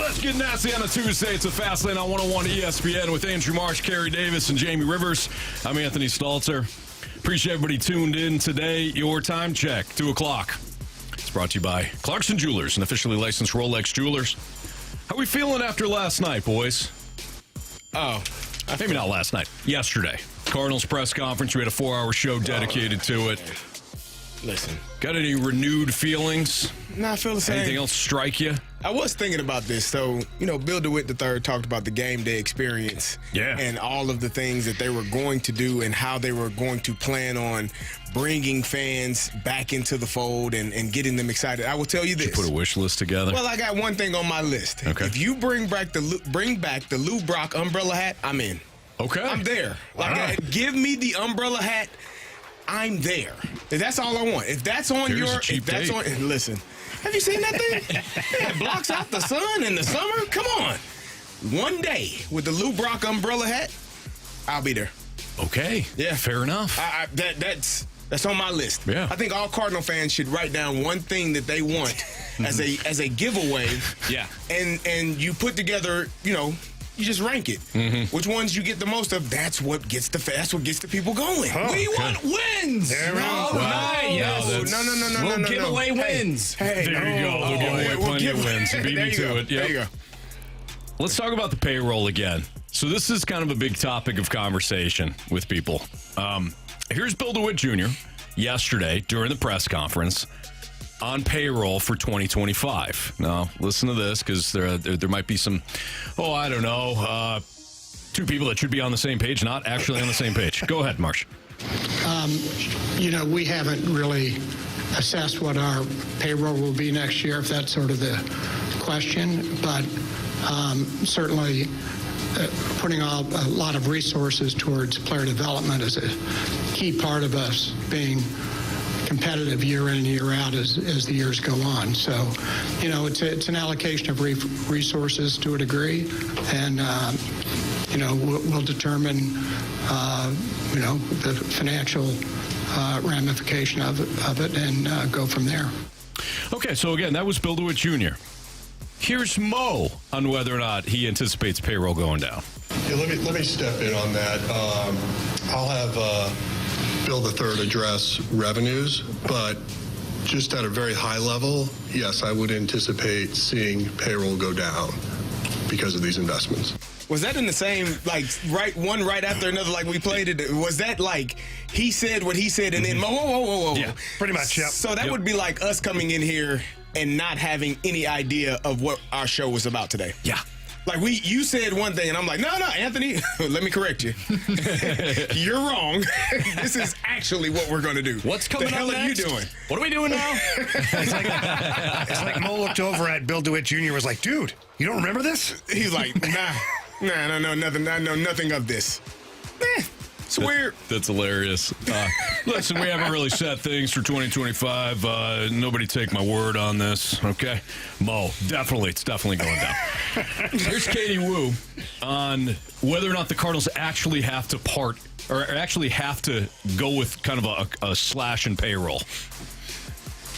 Let's get nasty on a Tuesday. It's a Fast Lane on 101 ESPN with Andrew Marsh, Carey Davis, and Jamie Rivers. I'm Anthony Stalter. Appreciate everybody tuned in today. Your time check, 2 o'clock. It's brought to you by Clarkson Jewelers, an officially licensed Rolex jewelers. How we feeling after last night, boys? Maybe not last night. Yesterday. Cardinals press conference. We had a 4-hour show dedicated to it. Listen. Got any renewed feelings? No, I feel the same. Anything else strike you? I was thinking about this. So, Bill DeWitt III talked about the game day experience. Yeah. And all of the things that they were going to do and how they were going to plan on bringing fans back into the fold and getting them excited. I will tell you this. Did you put a wish list together? Well, I got one thing on my list. Okay. If you bring back the Lou Brock umbrella hat, I'm in. Okay. I'm there. Give me the umbrella hat. I'm there. That's all I want. If that's on listen. Have you seen that thing? It blocks out the sun in the summer. Come on. One day with the Lou Brock umbrella hat, I'll be there. Okay. Yeah. Fair enough. That's on my list. Yeah. I think all Cardinal fans should write down one thing that they want as a giveaway. Yeah. And you put together, you just rank it. Mm-hmm. Which ones you get the most of, that's what gets the people going. Oh, we want wins. No. No. We'll give away wins. Hey, there you go. We'll give away plenty of wins. You beat me to it. Yep. There you go. Let's talk about the payroll again. So this is kind of a big topic of conversation with people. Here's Bill DeWitt Jr. yesterday during the press conference on payroll for 2025. Now, listen to this, because there might be some, two people that should be on the same page, not actually on the same page. Go ahead, Marsh. We haven't really assessed what our payroll will be next year, if that's sort of the question. But certainly putting a lot of resources towards player development is a key part of us being competitive year in and year out as the years go on. So, it's an allocation of resources to a degree, and we'll determine the financial ramification of it and go from there. Okay, so again, that was Bill DeWitt Jr. Here's Mo on whether or not he anticipates payroll going down. Yeah, let me step in on that. I'll have Bill III address revenues, but just at a very high level, yes, I would anticipate seeing payroll go down because of these investments. Was that in the same, one right after another, like we played it? Was that like he said what he said and then whoa? Yeah, pretty much, yep. So that would be like us coming in here and not having any idea of what our show was about today. Yeah. Like you said one thing, and I'm like, no, Anthony, let me correct you. You're wrong. This is actually what we're going to do. What's coming up next? The hell are you doing? What are we doing now? It's like Mo looked over at Bill DeWitt Jr. and was like, dude, you don't remember this? He's like, nah, nothing. I know nothing of this. It's weird. That's hilarious. Listen, we haven't really set things for 2025. Nobody take my word on this, okay? Mo, it's definitely going down. Here's Katie Wu on whether or not the Cardinals actually have to go with kind of a slash in payroll.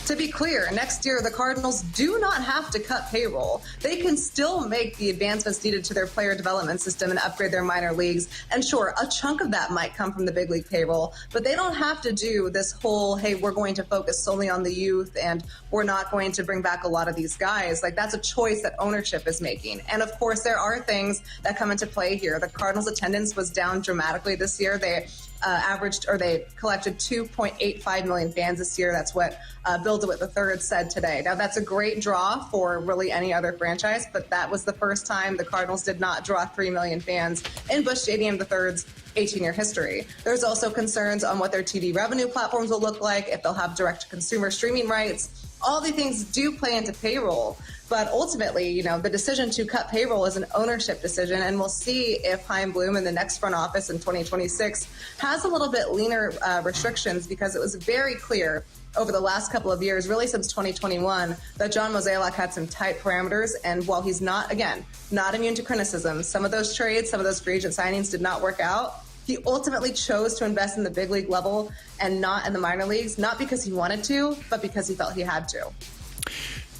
To be clear, next year, the Cardinals do not have to cut payroll. They can still make the advancements needed to their player development system and upgrade their minor leagues. And sure, a chunk of that might come from the big league payroll, but they don't have to do this whole, hey, we're going to focus solely on the youth and we're not going to bring back a lot of these guys. Like, that's a choice that ownership is making. And of course, there are things that come into play here. The Cardinals' attendance was down dramatically this year. They they collected 2.85 million fans this year. That's what Bill DeWitt III said today. Now, that's a great draw for really any other franchise, but that was the first time the Cardinals did not draw 3 million fans in Busch Stadium III's 18-year history. There's also concerns on what their TV revenue platforms will look like, if they'll have direct-to-consumer streaming rights. All the things do play into payroll. But ultimately, the decision to cut payroll is an ownership decision, and we'll see if Chaim Bloom in the next front office in 2026 has a little bit leaner restrictions, because it was very clear over the last couple of years, really since 2021, that John Mozeliak had some tight parameters. And while he's not immune to criticism, some of those trades, some of those free agent signings did not work out. He ultimately chose to invest in the big league level and not in the minor leagues, not because he wanted to, but because he felt he had to.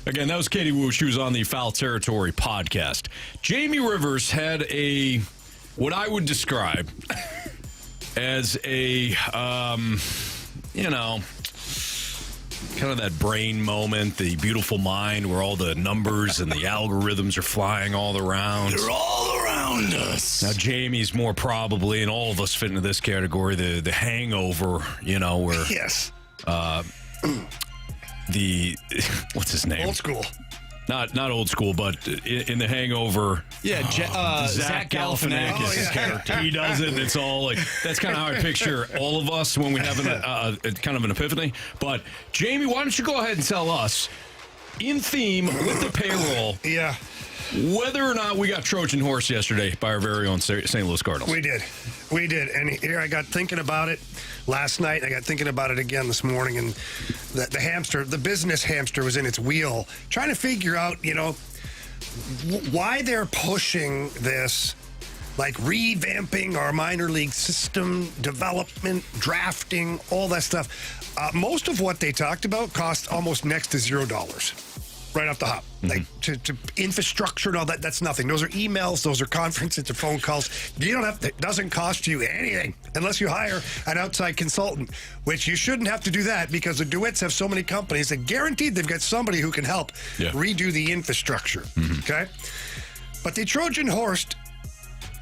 Again, that was Katie Wu. She was on the Foul Territory podcast. Jamie Rivers had what I would describe as kind of that brain moment, the beautiful mind where all the numbers and the algorithms are flying all around. They're all around us. Now, Jamie's more probably, and all of us fit into this category, the hangover, where... Yes. What's his name? Old school. Not old school, but in the Hangover. Yeah, Zach Galifianakis' character. He does it, and it's all like, that's kind of how I picture all of us when we have kind of an epiphany. But, Jamie, why don't you go ahead and tell us, in theme with the payroll, whether or not we got Trojan horse yesterday by our very own St. Louis Cardinals. We did. And here I got thinking about it last night. I got thinking about it again this morning. And the business hamster was in its wheel, trying to figure out, why they're pushing this, like revamping our minor league system, development, drafting, all that stuff. Most of what they talked about cost almost next to $0. Right off the hop. Like to infrastructure and all that, that's nothing. Those are emails, those are conferences or phone calls. It doesn't cost you anything unless you hire an outside consultant, which you shouldn't have to do that because the DeWitts have so many companies that guaranteed they've got somebody who can help redo the infrastructure. Okay? But they Trojan horsed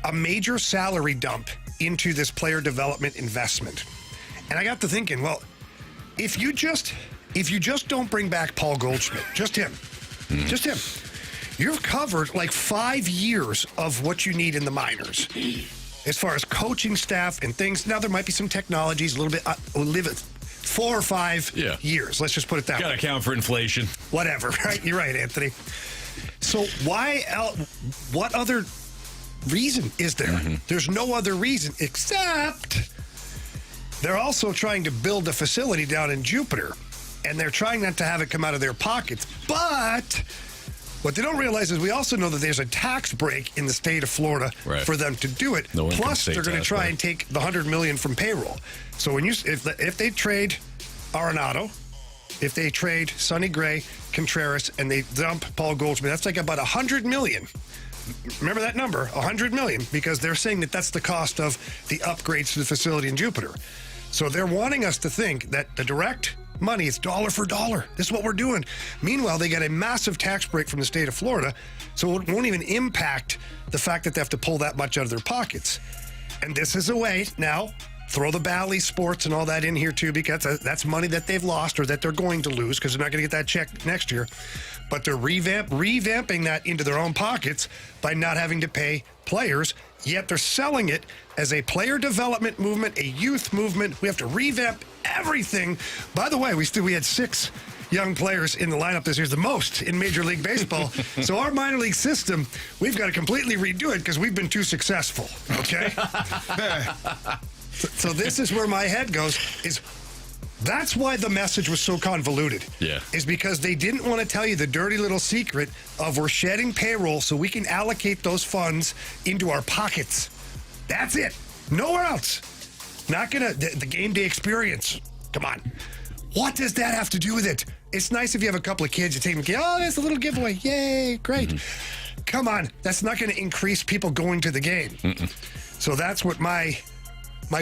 a major salary dump into this player development investment. And I got to thinking, well, if you just don't bring back Paul Goldschmidt, just him, you've covered like 5 years of what you need in the minors as far as coaching staff and things. Now, there might be some technologies, a little bit, we'll live it 4 or 5 years. Let's just put it that way. Got to account for inflation. Whatever, right? You're right, Anthony. So what other reason is there? There's no other reason except they're also trying to build a facility down in Jupiter. And they're trying not to have it come out of their pockets. But what they don't realize is we also know that there's a tax break in the state of Florida for them to do it. No Plus, they're going to try and take the $100 million from payroll. So if they trade Arenado, if they trade Sonny Gray, Contreras, and they dump Paul Goldschmidt, that's like about $100 million. Remember that number, $100 million, because they're saying that that's the cost of the upgrades to the facility in Jupiter. So they're wanting us to think that the direct money is dollar for dollar. This is what we're doing. Meanwhile, they got a massive tax break from the state of Florida, so it won't even impact the fact that they have to pull that much out of their pockets. And this is a way now, throw the Bally Sports and all that in here too, because that's money that they've lost or that they're going to lose because they're not going to get that check next year. But they're revamping that into their own pockets by not having to pay players, yet they're selling it as a player development movement, a youth movement. We have to revamp everything. By the way, we had 6 young players in the lineup this year, the most in Major League Baseball. So our minor league system, we've got to completely redo it because we've been too successful, okay? So this is where my head goes, is that's why the message was so convoluted. Is because they didn't want to tell you the dirty little secret of we're shedding payroll so we can allocate those funds into our pockets. That's it. Nowhere else. Not gonna, the game day experience. Come on. What does that have to do with it? It's nice if you have a couple of kids, you take them, oh, there's a little giveaway. Yay, great. Come on. That's not going to increase people going to the game. So that's what my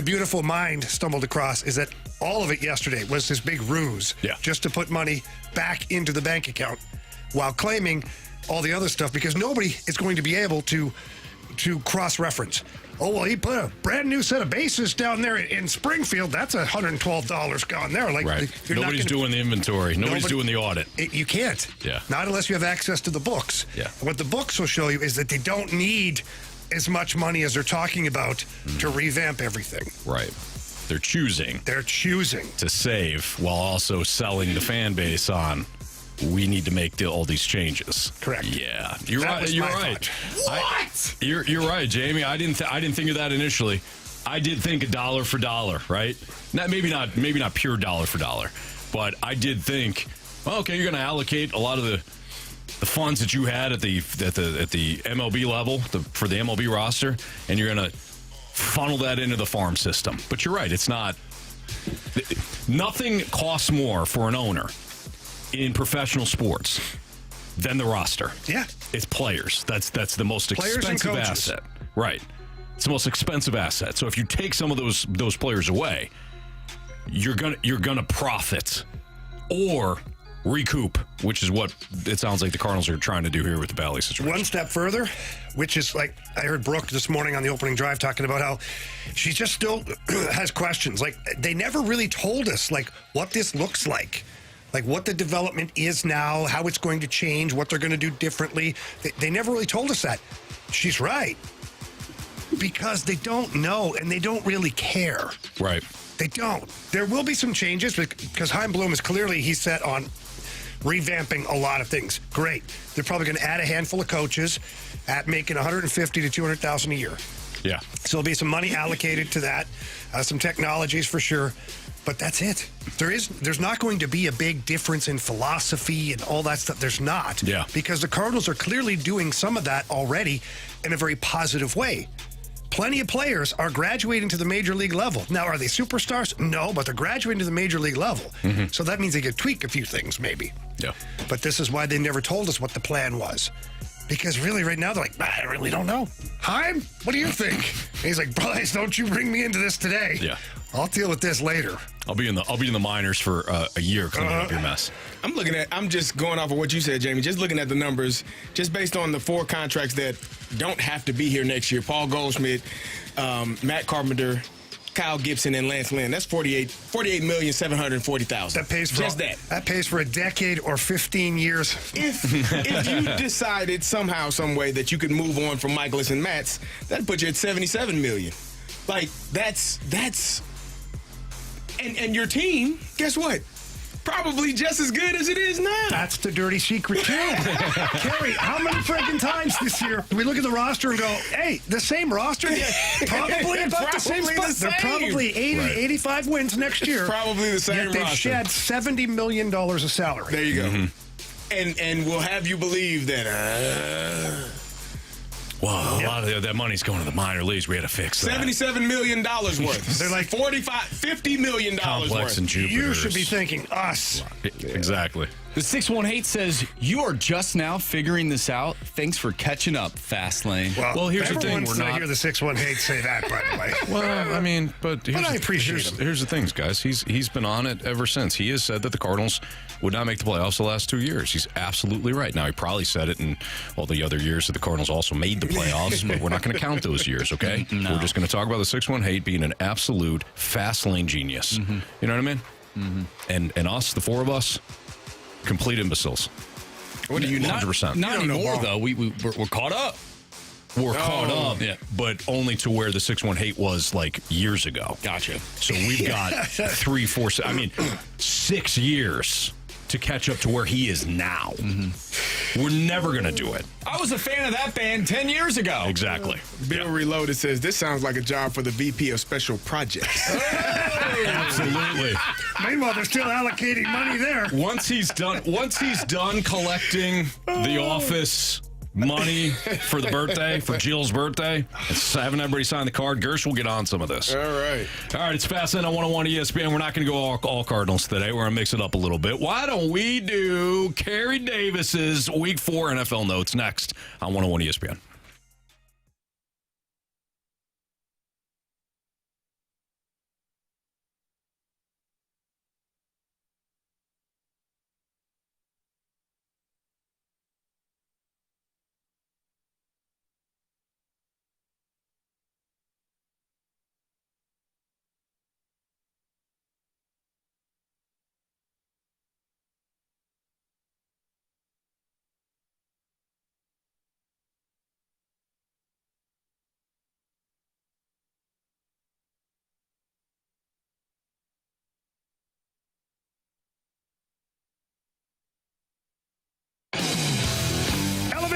beautiful mind stumbled across, is that all of it yesterday was this big ruse just to put money back into the bank account while claiming all the other stuff, because nobody is going to be able to cross-reference. Oh, well, he put a brand new set of bases down there in Springfield. That's $112 gone there. Like, nobody's doing the inventory. Nobody's doing the audit. You can't. Not unless you have access to the books. What the books will show you is that they don't need as much money as they're talking about to revamp everything. Right. They're choosing to save while also selling the fan base on, we need to make all these changes. Correct. Yeah, you're right. You're right. What? You're right, Jamie. I didn't think of that initially. I did think a dollar for dollar, right? Maybe not pure dollar for dollar, but I did think, well, okay, you're going to allocate a lot of the funds that you had at the MLB level for the MLB roster, and you're going to funnel that into the farm system. But you're right. It's not. Nothing costs more for an owner in professional sports then the roster. Yeah. It's players. That's the most Players and expensive coaches. asset. Right. It's the most expensive asset. So if you take some of those players away, you're gonna profit or recoup, which is what it sounds like the Cardinals are trying to do here with the Valley situation. One step further, which is like I heard Brooke this morning on the opening drive talking about how she just still has questions. Like they never really told us like what this looks like what the development is now, how it's going to change, what they're going to do differently. They never really told us that. She's right. Because they don't know and they don't really care. Right. They don't. There will be some changes because Chaim Bloom is clearly he's set on revamping a lot of things. Great. They're probably going to add a handful of coaches at making $150,000 to $200,000 a year. Yeah. So there'll be some money allocated to that, some technologies for sure. But that's it. There's not going to be a big difference in philosophy and all that stuff. There's not. Yeah. Because the Cardinals are clearly doing some of that already in a very positive way. Plenty of players are graduating to the major league level. Now, are they superstars? No, but they're graduating to the major league level. Mm-hmm. So that means they could tweak a few things, maybe. Yeah. But this is why they never told us what the plan was. Because really, right now, they're like, I really don't know. Chaim, what do you think? And he's like, Bryce, don't you bring me into this today. Yeah. I'll deal with this later. I'll be in the minors for a year cleaning up your mess. I'm just going off of what you said, Jamie, just looking at the numbers, just based on the 4 contracts that don't have to be here next year. Paul Goldschmidt, Matt Carpenter, Kyle Gibson, and Lance Lynn. That's $48,740,000. That pays for just that. That pays for a decade or 15 years. If you decided somehow, some way that you could move on from Michaelis and Matz, that'd put you at $77 million. Like that's and your team, guess what? Probably just as good as it is now. That's the dirty secret, too. Carey, how many freaking times this year do we look at the roster and go, hey, the same roster? Probably about the same spot. They're probably 80, 85 wins next year. Probably the same Yet they've roster. shed $70 million of salary. There you go. Mm-hmm. And we'll have you believe that... Well, a lot of that money's going to the minor leagues. We had to fix that. $77 million worth. They're like $50 million Complex worth. and Jupiter. You should be thinking us. Exactly. The 618 says, you are just now figuring this out. Thanks for catching up, Fastlane. Well, here's the thing. We're not. I hear the 618 say that, by the way. Well, I mean, but I appreciate him. Here's the things, guys. He's been on it ever since. He has said that the Cardinals would not make the playoffs the last 2 years. He's absolutely right. Now, he probably said it in all the other years that the Cardinals also made the playoffs, but we're not going to count those years, okay? No. We're just going to talk about the 618 being an absolute fast lane genius. Mm-hmm. You know what I mean? Mm-hmm. And us, the 4 of us, complete imbeciles. What do you know? 100%. Not anymore, though. We're caught up. We're caught up, but only to where the 618 was like years ago. Gotcha. So we've got 3, 4, I mean, 6 years to catch up to where he is now. Mm-hmm. We're never going to do it. I was a fan of that band 10 years ago. Exactly. Bill Reloaded says, this sounds like a job for the VP of Special Projects. Absolutely. Meanwhile, they're still allocating money there. Once he's done collecting the office money for the birthday, for Jill's birthday, and having everybody sign the card, Gersh will get on some of this. All right, it's Fastlane on 101 ESPN. We're not going to go all Cardinals today. We're going to mix it up a little bit. Why don't we do Carey Davis's Week 4 NFL notes next on 101 ESPN?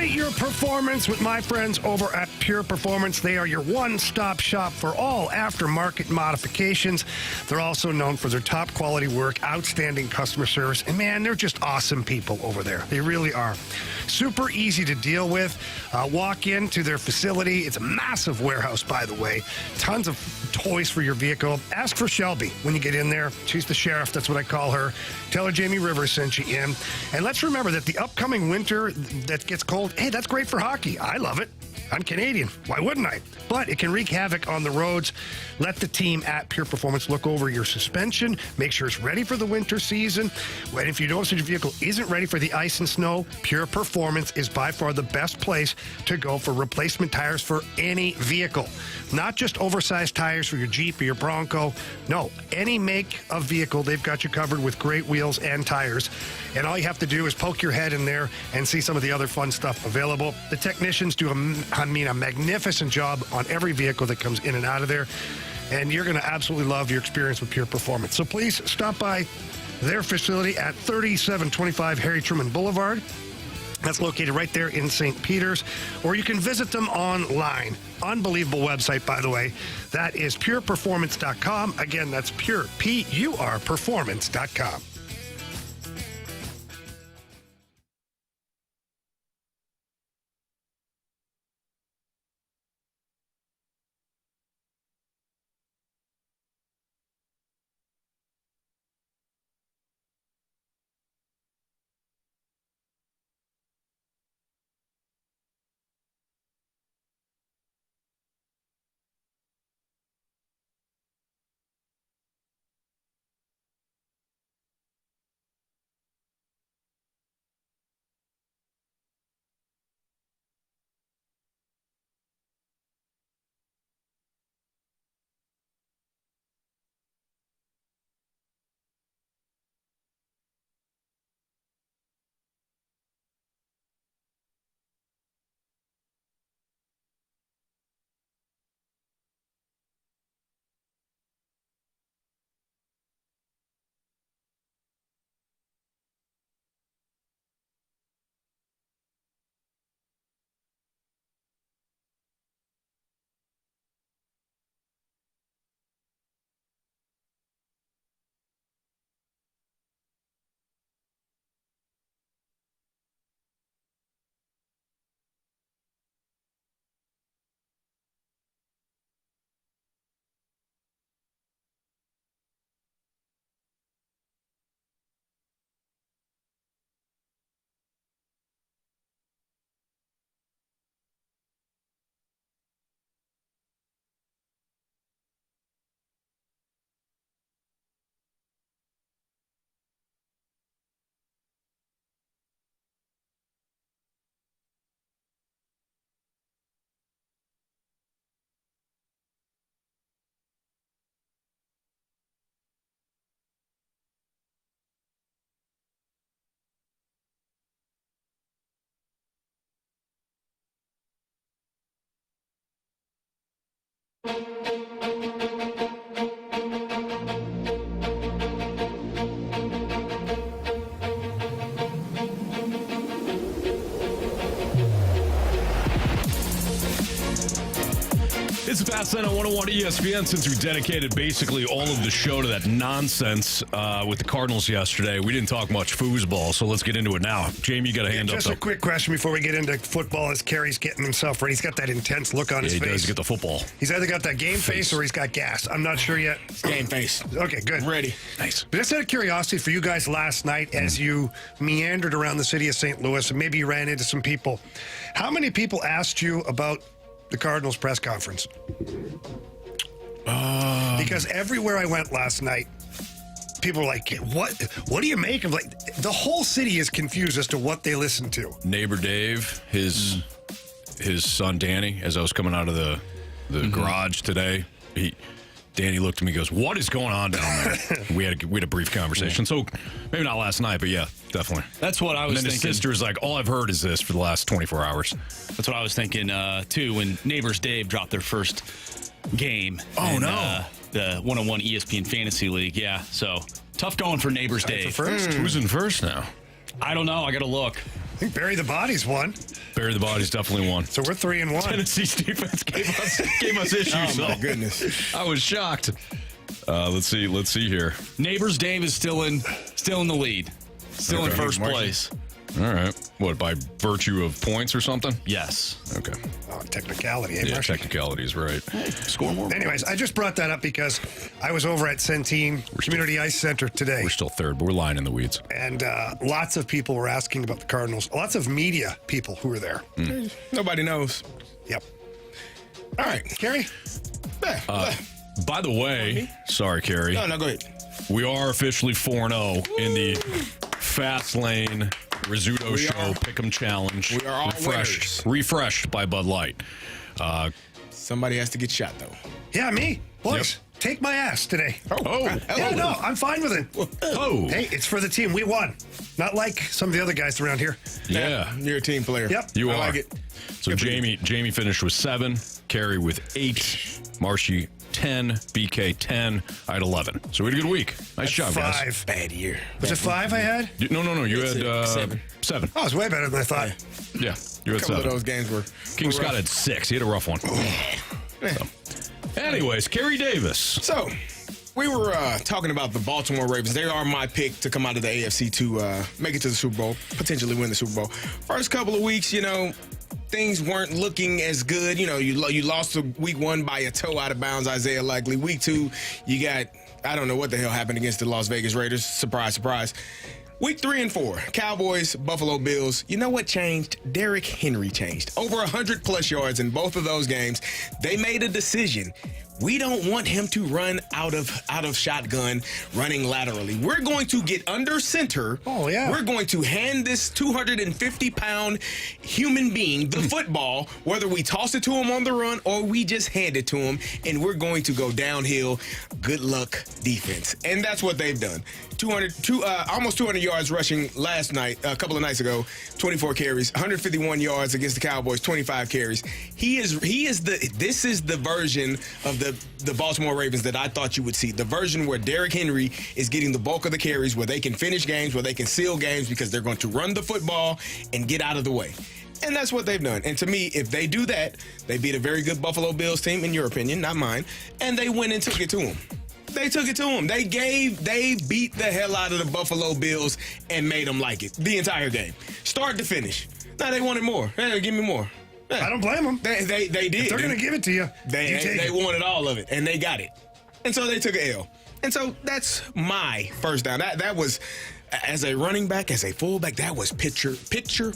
Elevate your performance with my friends over at Pure Performance. They are your one-stop shop for all aftermarket modifications. They're also known for their top quality work, outstanding customer service, and man, they're just awesome people over there. They really are. Super easy to deal with. Walk into their facility. It's a massive warehouse, by the way. Tons of toys for your vehicle. Ask for Shelby when you get in there. She's the sheriff. That's what I call her. Tell her Jamie Rivers sent you in. And let's remember that the upcoming winter that gets cold, hey, that's great for hockey. I love it. I'm Canadian. Why wouldn't I? But it can wreak havoc on the roads. Let the team at Pure Performance look over your suspension. Make sure it's ready for the winter season. And if you notice that your vehicle isn't ready for the ice and snow, Pure Performance is by far the best place to go for replacement tires for any vehicle. Not just oversized tires for your Jeep or your Bronco. No, any make of vehicle, they've got you covered with great wheels and tires. And all you have to do is poke your head in there and see some of the other fun stuff available. The technicians do a magnificent job on every vehicle that comes in and out of there. And you're going to absolutely love your experience with Pure Performance. So please stop by their facility at 3725 Harry Truman Boulevard. That's located right there in St. Peter's. Or you can visit them online. Unbelievable website, by the way. That is pureperformance.com. Again, that's pure, P-U-R, performance.com. It's Fast Lane on 101 ESPN. Since we dedicated basically all of the show to that nonsense with the Cardinals yesterday, we didn't talk much foosball, so let's get into it now. Jamie, you got a hand up. Just a quick question before we get into football as Carey's getting himself ready. He's got that intense look on his face. He does get the football. He's either got that game face or he's got gas. I'm not sure yet. It's game face. Okay, good. Ready. Nice. But just out of curiosity for you guys last night as you meandered around the city of St. Louis and maybe you ran into some people, how many people asked you about the Cardinals press conference? Because everywhere I went last night, people were like, what do you make of, like, the whole city is confused as to what they listen to. Neighbor Dave, his son Danny, as I was coming out of the garage today, Danny looked at me and goes, what is going on down there? we had a brief conversation. So maybe not last night, but yeah, definitely. That's what I was thinking. And then his sister's like, all I've heard is this for the last 24 hours. That's what I was thinking, too, when Neighbors Dave dropped their first game. Oh, in, no. The 101 ESPN Fantasy League, yeah. So, tough going for Neighbors Dave. First? Who's in first now? I don't know. I got to look. I think Bury the Bodies won. Bury the bodies definitely won. So we're 3-1. Tennessee's defense gave us issues. Oh, my goodness. I was shocked. Let's see here. Neighbors Dave is still in the lead. Still in first Marshy. place. All right. What, by virtue of points or something? Yes. Okay. Oh, technicality, Yeah, Marshy? technicalities, right. Score more. Anyways, I just brought that up because I was over at Centene Community Ice Center today. We're still third, but we're lying in the weeds. And lots of people were asking about the Cardinals. Lots of media people who were there. Nobody knows. Yep. All right. Carey? By the way, sorry, Carey. No, go ahead. We are officially 4-0 in the Fast Lane Rizzuto Show Pick'em Challenge. We are all refreshed by Bud Light. Somebody has to get shot, though. Yeah, me. Boys, take my ass today. Yeah, no, I'm fine with it. Oh. Hey, it's for the team. We won. Not like some of the other guys around here. Yeah. You're a team player. Yep. You I are. like it. So Jamie finished with 7, Carey with 8, Marshy 10, BK 10, I had 11. So we had a good week. Nice job, guys. 5. Bad year. Was it 5 I had? No, you had 7. 7. Oh, it was way better than I thought. Yeah, you had A couple 7. of those games were King Scott had 6. He had a rough one. So. Anyways, Carey Davis. So, we were talking about the Baltimore Ravens. They are my pick to come out of the AFC to make it to the Super Bowl, potentially win the Super Bowl. First couple of weeks, things weren't looking as good. You lost week 1 by a toe out of bounds, Isaiah Likely. Week 2, you got, I don't know what the hell happened against the Las Vegas Raiders. Surprise, surprise. Week 3 and 4, Cowboys, Buffalo Bills. You know what changed? Derrick Henry changed. Over 100+ yards in both of those games. They made a decision. We don't want him to run out of shotgun, running laterally. We're going to get under center. Oh, yeah. We're going to hand this 250-pound human being the football, whether we toss it to him on the run or we just hand it to him, and we're going to go downhill. Good luck, defense. And that's what they've done. Almost 200 yards rushing last night, a couple of nights ago, 24 carries, 151 yards against the Cowboys, 25 carries. This is the version of the Baltimore Ravens that I thought you would see. The version where Derrick Henry is getting the bulk of the carries, where they can finish games, where they can seal games because they're going to run the football and get out of the way. And that's what they've done. And to me, if they do that, they beat a very good Buffalo Bills team, in your opinion, not mine, and they went and took it to them. They took it to them. They beat the hell out of the Buffalo Bills and made them like it the entire game, start to finish. Now they wanted more. Hey, give me more. I don't blame them. They did. If they're going to give it to you, They wanted all of it, and they got it. And so they took an L. And so that's my first down. That was, as a running back, as a fullback, that was picture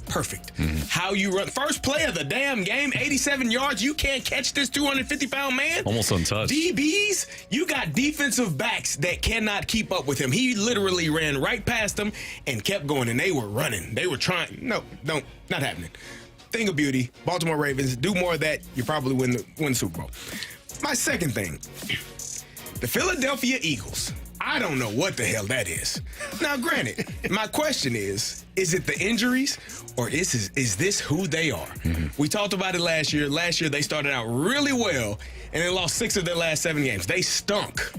perfect. Mm-hmm. How you run. First play of the damn game, 87 yards. You can't catch this 250-pound man. Almost untouched. DBs, you got defensive backs that cannot keep up with him. He literally ran right past them and kept going, and they were running. They were trying. No, not happening. Thing of beauty, Baltimore Ravens, do more of that, you probably win the Super Bowl. My second thing, the Philadelphia Eagles. I don't know what the hell that is. Now, granted, my question is it the injuries or is this who they are? Mm-hmm. We talked about it last year. Last year, they started out really well, and they lost 6 of their last 7 games. They stunk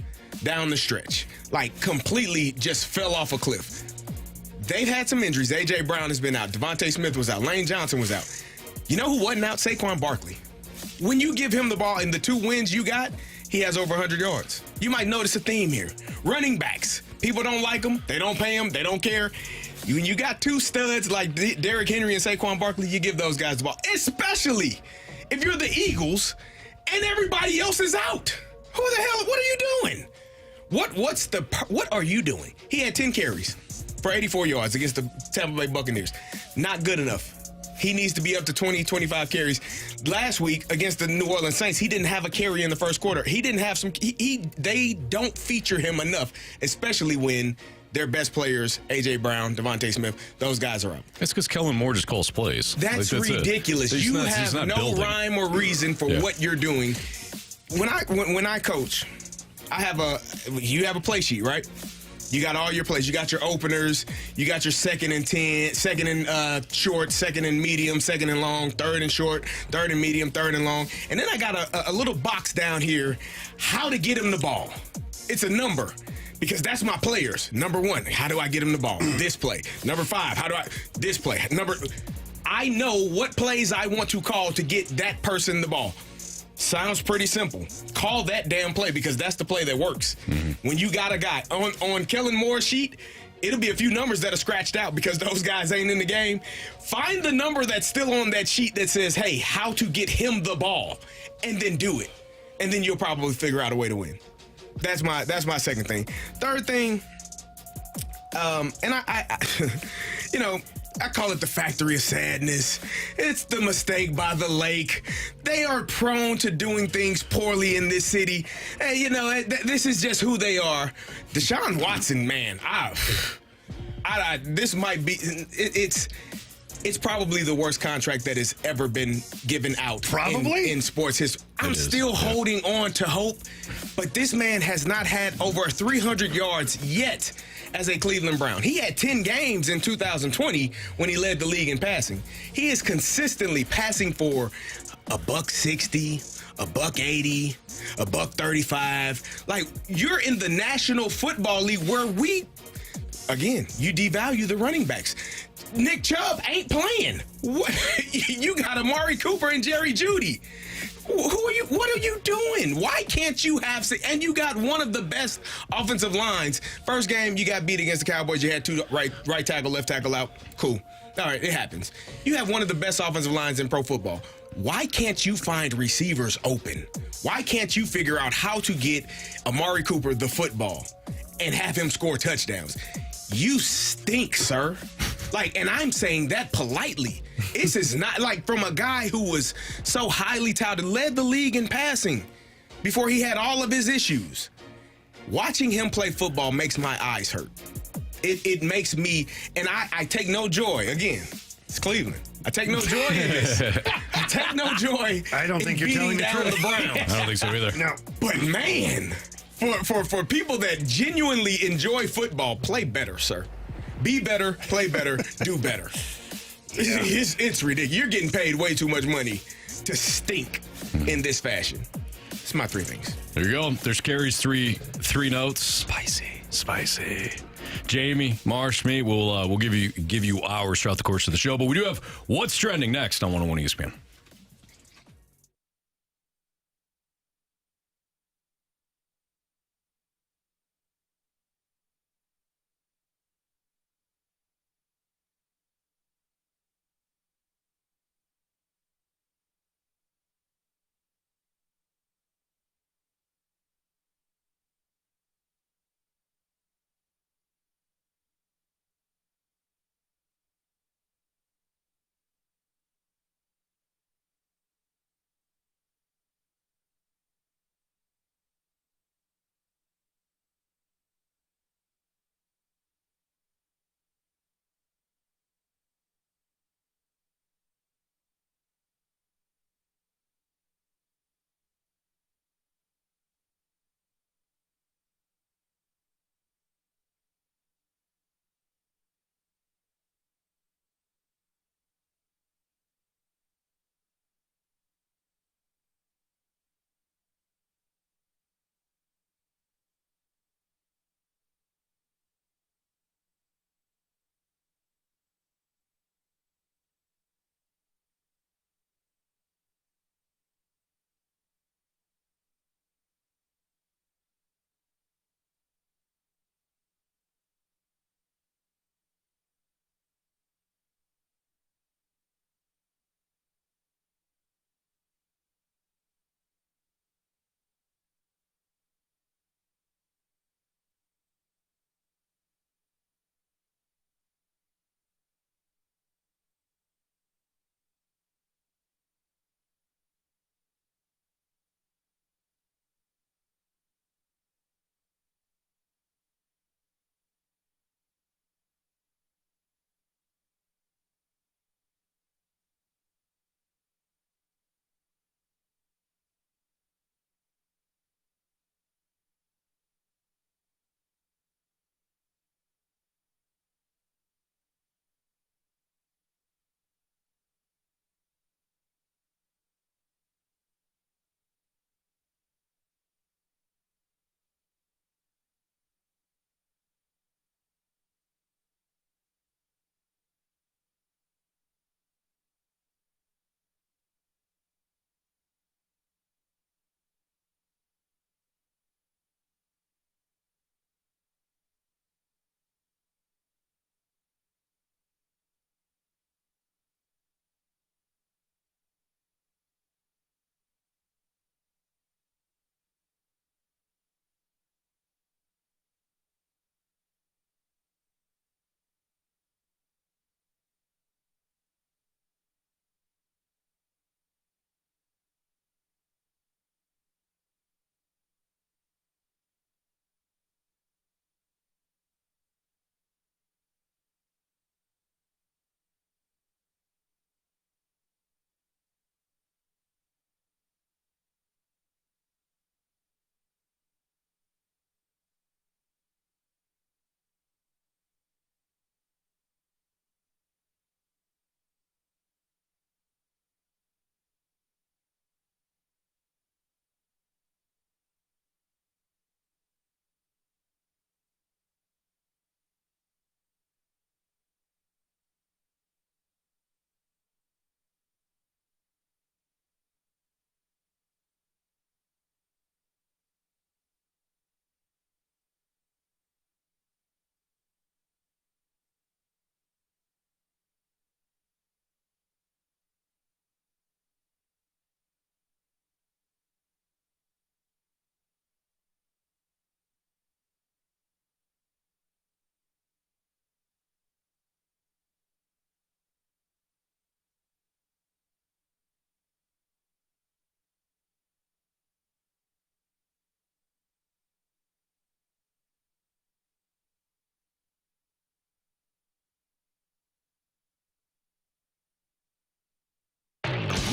down the stretch, like completely just fell off a cliff. They've had some injuries. A.J. Brown has been out. Devontae Smith was out. Lane Johnson was out. You know who wasn't out? Saquon Barkley. When you give him the ball in the 2 wins you got, he has over 100 yards. You might notice a theme here. Running backs. People don't like them. They don't pay them. They don't care. When you got 2 studs like Derrick Henry and Saquon Barkley, you give those guys the ball. Especially if you're the Eagles and everybody else is out. Who the hell? What are you doing? What are you doing? He had 10 carries for 84 yards against the Tampa Bay Buccaneers. Not good enough. He needs to be up to 20, 25 carries. Last week against the New Orleans Saints, he didn't have a carry in the first quarter. He didn't have some. They don't feature him enough, especially when their best players, A.J. Brown, Devontae Smith, those guys are out. It's because Kellen Moore just calls plays. That's ridiculous. You have no building. rhyme or reason for what you're doing. When I coach, you have a play sheet, right? You got all your plays. You got your openers. You got your 2nd and 10, 2nd and short, 2nd and medium, 2nd and long, 3rd and short, 3rd and medium, 3rd and long. And then I got a little box down here, how to get him the ball. It's a number because that's my players. Number 1, how do I get him the ball? This play. Number 5, how do I this play? I know what plays I want to call to get that person the ball. Sounds pretty simple. Call that damn play because that's the play that works. When you got a guy on Kellen Moore's sheet, it'll be a few numbers that are scratched out because those guys ain't in the game. Find the number that's still on that sheet that says, hey, how to get him the ball, and then do it. And then you'll probably figure out a way to win. That's my second thing. Third thing, and I you know, I call it the factory of sadness. It's the mistake by the lake. They are prone to doing things poorly in this city. Hey, you know, this is just who they are. Deshaun Watson, man, this might be, it's probably the worst contract that has ever been given out Probably? in sports history. I'm still holding on to hope, but this man has not had over 300 yards yet as a Cleveland Brown. He had 10 games in 2020 when he led the league in passing. He is consistently passing for $160, $180, $135. Like, you're in the National Football League where again, you devalue the running backs. Nick Chubb ain't playing. You got Amari Cooper and Jerry Jeudy. What are you doing? Why can't you have, and you got one of the best offensive lines. First game, you got beat against the Cowboys. You had two right tackle, left tackle out. Cool. All right, it happens. You have one of the best offensive lines in pro football. Why can't you find receivers open? Why can't you figure out how to get Amari Cooper the football and have him score touchdowns? You stink, sir. Like, and I'm saying that politely. This is not like from a guy who was so highly touted, led the league in passing before he had all of his issues. Watching him play football makes my eyes hurt. It makes me, and I take no joy. Again, it's Cleveland. I take no joy in this. I take no joy. I don't think you're telling the truth. The Browns. I don't think so either. No. But man, for people that genuinely enjoy football, play better, sir. Be better, play better, do better. It's ridiculous. You're getting paid way too much money to stink in this fashion. It's my three things. There you go. There's Carey's three notes. Spicy. Jamie, Marsh, me. We'll give you hours throughout the course of the show. But we do have What's Trending next on 101 ESPN.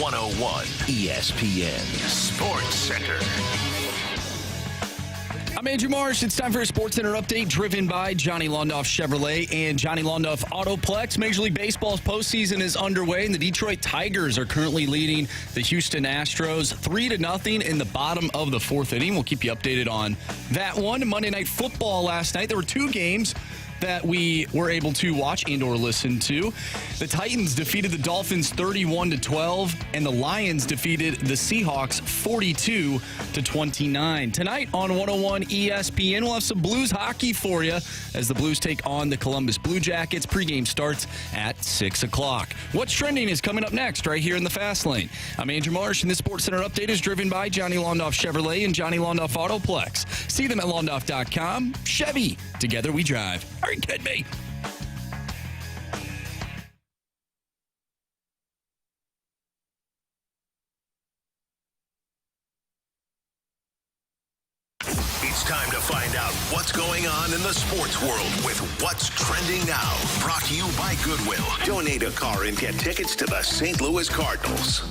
101 ESPN Sports Center. I'm Andrew Marsh. It's time for a Sports Center update driven by Johnny Londoff Chevrolet and Johnny Londoff Autoplex. Major League Baseball's postseason is underway, and the Detroit Tigers are currently leading the Houston Astros 3-0 in the bottom of the fourth inning. We'll keep you updated on that one. Monday Night Football last night. There were two games that we were able to watch and or listen to. The Titans defeated the Dolphins 31-12, and the Lions defeated the Seahawks 42-29. Tonight on 101 ESPN, we'll have some Blues hockey for you as the Blues take on the Columbus Blue Jackets. Pregame starts at 6 o'clock. What's trending is coming up next right here in the Fast Lane. I'm Andrew Marsh, and this Sports Center update is driven by Johnny Londoff Chevrolet and Johnny Londoff Autoplex. See them at londoff.com. Chevy, together we drive. Are you kidding me? It's time to find out what's going on in the sports world with What's Trending Now. Brought to you by Goodwill. Donate a car and get tickets to the St. Louis Cardinals.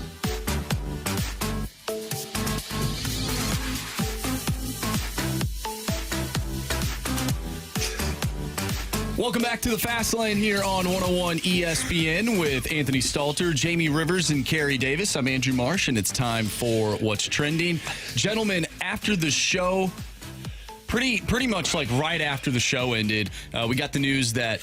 Welcome back to the Fast Lane here on 101 ESPN with Anthony Stalter, Jamie Rivers, and Carey Davis. I'm Andrew Marsh, and it's time for What's Trending. Gentlemen, after the show, pretty much like right after the show ended, we got the news that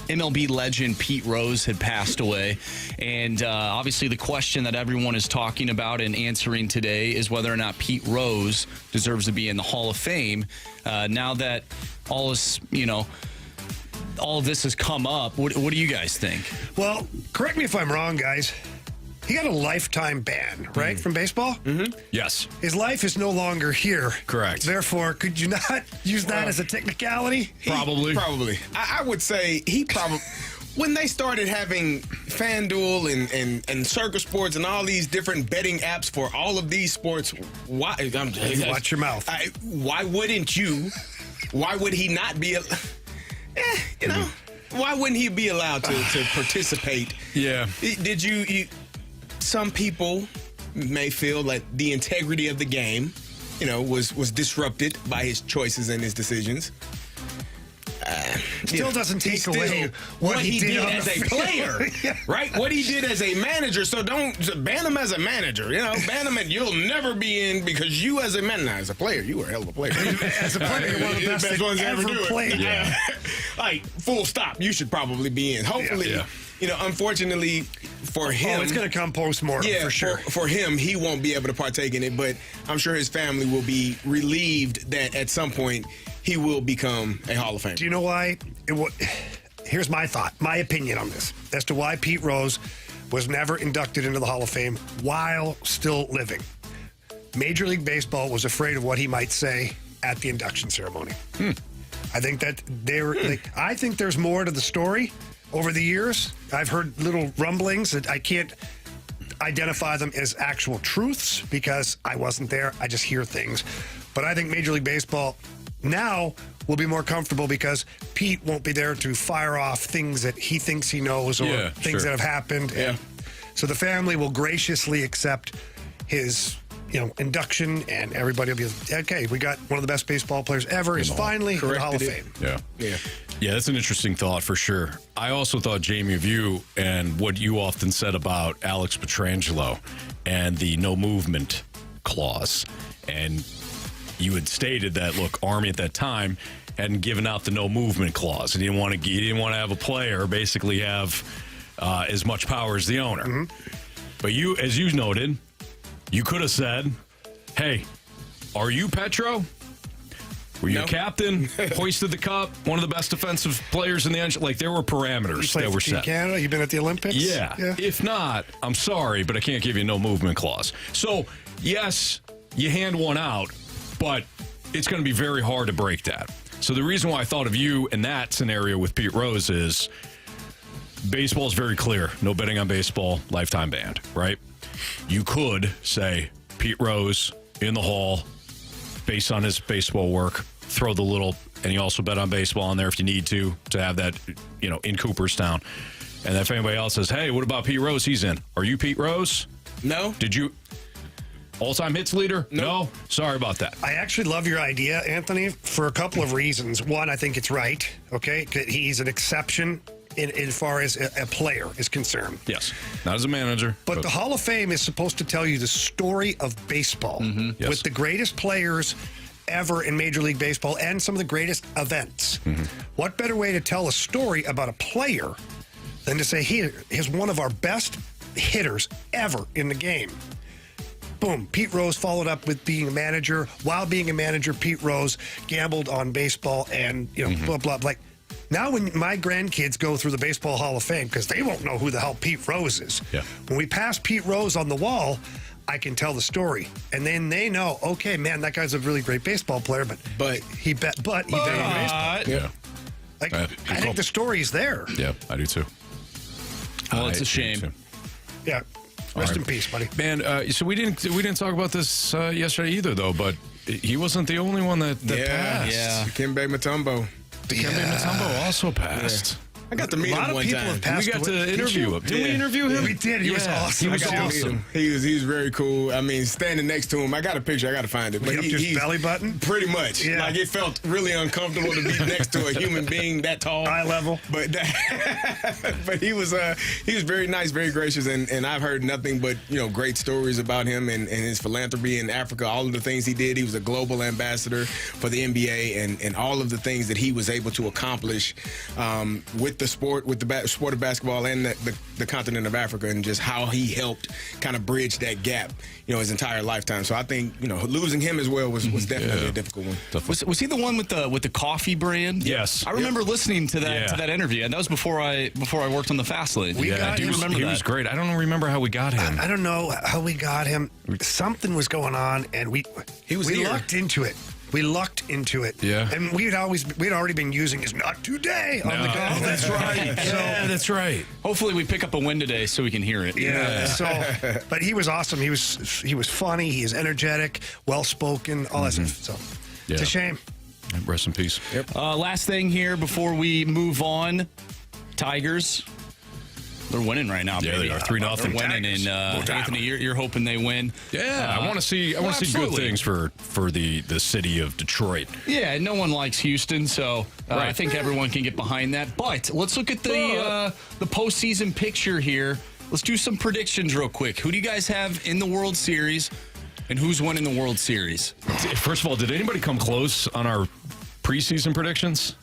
MLB legend Pete Rose had passed away. And obviously the question that everyone is talking about and answering today is whether or not Pete Rose deserves to be in the Hall of Fame. Now that all is, all of this has come up, what do you guys think? Well, correct me if I'm wrong, guys. He got a lifetime ban, right, from baseball? Mm-hmm. Yes. His life is no longer here. Correct. Therefore, could you not use that as a technicality? Probably. I would say he probably... When they started having FanDuel and Circus Sports and all these different betting apps for all of these sports, why... Watch your mouth. Why wouldn't you... Why would he not be... why wouldn't he be allowed to participate? Yeah. Did you some people may feel that the integrity of the game, was disrupted by his choices and his decisions. Still doesn't take away what he did as a player, right? What he did as a manager. So don't ban him as a manager. Ban him and you'll never be in because you as a manager, as a player, you were a hell of a player. As a player, you're one of the best ones ever played. Yeah. Like, full stop. You should probably be in. Hopefully, unfortunately for him. Oh, it's going to come post-mortem for sure. For him, he won't be able to partake in it, but I'm sure his family will be relieved that at some point he will become a Hall of Famer. Do you know why? Here's my thought, my opinion on this, as to why Pete Rose was never inducted into the Hall of Fame while still living. Major League Baseball was afraid of what he might say at the induction ceremony. I think that I think there's more to the story. Over the years, I've heard little rumblings that I can't identify them as actual truths because I wasn't there. I just hear things. But I think Major League Baseball now will be more comfortable because Pete won't be there to fire off things that he thinks he knows or things that have happened. Yeah. And so the family will graciously accept his induction, and everybody will be okay. We got one of the best baseball players ever. He's finally in the Hall of Fame. Yeah, that's an interesting thought for sure. I also thought, Jamie, of you and what you often said about Alex Pietrangelo and the no movement clause. And you had stated that, look, Army at that time hadn't given out the no movement clause. He didn't want to have a player basically have as much power as the owner. Mm-hmm. But you, as you noted, you could have said, hey, are you Petro? Were you a captain? Hoisted the cup? One of the best defensive players in the NHL? Like, there were parameters that were set. Canada? You've been at the Olympics? Yeah. If not, I'm sorry, but I can't give you a no movement clause. So, yes, you hand one out, but it's going to be very hard to break that. So the reason why I thought of you in that scenario with Pete Rose is baseball is very clear. No betting on baseball, lifetime banned, right? You could say Pete Rose in the Hall based on his baseball work, throw the little, and you also bet on baseball in there if you need to have that, in Cooperstown. And if anybody else says, hey, what about Pete Rose? He's in. Are you Pete Rose? No. Did you? All-time hits leader? No. Sorry about that. I actually love your idea, Anthony, for a couple of reasons. One, I think it's right. Okay, he's an exception as far as a player is concerned. Yes, not as a manager. But the Hall of Fame is supposed to tell you the story of baseball Yes. with the greatest players ever in Major League Baseball and some of the greatest events. What better way to tell a story about a player than to say he is one of our best hitters ever in the game? Boom. Pete Rose followed up with being a manager. While being a manager, Pete Rose gambled on baseball and, blah, blah, blah. Now when my grandkids go through the Baseball Hall of Fame, because they won't know who the hell Pete Rose is. Yeah. When we pass Pete Rose on the wall, I can tell the story. And then they know, okay, man, that guy's a really great baseball player, but he bet on baseball. Yeah. I think the story's there. Yeah, I do too. Well, it's a I do shame. too. Yeah. Rest right. in peace, buddy. Man, so we didn't talk about this yesterday either, though. But he wasn't the only one that passed. Yeah. Dikembe Mutombo. Dikembe Mutombo also passed. I got to meet him one time. passed We got away. to interview him. Did we interview him? We did. He was awesome. He was I got to meet awesome. him. He was very cool. I mean, standing next to him, I got a picture. I got to find it. He up to his belly button? Pretty much. Yeah. Like it felt really uncomfortable to be next to a human being that tall, Eye level. But but he was very nice, very gracious, and I've heard nothing but great stories about him and his philanthropy in Africa. All of the things he did. He was a global ambassador for the NBA, and all of the things that he was able to accomplish with the sport, with the sport of basketball and the continent of Africa, and just how he helped kind of bridge that gap, his entire lifetime. So I think, losing him as well was definitely a difficult one. Was he the one with the coffee brand? Yes. I remember listening to that interview, and that was before I worked on the Fast Lane. We got do you him. remember He that? was great. I don't remember how we got him. I don't know how we got him. Something was going on, and we here. lucked into it. We lucked into it. Yeah. And we'd already been using his "Not Today" on the Gauntlet. That's right. Yeah, that's right. Hopefully, we pick up a win today so we can hear it. Yeah. So, but he was awesome. He was funny. He is energetic, well spoken, all that stuff. So, it's a shame. Rest in peace. Yep. Last thing here before we move on, Tigers. They're winning right now, Yeah, baby. they are 3-0. They're winning, and Anthony, you're hoping they win. Yeah, I want to see. I want to see good absolutely. things for the city of Detroit. Yeah, no one likes Houston, so I Right. think everyone can get behind that. But let's look at the postseason picture here. Let's do some predictions real quick. Who do you guys have in the World Series, and who's winning the World Series? First of all, did anybody come close on our preseason predictions?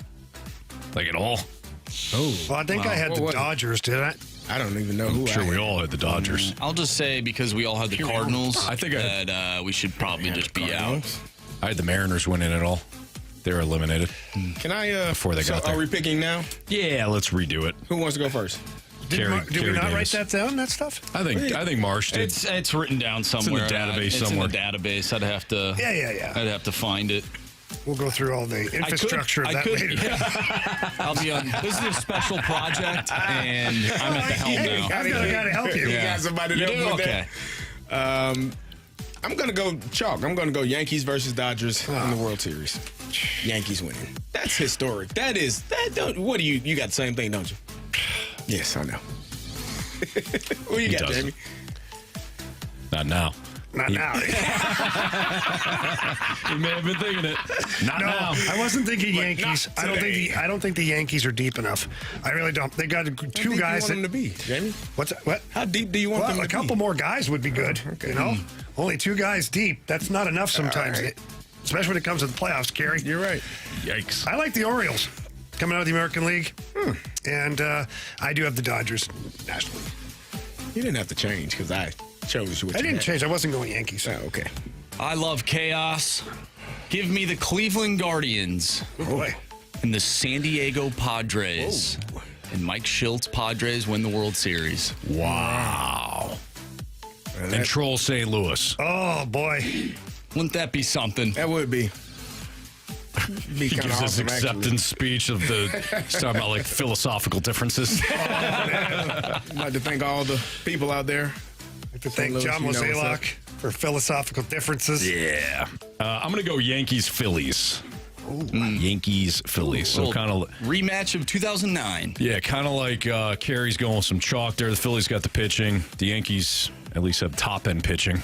Like at all? Oh, Well, I think I had the was it? Dodgers, did I? I don't even know who. I'm sure we all had the Dodgers. I'll just say because we all had the Cardinals, I think that we should probably just be out. I had the Mariners winning it all. They were eliminated. Can I? Before they got there. Are we picking now? Yeah, let's redo it. Who wants to go first? Did we Carey not write Davis. that down? That stuff? I think Marsh did. It's written down somewhere. database It's somewhere. in the database. I'd have to. Yeah. I'd have to find it. We'll go through all the infrastructure of that later. I'll be on. This is a special project, and I'm at the helm now. I've got to help you. You got somebody to You help do? with Okay. that? I'm going to go chalk. I'm going to go Yankees versus Dodgers in the World Series. Yankees winning. That's historic. What do you got the same thing, don't you? Yes, I know. What do you got, doesn't. Jamie? Not now. Not now. You may have been thinking it. Not No, now. I wasn't thinking Yankees. not today. I don't think the Yankees are deep enough. I really don't. They got How two deep guys. do you want them to be, Jamie? What's that? What? How deep do you want Well, them a to couple be? more guys would be good. You know, only two guys deep. That's not enough sometimes, All right. especially when it comes to the playoffs. Gary, You're right. Yikes. I like the Orioles coming out of the American League, and I do have the Dodgers National League. You didn't have to change because I chose what I you didn't had. change. I wasn't going Yankees. Oh, okay. I love chaos. Give me the Cleveland Guardians Oh, boy. and the San Diego Padres. And Mike Schilt's Padres win the World Series. Wow. And troll St. Louis. Oh boy. Wouldn't that be something? That would be. He kinda gives his awesome, actually. acceptance speech of the. He's talking about like philosophical differences. I'd like to thank all the people out there. I'd like to thank Louis, John you know what's up. Mozeliak for philosophical differences. Yeah. I'm going to go Yankees Phillies. Yankees Phillies. So Little kind of. rematch of 2009. Yeah, kind of like Carey's going with some chalk there. The Phillies got the pitching. The Yankees at least have top-end pitching.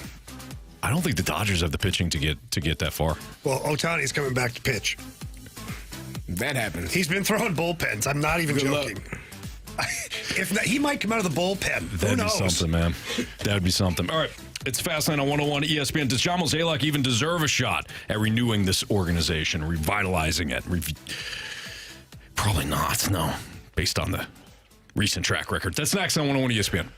I don't think the Dodgers have the pitching to get that far. Well, Ohtani's coming back to pitch. That happens. He's been throwing bullpens. I'm not even joking. If not, he might come out of the bullpen. Who That'd knows? be something, man. That'd be something. All right. It's Fastlane on 101 ESPN. Does John Mozeliak even deserve a shot at renewing this organization, revitalizing it? Probably not, no, based on the recent track record. That's next on 101 ESPN.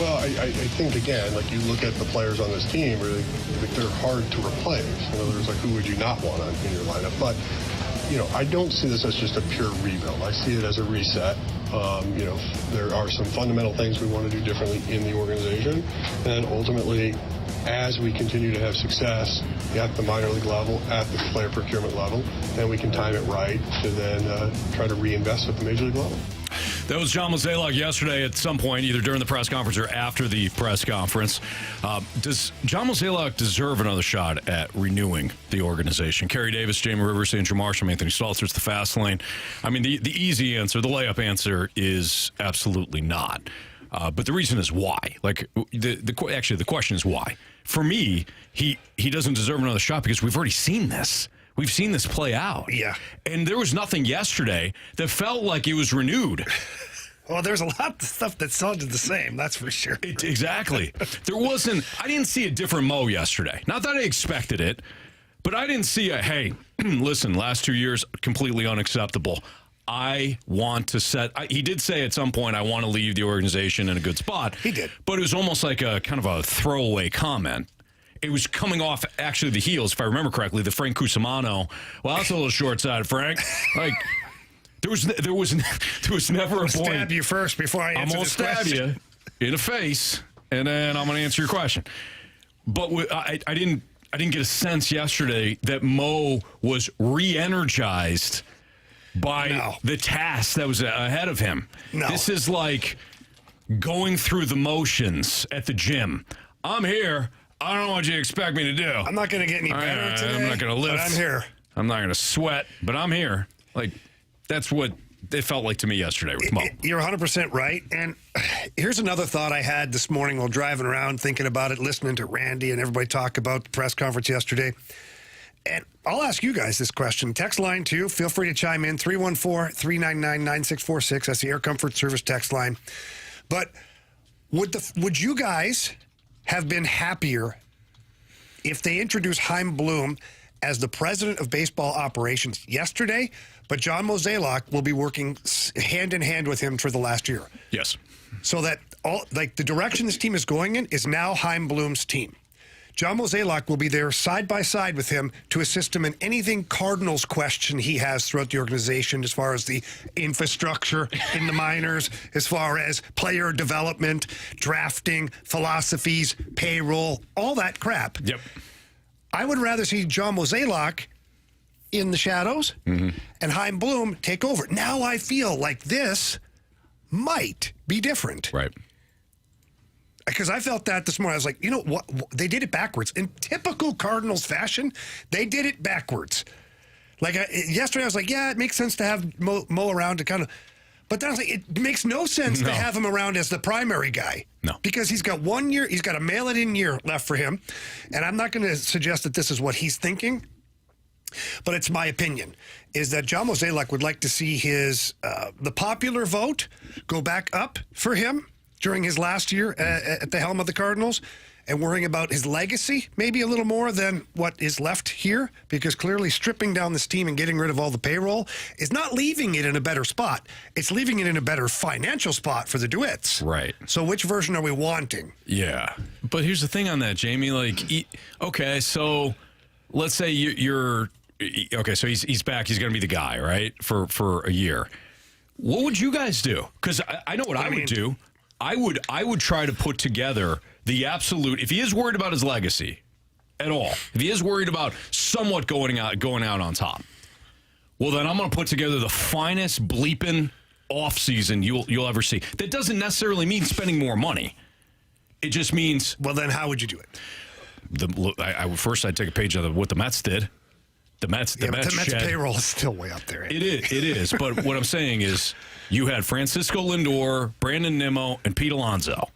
Well, I think, again, like you look at the players on this team, really, like they're hard to replace. In other words, like who would you not want in your lineup? But, I don't see this as just a pure rebuild. I see it as a reset. There are some fundamental things we want to do differently in the organization. And ultimately, as we continue to have success at the minor league level, at the player procurement level, then we can time it right to then try to reinvest at the major league level. That was John Mozeliak yesterday at some point, either during the press conference or after the press conference. Does John Mozeliak deserve another shot at renewing the organization? Carey Davis, Jamie Rivers, Andrew Marshall, Anthony Stalter, it's the fast lane. I mean, the easy answer, the layup answer is absolutely not. But the reason is why. Like, the question is why. For me, he doesn't deserve another shot because we've already seen this. We've seen this play out. Yeah. And there was nothing yesterday that felt like it was renewed. Well, there's a lot of stuff that sounded the same, that's for sure. Exactly. I didn't see a different Mo yesterday. Not that I expected it, but I didn't see hey, listen, last 2 years, completely unacceptable. I want to he did say at some point, I want to leave the organization in a good spot. He did. But it was almost like a kind of a throwaway comment. It was coming off actually the heels, if I remember correctly, the Frank Cusimano. Well, that's a little short-sighted, Frank. Like there was never a point. Stab you first before I answer this question. I'm gonna stab you in the face, and then I'm gonna answer your question. But I didn't get a sense yesterday that Mo was re-energized by the task that was ahead of him. No. This is like going through the motions at the gym. I'm here. I don't know what you expect me to do. I'm not going to get any better today. I'm not going to lift. But I'm here. I'm not going to sweat, but I'm here. Like, that's what it felt like to me yesterday with Mo. You're 100% right. And here's another thought I had this morning while driving around, thinking about it, listening to Randy and everybody talk about the press conference yesterday. And I'll ask you guys this question. Text line, too. Feel free to chime in. 314-399-9646. That's the Air Comfort Service text line. But would you guys have been happier if they introduced Chaim Bloom as the president of baseball operations yesterday, but John Mozeliak will be working hand in hand with him for the last year? Yes. So that the direction this team is going in is now Chaim Bloom's team. John Mozeliak will be there side by side with him to assist him in anything Cardinals question he has throughout the organization, as far as the infrastructure in the minors, as far as player development, drafting, philosophies, payroll, all that crap. Yep. I would rather see John Mozeliak in the shadows and Chaim Bloom take over. Now I feel like this might be different. Right. Because I felt that this morning. I was like, you know what? They did it backwards. In typical Cardinals fashion, they did it backwards. Like yesterday, I was like, yeah, it makes sense to have Mo around to kind of. But then I was like, it makes no sense to have him around as the primary guy. No. Because he's got 1 year, he's got a mail-it-in year left for him. And I'm not going to suggest that this is what he's thinking. But it's my opinion, is that John Mozeliak would like to see the popular vote go back up for him during his last year at the helm of the Cardinals, and worrying about his legacy maybe a little more than what is left here, because clearly stripping down this team and getting rid of all the payroll is not leaving it in a better spot. It's leaving it in a better financial spot for the DeWitts. Right. So which version are we wanting? Yeah. But here's the thing on that, Jamie. Like, okay, so let's say you're okay, so he's back. He's going to be the guy, right, for a year. What would you guys do? Because I know what I would do. I would try to put together the absolute, if he is worried about his legacy at all, if he is worried about somewhat going out on top, well, then I'm going to put together the finest bleeping offseason you'll ever see. That doesn't necessarily mean spending more money. It just means... Well, then how would you do it? First, I'd take a page of what the Mets did. The Mets payroll is still way up there. It is. But what I'm saying is, you had Francisco Lindor, Brandon Nimmo, and Pete Alonso,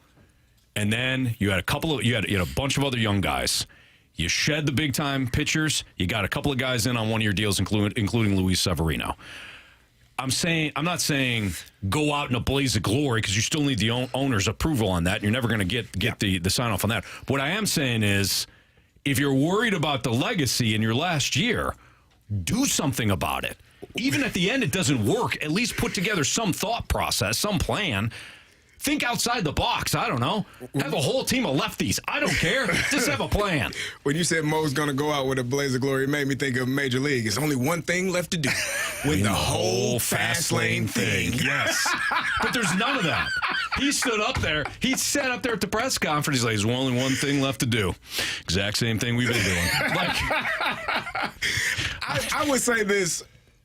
and then you had a bunch of other young guys. You shed the big time pitchers. You got a couple of guys in on 1 year deals, including Luis Severino. I'm not saying go out in a blaze of glory, because you still need the owner's approval on that. And you're never going to get the sign off on that. What I am saying is, if you're worried about the legacy in your last year, do something about it. Even at the end it doesn't work, at least put together some thought process, some plan. Think outside the box. I don't know. Have a whole team of lefties. I don't care. Just have a plan. When you said Mo's going to go out with a blaze of glory, it made me think of Major League. There's only one thing left to do. Win the whole fast lane thing. Yes. But there's none of that. He stood up there. He sat up there at the press conference. He's like, there's only one thing left to do. Exact same thing we've been doing. I would say this.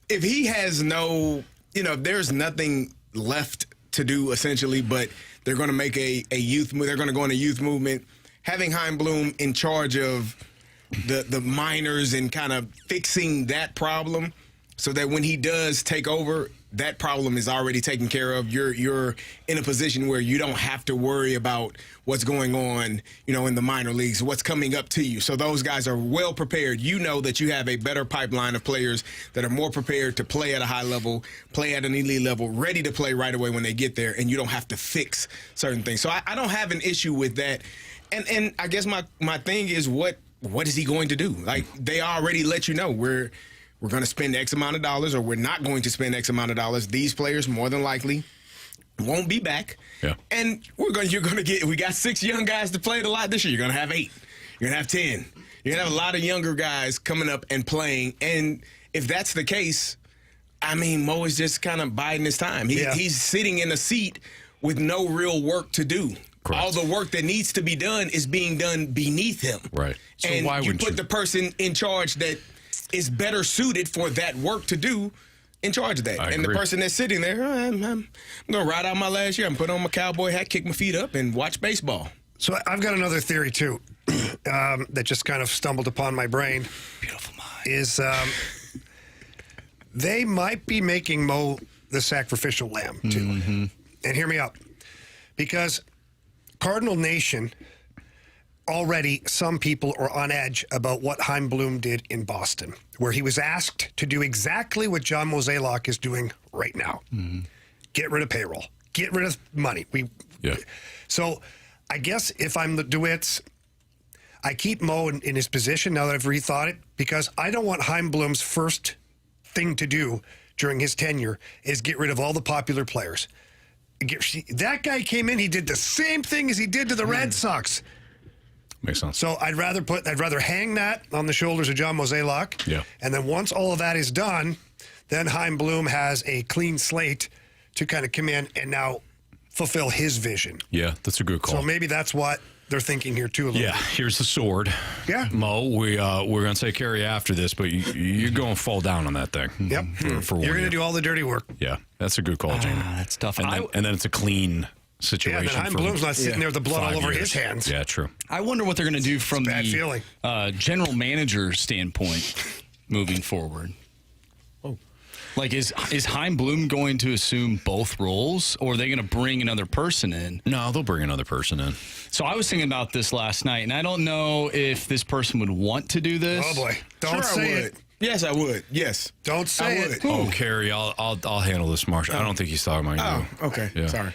If he has there's nothing left to do essentially, but they're going to make they're going to go in a youth movement. Having Chaim Bloom in charge of the minors and kind of fixing that problem so that when he does take over, that problem is already taken care of. You're in a position where you don't have to worry about what's going on, in the minor leagues, what's coming up to you. So those guys are well prepared. You know that you have a better pipeline of players that are more prepared to play at a high level, play at an elite level, ready to play right away when they get there, and you don't have to fix certain things. So I don't have an issue with that. And I guess my thing is what is he going to do? Like, they already let you know we're going to spend X amount of dollars, or we're not going to spend X amount of dollars. These players more than likely won't be back. Yeah. And we got 6 young guys to play a lot this year. You're going to have 8. You're going to have 10. You're going to have a lot of younger guys coming up and playing. And if that's the case, I mean, Mo is just kind of biding his time. He's sitting in a seat with no real work to do. Correct. All the work that needs to be done is being done beneath him. Right. So and why you wouldn't put the person in charge that is better suited for that work to do in charge of that. I and agree. The person that's sitting there, I'm going to ride out my last year. I'm put on my cowboy hat, kick my feet up, and watch baseball. So I've got another theory, too, that just kind of stumbled upon my brain. Beautiful mind. Is they might be making Mo the sacrificial lamb, too. Mm-hmm. And hear me out. Because Cardinal Nation, already some people are on edge about what Chaim Bloom did in Boston, where he was asked to do exactly what John Mozeliak is doing right now. Mm-hmm. Get rid of payroll. Get rid of money. So I guess if I'm the DeWitts, I keep Mo in his position now that I've rethought it, because I don't want Chaim Bloom's first thing to do during his tenure is get rid of all the popular players. That guy came in, he did the same thing as he did to the Red Sox. Makes sense. So I'd rather hang that on the shoulders of John Mozeliak. Yeah. And then once all of that is done, then Chaim Bloom has a clean slate to kind of come in and now fulfill his vision. Yeah, that's a good call. So maybe that's what they're thinking here too. Yeah, here's the sword. Yeah. Mo, we're going to say Carey after this, but you're going to fall down on that thing. Yep. For You're going to do all the dirty work. Yeah, that's a good call, Jamie. That's tough. And then it's a clean situation. Yeah, then Chaim Bloom's not sitting there with the blood all over his hands. Yeah, true. I wonder what they're going to do from bad feeling. General manager standpoint moving forward. Like, is Chaim Bloom going to assume both roles, or are they going to bring another person in? No, they'll bring another person in. So I was thinking about this last night, and I don't know if this person would want to do this. Oh boy! Don't Sure, say I would. it. Yes, I would. Yes. Don't say I would. it. Oh, Carey, I'll handle this, Marsh. I don't think he's talking about you. Oh, okay. Yeah. Sorry.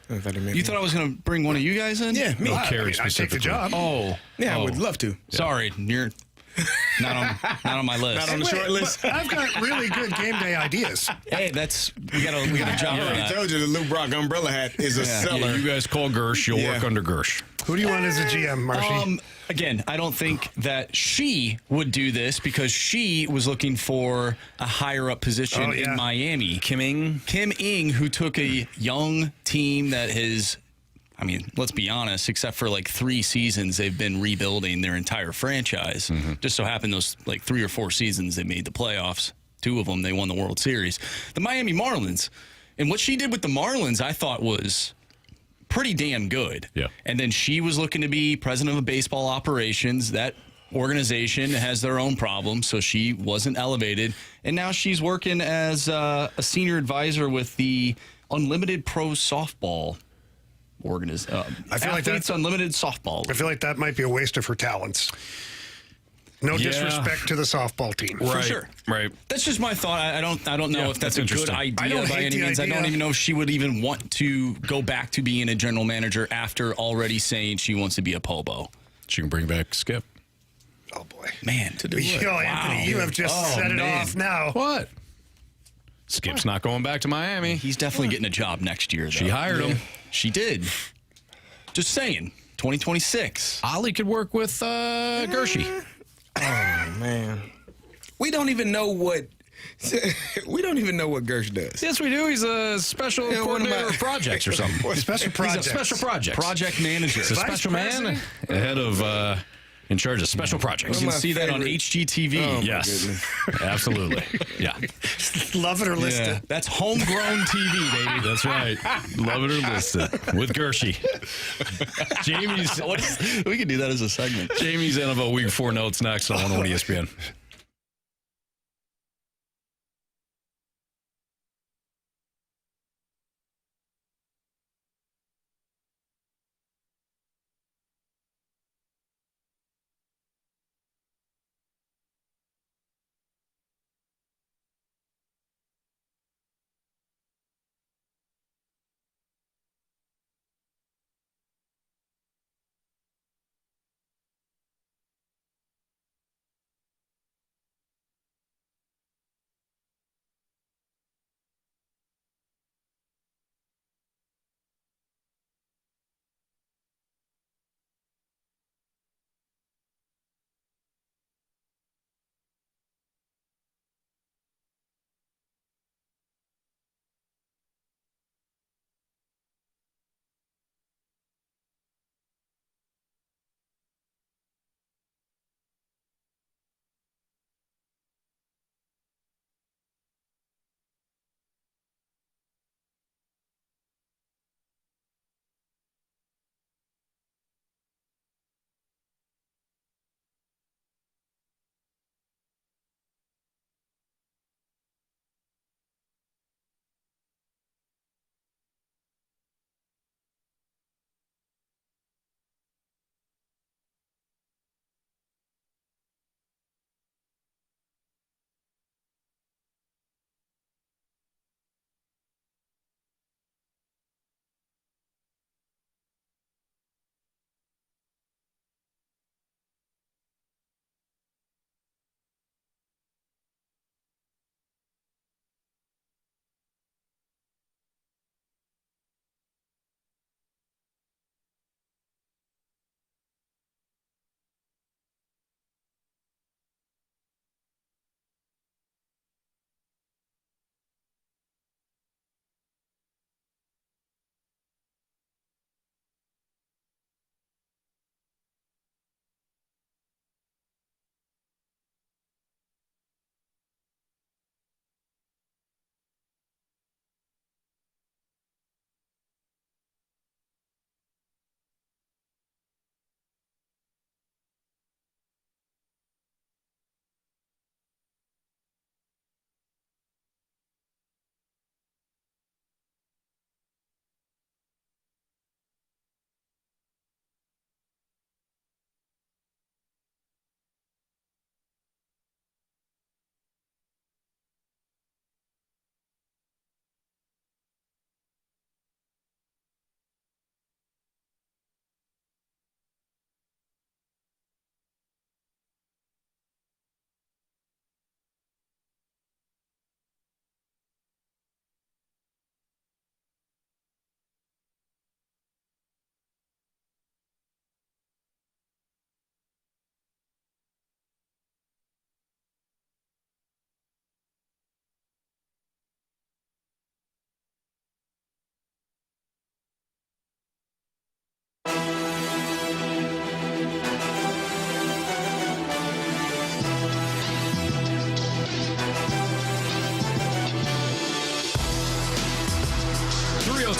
You thought I was going to bring one of you guys in? Yeah, me. No, Carey I'd take the specifically. job. Oh. Yeah, I would love to. Sorry, you're not on my list. Not on the short list. But I've got really good game day ideas. Hey, we got a job for I that. told you the Lou Brock umbrella hat is a seller. Yeah, you guys call Gersh. You'll work under Gersh. Who do you want as a GM, Marshy? Again, I don't think that she would do this because she was looking for a higher up position in Miami. Kim Ng, who took a young team that has, I mean, let's be honest, except for like 3 seasons, they've been rebuilding their entire franchise. Mm-hmm. Just so happened those like 3 or 4 seasons they made the playoffs. 2 of them, they won the World Series. The Miami Marlins. And what she did with the Marlins, I thought was pretty damn good. Yeah. And then she was looking to be president of baseball operations. That organization has their own problems, so she wasn't elevated. And now she's working as a senior advisor with the Unlimited Pro Softball organization. I feel like that's Unlimited Softball. I feel like that might be a waste of her talents. No disrespect to the softball team. For sure. Right. That's just my thought. I don't know if that's a good interesting. idea by any means. I don't even know if she would even want to go back to being a general manager after already saying she wants to be a Pobo. She can bring back Skip. Oh boy, man! To do Anthony, you have just set it off now. What? Skip's not going back to Miami. He's definitely getting a job next year, though. She hired him. She did. Just saying. 2026. Oli could work with Gershie. Oh, man. We don't even know what Gersh does. Yes, we do. He's a special coordinator of projects or something. Special projects. He's a special projects. Project manager. He's a special man, head of, in charge of special projects. You can see that on HGTV. Oh, yes, absolutely. Yeah. Love it or list Yeah. it. That's homegrown TV, baby. That's right. Love it or list it with Gershie. We can do that as a segment. Jamie's NFL Week 4 notes next on 101 ESPN.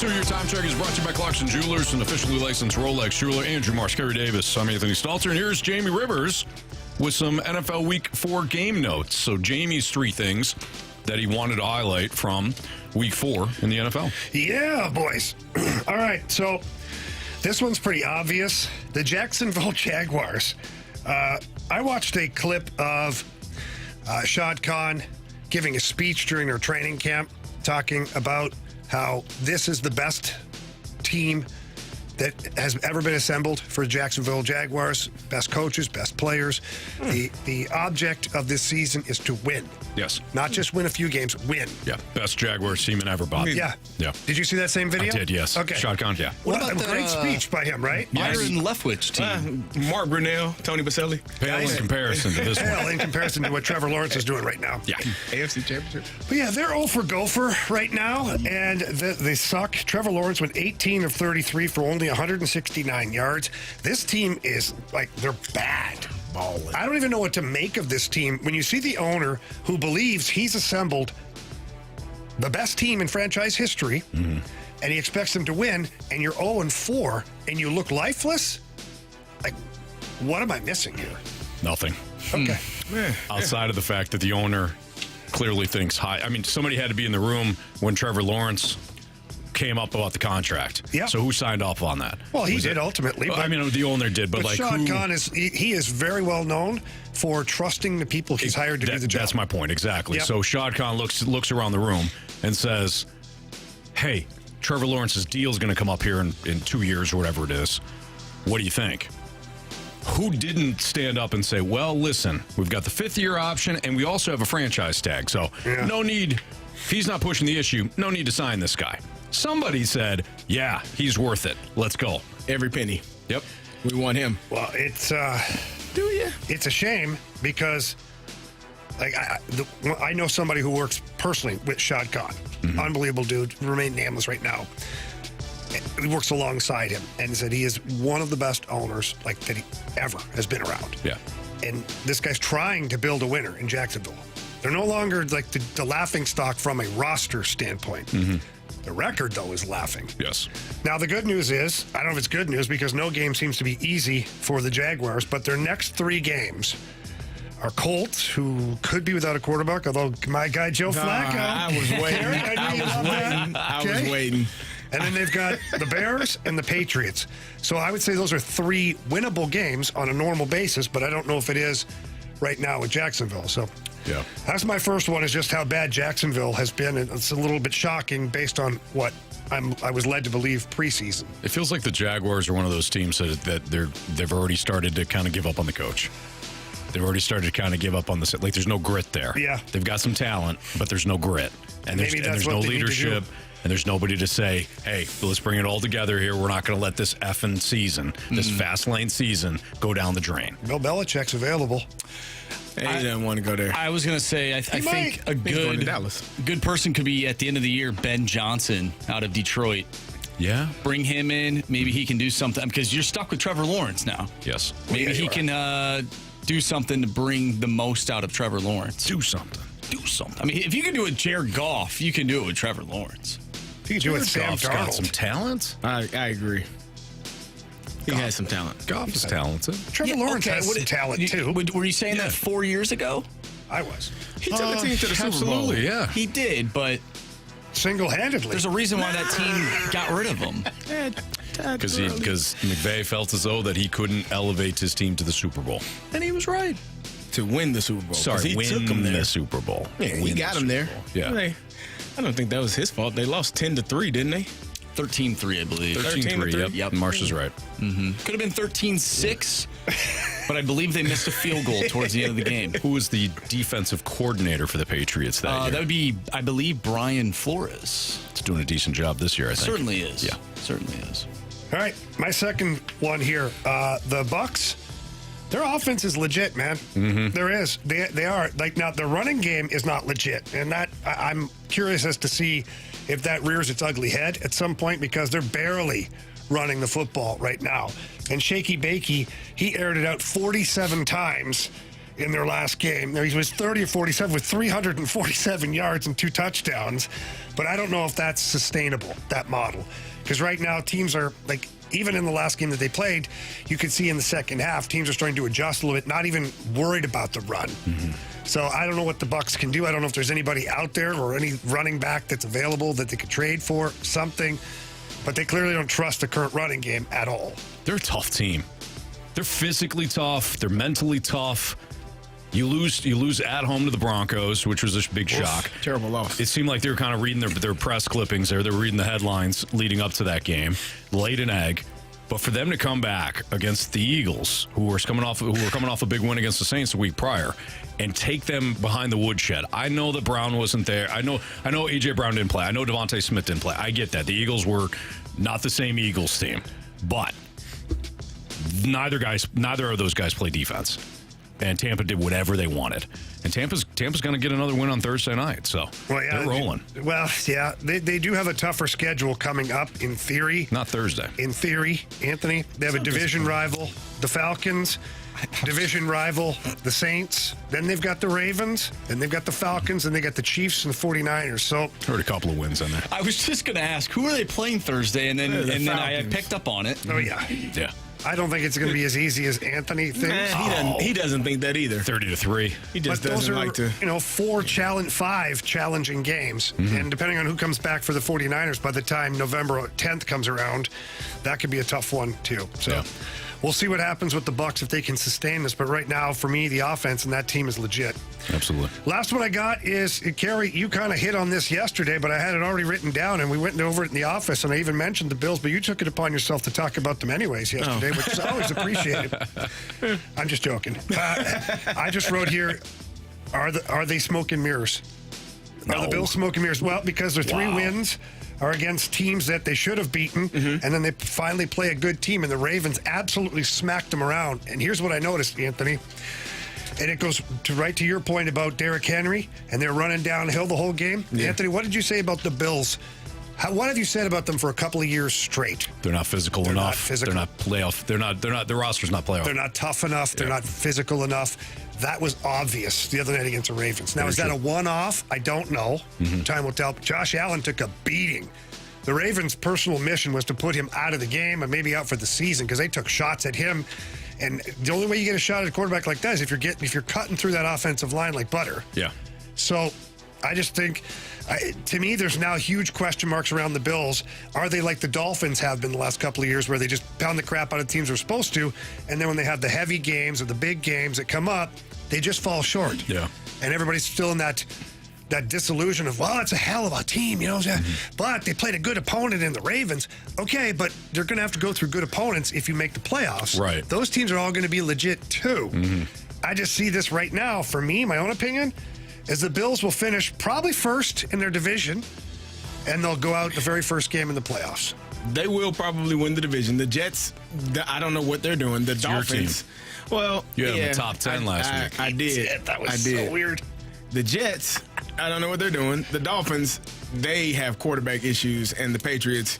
Your time check is brought to you by Clarkson Jewelers, an officially licensed Rolex jeweler. Andrew Marsh, Carey Davis. I'm Anthony Stalter, and here's Jamie Rivers with some NFL Week 4 game notes. So Jamie's 3 things that he wanted to highlight from Week 4 in the NFL. Yeah, boys. All right, so this one's pretty obvious. The Jacksonville Jaguars. I watched a clip of Shad Khan giving a speech during their training camp, talking about how this is the best team that has ever been assembled for Jacksonville Jaguars. Best coaches, best players. The object of this season is to win. Yes. Not just win a few games, win. Yeah. Best Jaguars team in ever bought. Yeah. Yeah. Did you see that same video? I did, yes. Okay. Shotgun, yeah. What about a great speech by him, right? Byron Leftwich team? Mark Brunell, Tony Baselli. Pale in comparison to this Pale one. in comparison to what Trevor Lawrence is doing right now. Yeah. AFC Championship. But yeah, they're 0 for gopher right now, and they suck. Trevor Lawrence went 18 of 33 for only 169 yards. This team is, they're bad. Balling. I don't even know what to make of this team. When you see the owner who believes he's assembled the best team in franchise history, and he expects them to win, and you're 0-4, and you look lifeless, what am I missing here? Nothing. Okay. Outside of the fact that the owner clearly thinks high. I mean, somebody had to be in the room when Trevor Lawrence came up about the contract. Yeah. So who signed off on that? Well, he did ultimately. I mean, the owner did, but Sean who? Khan he is very well known for trusting the people he's hired to do the job. That's my point, exactly. Yep. So Shad Khan looks around the room and says, hey, Trevor Lawrence's deal is going to come up here in 2 years or whatever it is. What do you think? Who didn't stand up and say, well, listen, we've got the 5th-year option, and we also have a franchise tag, so no need, if he's not pushing the issue, no need to sign this guy. Somebody said, yeah, he's worth it. Let's go. Every penny. Yep. We want him. Well, it's Do you? it's a shame because I know somebody who works personally with Shad Khan. Unbelievable dude. Remain nameless right now. He works alongside him and said he is one of the best owners that he ever has been around. Yeah. And this guy's trying to build a winner in Jacksonville. They're no longer the laughing stock from a roster standpoint. The record, though, is laughing. Yes. Now, the good news is, I don't know if it's good news because no game seems to be easy for the Jaguars, but their next 3 games are Colts, who could be without a quarterback, although my guy Joe Flacco. I was waiting. I was waiting. And then they've got the Bears and the Patriots. So I would say those are 3 winnable games on a normal basis, but I don't know if it is right now with Jacksonville. So yeah, that's my first one, is just how bad Jacksonville has been. It's a little bit shocking based on what I was led to believe preseason. It feels like the Jaguars are one of those teams that they've already started to kind of give up on the coach. They've already started to kind of give up on the there's no grit there. Yeah. They've got some talent, but there's no grit. And there's no leadership. And there's nobody to say, hey, let's bring it all together here. We're not going to let this effing season, this fast lane season, go down the drain. Bill Belichick's available. He doesn't want to go there. I was going to say, I think a He's going to Dallas. good person could be at the end of the year, Ben Johnson out of Detroit. Yeah. Bring him in. Maybe he can do something because you're stuck with Trevor Lawrence now. Yes. Maybe he can do something to bring the most out of Trevor Lawrence. Do something. I mean, if you can do it with Jared Goff, you can do it with Trevor Lawrence. You can do it with Sam Goff's got Darnold. some talent. I agree. He has some talent. Goff is talented. Trevor Lawrence has some talent, too. Were you saying that 4 years ago? I was. He took the team to the Super Bowl. Absolutely, yeah. He did, but Single-handedly. there's a reason why that team got rid of him. Because McVay felt as though that he couldn't elevate his team to the Super Bowl. And he was right. To win the Super Bowl. Sorry, he win took him there. the Super Bowl. Yeah, he Win got the him there. Super Bowl. Yeah. Hey, I don't think that was his fault. They lost 10-3, didn't they? 13-3, I believe. 13-3, yep. Marsh is right. Could have been 13-6, but I believe they missed a field goal towards the end of the game. Who was the defensive coordinator for the Patriots that year? That would be, I believe, Brian Flores. He's doing a decent job this year, I think. Certainly is. Yeah. Certainly is. All right, my second one here. The Bucks, their offense is legit, man. There is. They are. Now, the running game is not legit, and that I'm curious as to see if that rears its ugly head at some point, because they're barely running the football right now. And Shaky Bakey, he aired it out 47 times in their last game. He was 30 or 47 with 347 yards and 2 touchdowns. But I don't know if that's sustainable, that model. Because right now, teams are, even in the last game that they played, you could see in the second half, teams are starting to adjust a little bit, not even worried about the run. So I don't know what the Bucs can do. I don't know if there's anybody out there or any running back that's available that they could trade for, something. But they clearly don't trust the current running game at all. They're a tough team. They're physically tough. They're mentally tough. You lose at home to the Broncos, which was a big shock. Terrible loss. It seemed like they were kind of reading their press clippings there. They were reading the headlines leading up to that game. Laid an egg. But for them to come back against the Eagles, who were coming off a big win against the Saints the week prior, and take them behind the woodshed. I know that Brown wasn't there. I know AJ Brown didn't play. I know Devontae Smith didn't play. I get that. The Eagles were not the same Eagles team, but neither of those guys play defense. And Tampa did whatever they wanted. And Tampa's going to get another win on Thursday night, so they're rolling. They do have a tougher schedule coming up in theory. Not Thursday. In theory, Anthony, they have a division rival, the Falcons, division rival, the Saints. Then they've got the Ravens, then they've got the Falcons, and they got the Chiefs and the 49ers. So heard a couple of wins in there. I was just going to ask, who are they playing Thursday? And then I picked up on it. Oh, yeah. Yeah. I don't think it's going to be as easy as Anthony thinks. He doesn't think that either. 30-3. He just but doesn't those are, like to. 5 challenging games. Mm-hmm. And depending on who comes back for the 49ers, by the time November 10th comes around, that could be a tough one, too. So we'll see what happens with the Bucs if they can sustain this. But right now, for me, the offense and that team is legit. Absolutely. Last one I got is, Carey, you kind of hit on this yesterday, but I had it already written down, and we went over it in the office, and I even mentioned the Bills, but you took it upon yourself to talk about them anyways yesterday, which is always appreciated. I'm just joking. I just wrote here, are they smoke and mirrors? No. Are the Bills smoke and mirrors? Well, because their 3 wins are against teams that they should have beaten, and then they finally play a good team, and the Ravens absolutely smacked them around. And here's what I noticed, Anthony. And it goes right to your point about Derrick Henry, and they're running downhill the whole game. Yeah. Anthony, what did you say about the Bills? What have you said about them for a couple of years straight? They're not physical enough. They're not playoff. They're not. Their roster's not playoff. They're not tough enough. They're not physical enough. That was obvious the other night against the Ravens. Now, is that a one-off? I don't know. Mm-hmm. Time will tell. Josh Allen took a beating. The Ravens' personal mission was to put him out of the game and maybe out for the season because they took shots at him. And the only way you get a shot at a quarterback like that is if you're cutting through that offensive line like butter. Yeah. So I just think, to me, there's now huge question marks around the Bills. Are they like the Dolphins have been the last couple of years where they just pound the crap out of teams they're supposed to, and then when they have the heavy games or the big games that come up, they just fall short. Yeah. And everybody's still in that disillusion of, well, it's a hell of a team, but they played a good opponent in the Ravens. Okay, but they're going to have to go through good opponents if you make the playoffs. Right. Those teams are all going to be legit, too. Mm-hmm. I just see this right now, for me, my own opinion, is the Bills will finish probably first in their division, and they'll go out the very first game in the playoffs. They will probably win the division. The Jets, I don't know what they're doing. The Dolphins. Well, you had them in the top 10 last week. I did. That was so weird. The Jets, I don't know what they're doing. The Dolphins, they have quarterback issues, and the Patriots,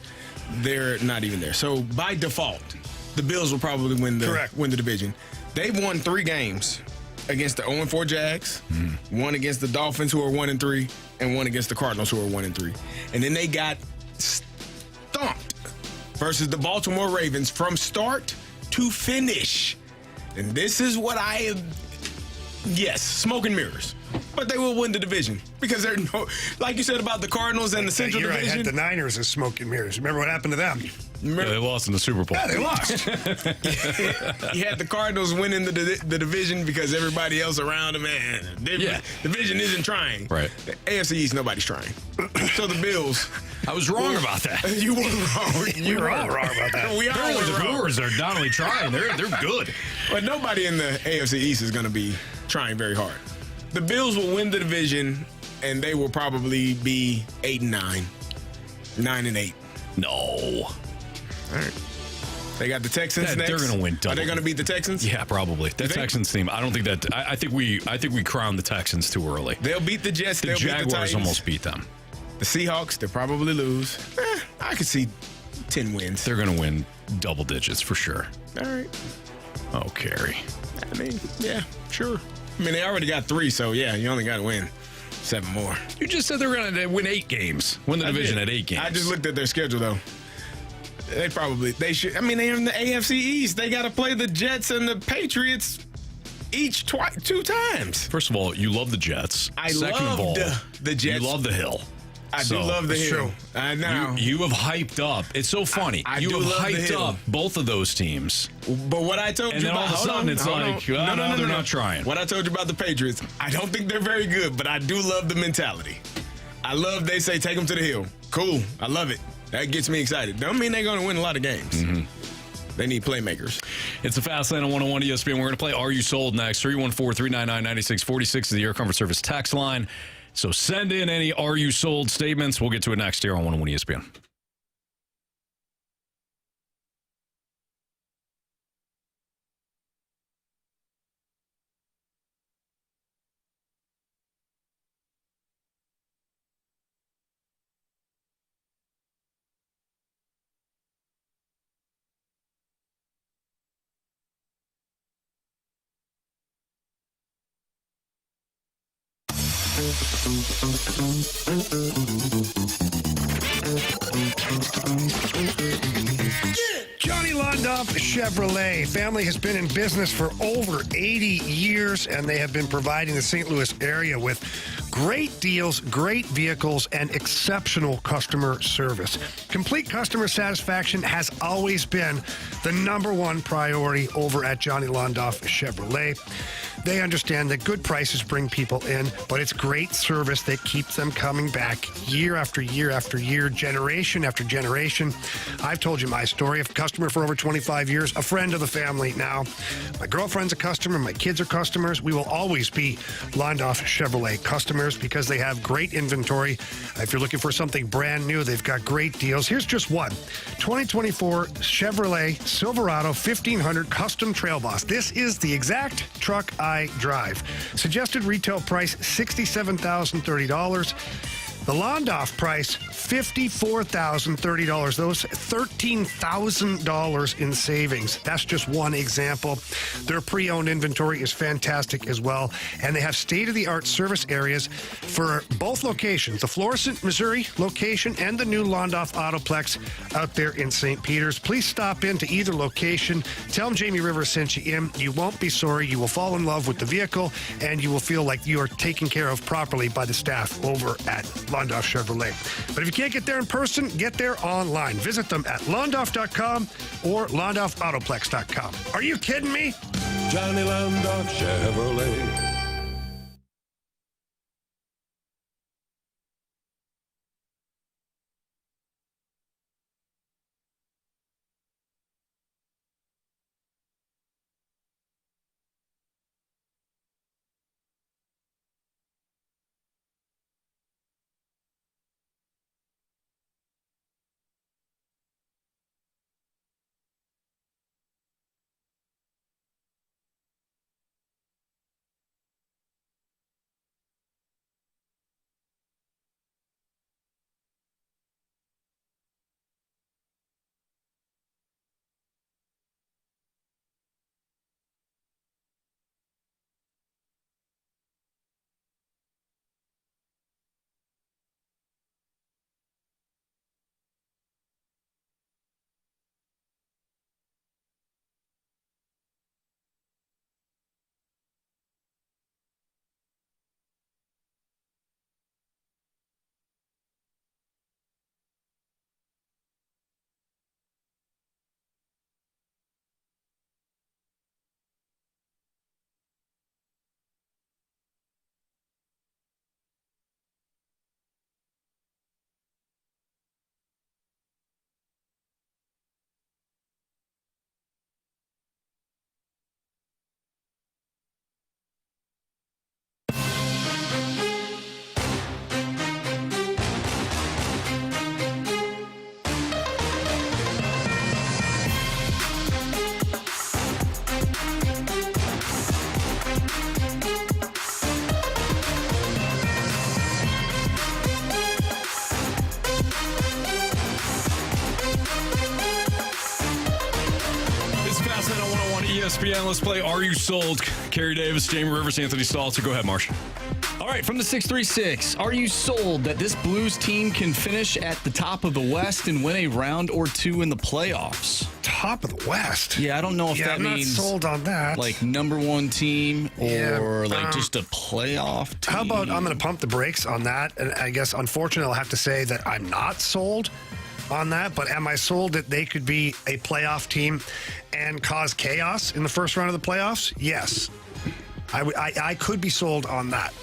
they're not even there. So by default, the Bills will probably win the division. They've won 3 games against the 0-4 Jags, one against the Dolphins, who are 1-3, and one against the Cardinals, who are 1-3. And then they got stomped versus the Baltimore Ravens from start to finish. And this is what yes, smoke and mirrors. But they will win the division because they're like you said about the Cardinals and the Central Division. I had the Niners as smoke and mirrors. Remember what happened to them? Yeah, they lost in the Super Bowl. Yeah, they lost. You had the Cardinals winning the division because everybody else around them, division isn't trying. Right. The AFC East, nobody's trying. So the Bills. I was wrong about that. You were wrong. You were all wrong about that. We are the Brewers are not only trying, they're good. But nobody in the AFC East is going to be trying very hard. The Bills will win the division, and they will probably be 8-9, 9-8. No. All right. They got the Texans next. They're going to win double. Are they going to beat the Texans? Yeah, probably. The Texans team. I don't think that. I think we crowned the Texans too early. They'll beat the Jets. The Jaguars almost beat them. The Seahawks, they'll probably lose. I could see 10 wins. They're going to win double digits for sure. All right. Oh, Carey. I mean, yeah, sure. I mean, they already got 3, so yeah, you only got to win 7 more. You just said they were going to win 8 games. Win the division at 8 games. I just looked at their schedule, though. They should. I mean, they're in the AFC East. They got to play the Jets and the Patriots each 2 times. First of all, you love the Jets. Second of all, the Jets. You love the Hill. I do love the Hill. I know. You have hyped up. It's so funny. You have hyped up both of those teams. But what I told you about... And then all of a sudden, it's like, no, they're not trying. What I told you about the Patriots, I don't think they're very good, but I do love the mentality. They say, take them to the Hill. Cool. I love it. That gets me excited. Don't mean they're going to win a lot of games. Mm-hmm. They need playmakers. It's a Fast Lane on 101 ESPN. We're going to play Are You Sold next. 314-399-9646 is the Air Comfort Service text line. So send in any Are You Sold statements. We'll get to it next here on 101 ESPN. Johnny Londoff Chevrolet family has been in business for over 80 years, and they have been providing the St. Louis area with great deals, great vehicles, and exceptional customer service. Complete customer satisfaction has always been the number one priority over at Johnny Londoff Chevrolet. They understand that good prices bring people in, but it's great service that keeps them coming back year after year after year, generation after generation. I've told you my story. A customer for over 25 years, a friend of the family now. My girlfriend's a customer. My kids are customers. We will always be Londoff Chevrolet customers because they have great inventory. If you're looking for something brand new, they've got great deals. Here's just one. 2024 Chevrolet Silverado 1500 Custom Trail Boss. This is the exact truck I drive. Suggested retail price $67,030. The Londoff price, $54,030. Those $13,000 in savings. That's just one example. Their pre-owned inventory is fantastic as well. And they have state-of-the-art service areas for both locations, the Florissant, Missouri location and the new Londoff Autoplex out there in St. Peters. Please stop into either location. Tell them Jamie Rivers sent you in. You won't be sorry. You will fall in love with the vehicle, and you will feel like you are taken care of properly by the staff over at Londoff Chevrolet. But if you can't get there in person, get there online. Visit them at londoff.com or londoffautoplex.com. Are you kidding me? Johnny Londoff Chevrolet. ESPN. Let's play Are You Sold? Carey Davis, Jamie Rivers, Anthony Stalter. Go ahead, Marshy. All right, from the 636, are you sold that this Blues team can finish at the top of the West and win a round or two in the playoffs? Top of the West? Yeah, I don't know if that I'm means not sold on that. Like number one team or like just a playoff team. How about I'm going to pump the brakes on that? And I guess, unfortunately, I'll have to say that I'm not sold on that, but am I sold that they could be a playoff team and cause chaos in the first round of the playoffs? Yes. I could be sold on that.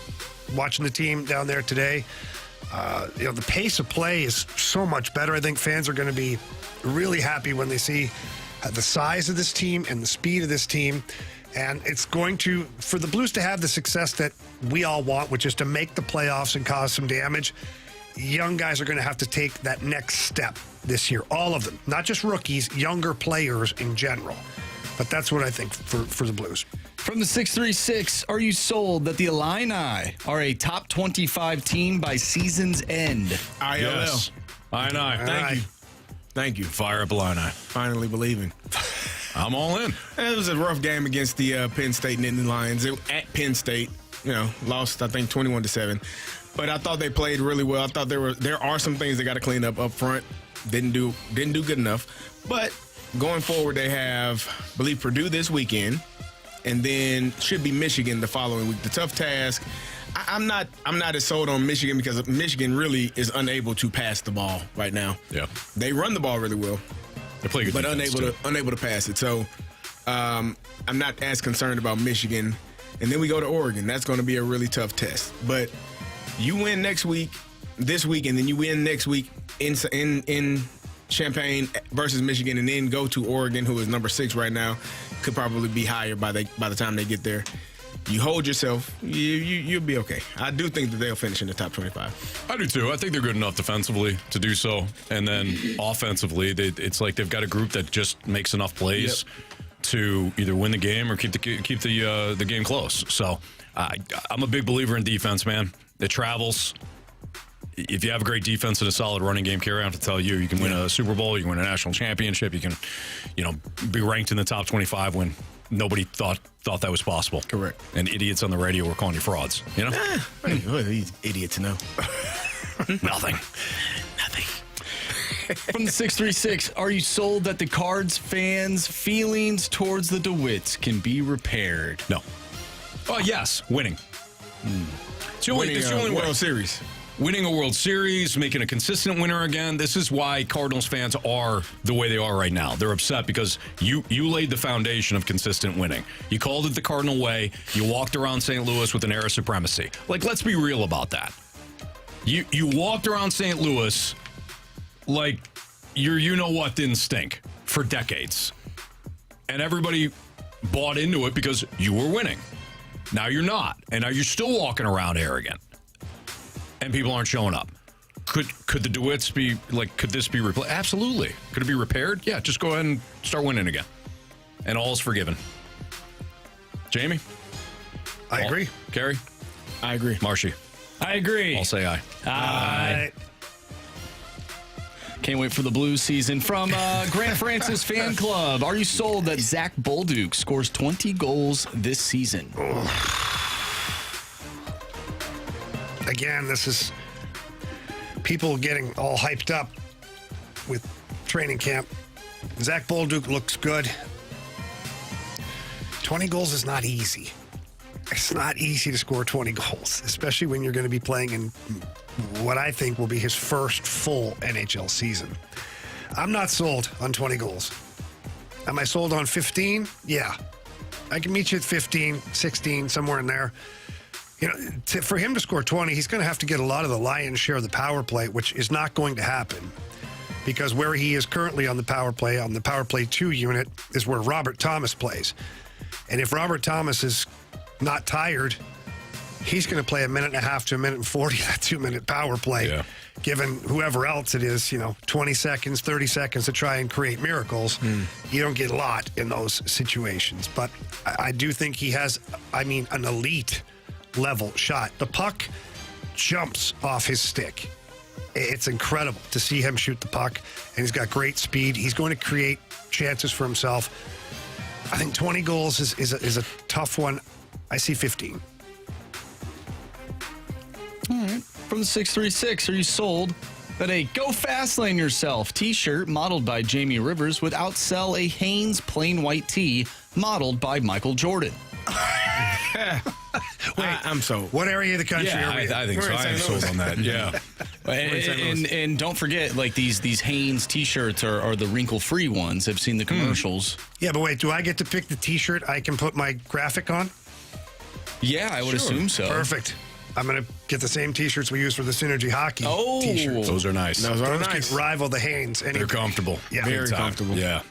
Watching the team down there today, the pace of play is so much better. I think fans are going to be really happy when they see the size of this team and the speed of this team. And it's going to, for the Blues to have the success that we all want, which is to make the playoffs and cause some damage, young guys are going to have to take that next step this year. All of them, not just rookies, younger players in general. But that's what I think for the Blues. From the 636, are you sold that the Illini are a top 25 team by season's end? ILL. Yes. Illini. Thank you. Fire up Illini. Finally believing. I'm all in. It was a rough game against the Penn State Nittany Lions. At Penn State, lost, I think, 21-7. But I thought they played really well. I thought there are some things they got to clean up front. Didn't do good enough. But going forward, they have, I believe, Purdue this weekend, and then should be Michigan the following week. The tough task. I'm not as sold on Michigan because Michigan really is unable to pass the ball right now. Yeah, they run the ball really well. They play good, but defense, unable to pass it. So I'm not as concerned about Michigan. And then we go to Oregon. That's going to be a really tough test. But you win this week, and then you win next week in Champaign versus Michigan, and then go to Oregon, who is number 6 right now. Could probably be higher by the time they get there. You hold yourself, you'll be okay. I do think that they'll finish in the top 25. I do too. I think they're good enough defensively to do so, and then offensively, it's like they've got a group that just makes enough plays to either win the game or keep the game close. So I'm a big believer in defense, man. It travels. If you have a great defense and a solid running game, Carey, I have to tell you, you can win a Super Bowl, you can win a national championship, you can, be ranked in the top 25 when nobody thought that was possible. Correct. And idiots on the radio were calling you frauds. What are these idiots know? Nothing. From the 636, are you sold that the Cards fans' feelings towards the DeWitts can be repaired? No. Oh, yes. Winning. It's the only World Series. Winning a World Series, making a consistent winner again. This is why Cardinals fans are the way they are right now. They're upset because you laid the foundation of consistent winning. You called it the Cardinal way. You walked around St. Louis with an air of supremacy. Like, let's be real about that. You walked around St. Louis like your you-know-what didn't stink for decades. And everybody bought into it because you were winning. Now you're not. And now you're still walking around arrogant. And people aren't showing up. Could the DeWitts be, could this be replaced? Absolutely. Could it be repaired? Yeah, just go ahead and start winning again. And all is forgiven. Jamie? I agree. Carey? I agree. Marshy? I agree. I'll say aye. Aye. Can't wait for the Blues season. From Grant Francis Fan Club, are you sold that Zach Bolduc scores 20 goals this season? Again, this is people getting all hyped up with training camp. Zach Bolduc looks good. 20 goals is not easy. It's not easy to score 20 goals, especially when you're going to be playing in what I think will be his first full NHL season. I'm not sold on 20 goals. Am I sold on 15? Yeah. I can meet you at 15, 16, somewhere in there. For him to score 20, he's going to have to get a lot of the lion's share of the power play, which is not going to happen because where he is currently on the power play 2 unit, is where Robert Thomas plays. And if Robert Thomas is not tired, he's going to play a minute and a half to a minute and 40 that 2-minute power play, given whoever else it is, 20 seconds, 30 seconds to try and create miracles. You don't get a lot in those situations. But I do think he has, an elite level shot. The puck jumps off his stick. It's incredible to see him shoot the puck, and he's got great speed. He's going to create chances for himself. I think 20 goals is a tough one. I see 15. All right. From the 636, are you sold that a Go Fastlane Yourself t-shirt modeled by Jamie Rivers would outsell a Hanes plain white tee modeled by Michael Jordan? Wait, I'm sold. What area of the country are we in? I think so. I am sold on that. Yeah. And don't forget, these Hanes t-shirts are the wrinkle-free ones. I've seen the commercials. Yeah, but wait, do I get to pick the t-shirt I can put my graphic on? Yeah, I would assume so. Perfect. I'm going to get the same t-shirts we use for the Synergy Hockey t-shirts. Those are nice. Those can rival the Hanes. They're comfortable. Yeah. Very comfortable. Yeah.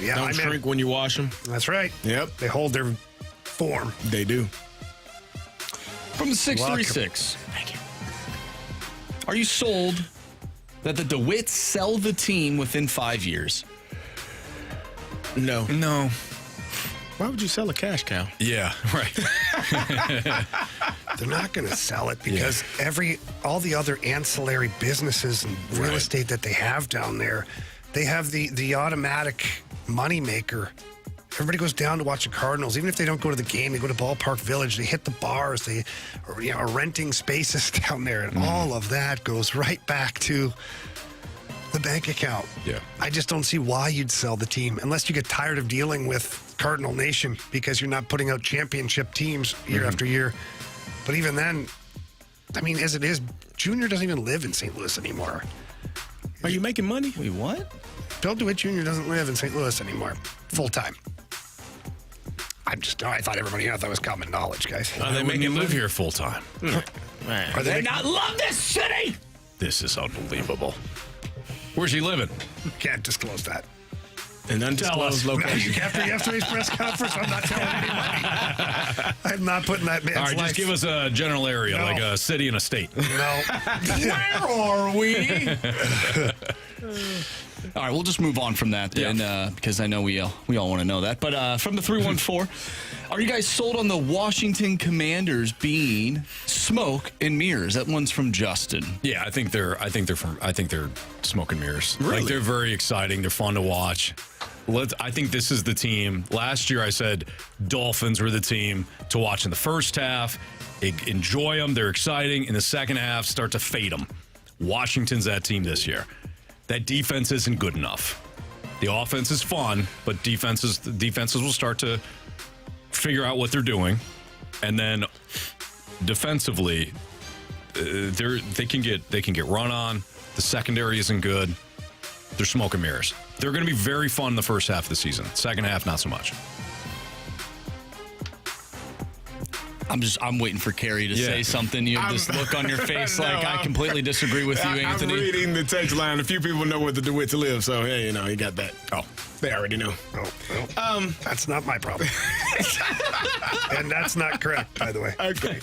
Yeah, Don't shrink when you wash them. That's right. Yep. They hold their form. They do. From the 636. Thank you. Are you sold that the DeWitts sell the team within 5 years? No. No. Why would you sell a cash cow? Yeah, right. They're not going to sell it because all the other ancillary businesses and real estate that they have down there, they have the automatic moneymaker. Everybody goes down to watch the Cardinals. Even if they don't go to the game, they go to Ballpark Village. They hit the bars. They are renting spaces down there. And all of that goes right back to the bank account. Yeah. I just don't see why you'd sell the team unless you get tired of dealing with Cardinal Nation because you're not putting out championship teams year after year. But even then, I mean, as it is, Junior doesn't even live in St. Louis anymore. Are you making money? Wait, what? Bill DeWitt Jr. doesn't live in St. Louis anymore, full time. I thought everybody here thought that was common knowledge, guys. Are they making live here full time? Are they not love this city? This is unbelievable. Where's he living? Can't disclose that. An undisclosed location. After yesterday's press conference, I'm not telling anybody. I'm not putting that man's All right, life. just give us a general area, No. like a city and a state. No. Where are we? All right, we'll just move on from that then, because I know we all want to know that. But from the 314, are you guys sold on the Washington Commanders being smoke and mirrors? That one's from Justin. Yeah, I think they're smoke and mirrors. Really? Like they're very exciting. They're fun to watch. I think this is the team. Last year I said Dolphins were the team to watch in the first half. Enjoy them. They're exciting. In the second half, start to fade them. Washington's that team this year. That defense isn't good enough. The offense is fun, but defenses will start to figure out what they're doing, and then defensively, they can get run on. The secondary isn't good. They're smoke and mirrors. They're going to be very fun in the first half of the season. Second half, not so much. I'm waiting for Carey to say something. You have this look on your face like I completely disagree with you, Anthony. I'm reading the text line. A few people know where the DeWitts live, so hey, you got that. Oh, they already know. That's not my problem. And that's not correct, by the way. Okay.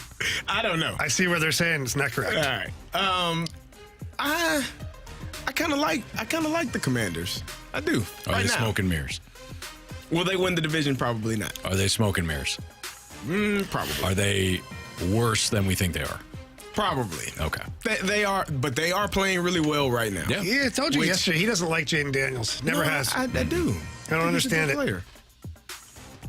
I don't know. I see where they're saying it's not correct. All right. I kind of like the Commanders. I do. Are they smoke and mirrors? Will they win the division? Probably not. Are they smoke and mirrors? Probably. Are they worse than we think they are? Probably. Okay. They are, but they are playing really well right now. Yeah. Yeah, I told you yesterday he doesn't like Jaden Daniels. Never has. I do. I don't understand it. Player.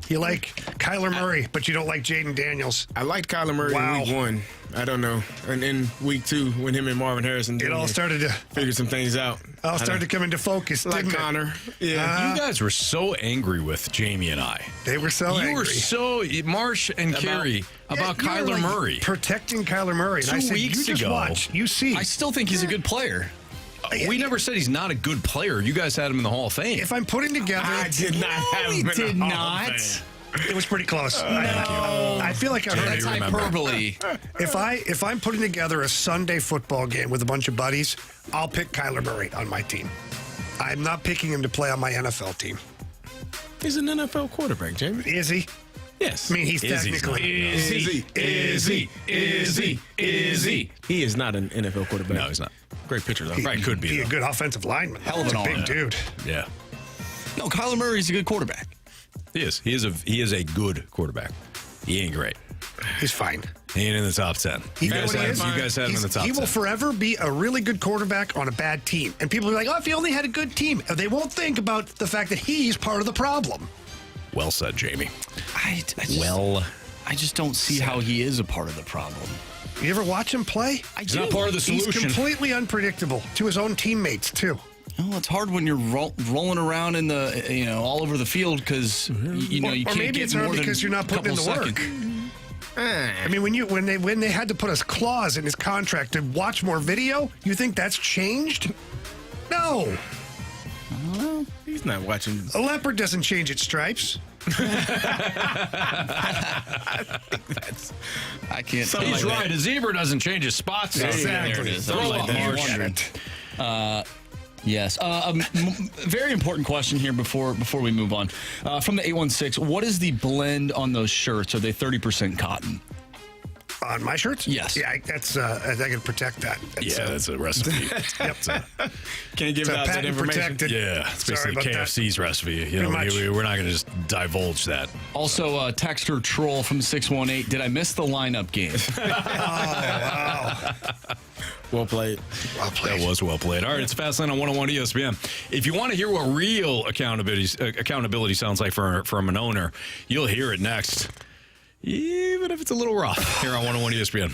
You like Kyler Murray, but you don't like Jaden Daniels. I liked Kyler Murray in week 1. I don't know. And in week 2, when him and Marvin Harrison It all started to figure some things out. come into focus, Like didn't it? Connor. Yeah. You guys were so angry with Jamie and I. They were so angry. You were so Marsh and Carey about you were, Kyler like, Murray. protecting Kyler Murray. And 2 I said, weeks you just ago, watch. You see. I still think he's a good player. We never said he's not a good player. You guys had him in the Hall of Fame. If I'm putting together... I did not have him in the Hall of Fame. It was pretty close. I feel like I heard That's hyperbole. If I'm putting together a Sunday football game with a bunch of buddies, I'll pick Kyler Murray on my team. I'm not picking him to play on my NFL team. He's an NFL quarterback, Jamie. Is he? Yes. I mean, he's technically. Is he? He is not an NFL quarterback. No, he's not. Great pitcher, though. Right, could be. Be a though. good offensive lineman. Hell of He's an a big arm. dude. Yeah, No, Kyler Murray's a good quarterback. he is. He is a good quarterback. He ain't great. He's fine. He ain't in the top 10. You You know guys what he is? had him in the top 10. He will forever be a really good quarterback on a bad team. And people are like, oh, if he only had a good team. They won't think about the fact that he's part of the problem. Well said, Jamie. I just don't see how he is a part of the problem. You ever watch him play? He's not part of the solution. He's completely unpredictable to his own teammates, too. Well, it's hard when you're rolling around in the, all over the field because you Or can't maybe get it's more hard than because you're not putting in the couple work. seconds. I mean, when they had to put a clause in his contract to watch more video, you think that's changed? No. He's not watching. A leopard doesn't change its stripes. I can't. He's like right. A zebra doesn't change his spots. Exactly. There it is. Throw Like up, that. Marsh. Yes. Very important question here before we move on. From the 816, what is the blend on those shirts? Are they 30% cotton? On my shirts? Yes. Yeah, that's I can protect that. That's a recipe. Yep. Can't give out that information. Protected. Yeah, it's basically KFC's recipe. You know, much. we're not going to just divulge that. Also, texter troll from 618. Did I miss the lineup game? Wow. Well played. That was well played. All right, it's Fastlane on 101 ESPN. If you want to hear what real accountability sounds like from an owner, you'll hear it next. Even if it's a little rough here on 101 ESPN.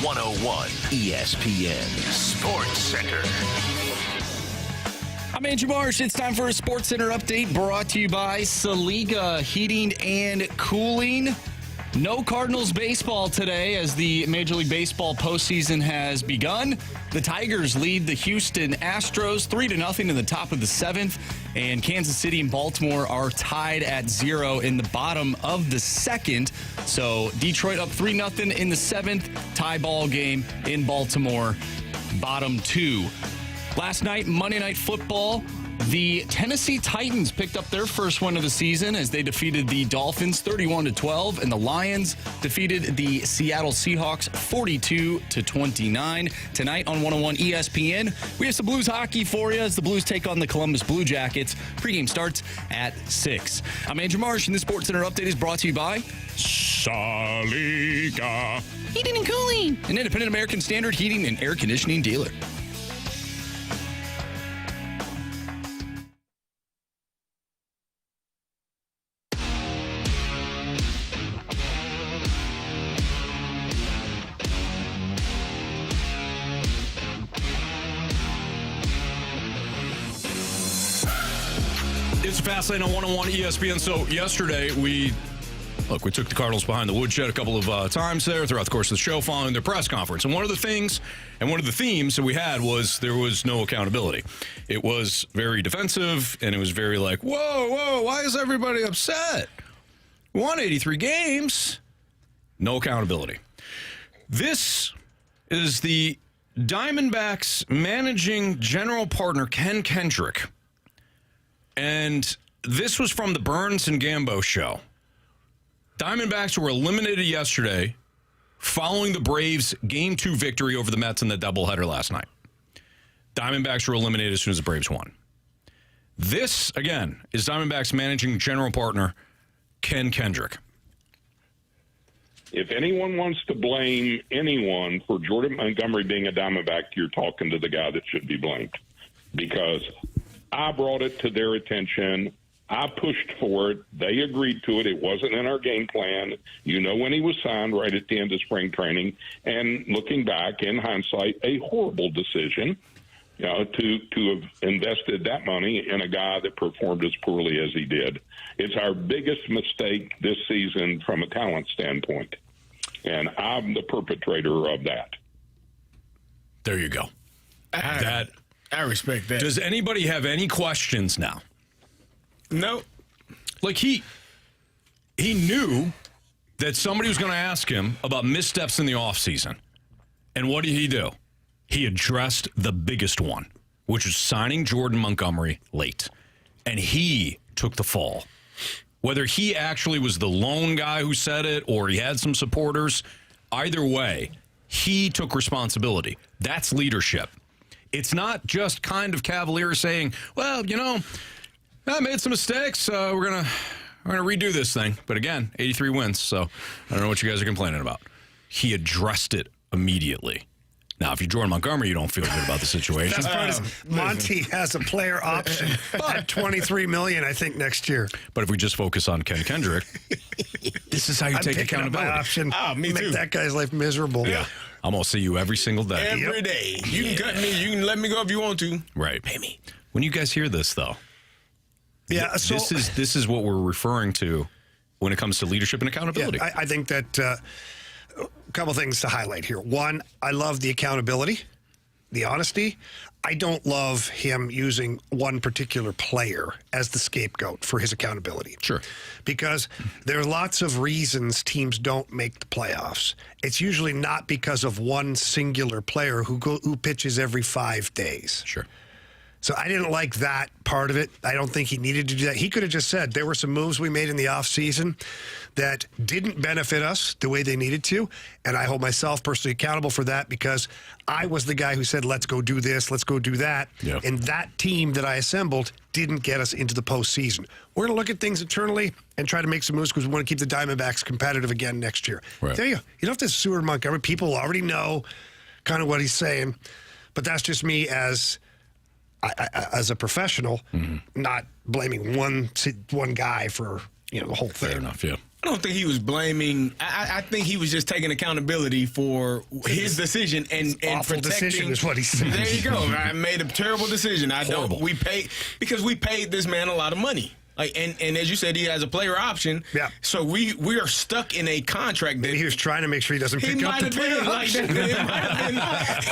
101 ESPN Sports Center. I'm Andrew Marsh. It's time for a Sports Center update brought to you by Saliga Heating and Cooling. No Cardinals baseball today as the Major League Baseball postseason has begun. The Tigers lead the Houston Astros 3-0 in the top of the seventh, and Kansas City and Baltimore are tied at 0 in the bottom of the second. So Detroit up 3-0 in the seventh, tie ball game in Baltimore, bottom two. Last night, Monday Night Football, the Tennessee Titans picked up their first win of the season as they defeated the Dolphins 31-12, and the Lions defeated the Seattle Seahawks 42-29. Tonight on 101 ESPN, we have some Blues hockey for you as the Blues take on the Columbus Blue Jackets. Pregame starts at 6. I'm Andrew Marsh, and this Sports Center update is brought to you by Saliga Heating and Cooling, an independent American Standard heating and air conditioning dealer. It's Fastlane on 101 ESPN. So yesterday we took the Cardinals behind the woodshed a couple of times there throughout the course of the show following their press conference. And one of the things and one of the themes that we had was there was no accountability. It was very defensive, and it was very like, whoa, why is everybody upset? We won 83 games. No accountability. This is the Diamondbacks managing general partner, Ken Kendrick. And this was from the Burns and Gambo show. Diamondbacks were eliminated yesterday following the Braves' Game 2 victory over the Mets in the doubleheader last night. Diamondbacks were eliminated as soon as the Braves won. This, again, is Diamondbacks managing general partner, Ken Kendrick. If anyone wants to blame anyone for Jordan Montgomery being a Diamondback, you're talking to the guy that should be blamed. Because I brought it to their attention. I pushed for it. They agreed to it. It wasn't in our game plan. You know, when he was signed right at the end of spring training. And looking back, in hindsight, a horrible decision, you know, to have invested that money in a guy that performed as poorly as he did. It's our biggest mistake this season from a talent standpoint. And I'm the perpetrator of that. There you go. I respect that. Does anybody have any questions now? No. Like he knew that somebody was going to ask him about missteps in the offseason. And what did he do? He addressed the biggest one, which was signing Jordan Montgomery late. And he took the fall. Whether he actually was the lone guy who said it or he had some supporters, either way, he took responsibility. That's leadership. It's not just kind of cavalier saying, well, you know, I made some mistakes. We're gonna redo this thing. But again, 83 wins, so I don't know what you guys are complaining about. He addressed it immediately. Now, if you're Jordan Montgomery, you don't feel good about the situation. That's part of Monty has a player option at $23 million, I think, next year. But if we just focus on Ken Kendrick, this is how you take accountability. My option. Me Make too. that guy's life miserable. Yeah. I'm going to see you every single day. Every day. You can cut me. You can let me go if you want to. Right. Pay me. When you guys hear this, though, yeah. So this is what we're referring to when it comes to leadership and accountability. Yeah, I think that a couple things to highlight here. One, I love the accountability, the honesty. I don't love him using one particular player as the scapegoat for his accountability. Sure. Because there are lots of reasons teams don't make the playoffs. It's usually not because of one singular player who pitches every 5 days. Sure. So I didn't like that part of it. I don't think he needed to do that. He could have just said there were some moves we made in the offseason that didn't benefit us the way they needed to, and I hold myself personally accountable for that because I was the guy who said, let's go do this, let's go do that, Yep. and that team that I assembled didn't get us into the postseason. We're going to look at things internally and try to make some moves because we want to keep the Diamondbacks competitive again next year. Right. There you go. You don't have to Seward Montgomery. People already know kind of what he's saying, but that's just me as a professional, not blaming one guy for the whole thing. Fair enough, yeah. I don't think he was blaming. I think he was just taking accountability for his decision and awful protecting. decision is what he said. There you go. I made a terrible decision. Horrible. We paid this man a lot of money. And as you said, he has a player option. Yeah. So we are stuck in a contract. Maybe he was trying to make sure he doesn't pick up the player option.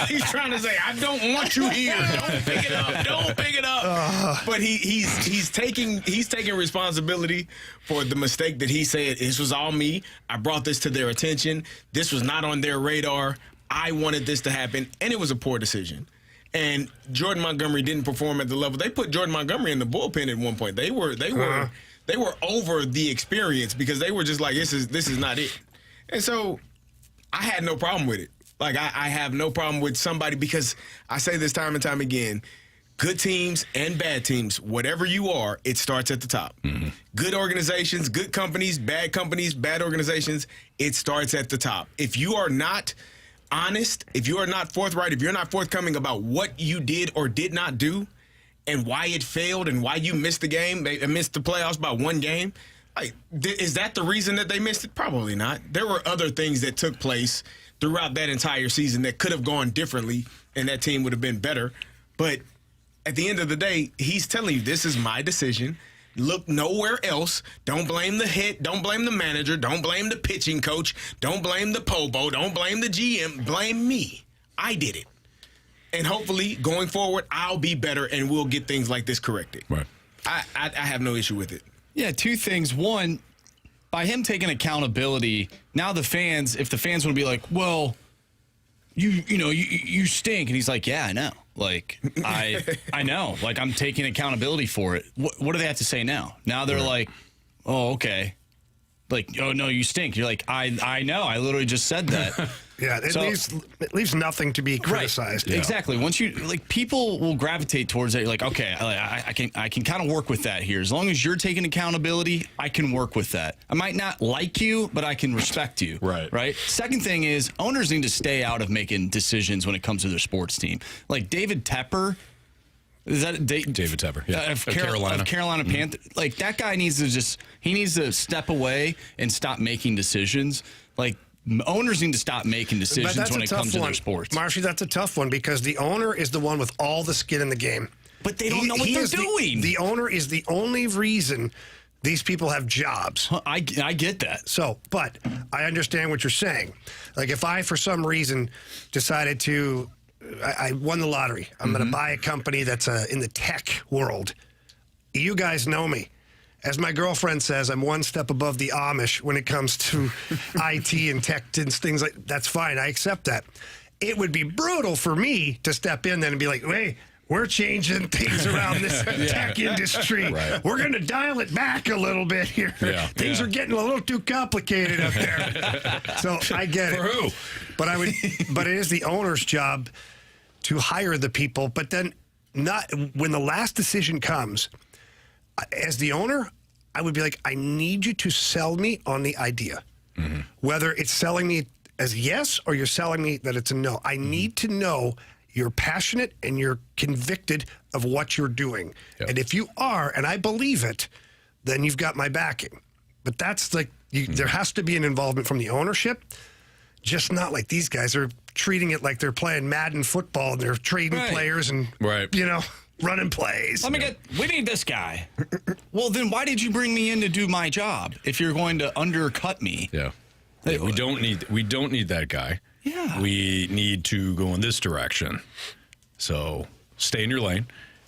He's trying to say, I don't want you here. Don't pick it up. Don't pick it up. But he's taking responsibility for the mistake that he said. This was all me. I brought this to their attention. This was not on their radar. I wanted this to happen, and it was a poor decision. And Jordan Montgomery didn't perform at the level. They put Jordan Montgomery in the bullpen at one point. They were over the experience because they were just like, this is not it. And so I had no problem with it. Like I have no problem with somebody, because I say this time and time again, good teams and bad teams, whatever you are, it starts at the top. Mm-hmm. Good organizations, good companies, bad organizations, it starts at the top. If you are not honest, if you are not forthright, if you're not forthcoming about what you did or did not do and why it failed and why you missed the game, missed the playoffs by one game, is that the reason that they missed it? Probably not. There were other things that took place throughout that entire season that could have gone differently and that team would have been better. But at the end of the day, he's telling you, this is my decision. Look nowhere else. Don't blame the hit. Don't blame the manager. Don't blame the pitching coach. Don't blame the POBO. Don't blame the GM. Blame me. I did it. And hopefully, going forward, I'll be better and we'll get things like this corrected. Right. I have no issue with it. Yeah, two things. One, by him taking accountability, now if the fans want to be like, well, you stink. And he's like, yeah, I know. Like, I know. Like, I'm taking accountability for it. What do they have to say now? Now they're like, oh, okay. Like, oh, no, you stink. You're like, I know. I literally just said that. Yeah, it leaves nothing to be criticized. Right. Yeah. Exactly. Once people will gravitate towards it. You're like, okay, I can kind of work with that here. As long as you're taking accountability, I can work with that. I might not like you, but I can respect you. Right. Second thing is, owners need to stay out of making decisions when it comes to their sports team. Like David Tepper. Is that David Tepper? Yeah, of Carolina Mm-hmm. Panthers. Like, that guy needs to step away and stop making decisions. Like, owners need to stop making decisions when it comes to their sports. Marshy, that's a tough one because the owner is the one with all the skin in the game. But they don't know what they're doing. The owner is the only reason these people have jobs. I get that. So, but I understand what you're saying. Like, if I, for some reason, decided to, I won the lottery. I'm going to buy a company that's in the tech world. You guys know me. As my girlfriend says, I'm one step above the Amish when it comes to IT and tech and things like that. That's fine. I accept that. It would be brutal for me to step in then and be like, hey, we're changing things around this tech industry. Right. We're going to dial it back a little bit here. Yeah. Things are getting a little too complicated up there. So I get it. For who? But it is the owner's job to hire the people. But then not when the last decision comes, as the owner, I would be like, I need you to sell me on the idea. Mm-hmm. Whether it's selling me as yes or you're selling me that it's a no. I need to know you're passionate and you're convicted of what you're doing. Yep. And if you are, and I believe it, then you've got my backing. But that's like, there has to be an involvement from the ownership, just not like these guys are treating it like they're playing Madden football and they're trading players and, running plays. We need this guy. Well, then why did you bring me in to do my job if you're going to undercut me? Yeah. We don't need that guy. Yeah. We need to go in this direction. So stay in your lane.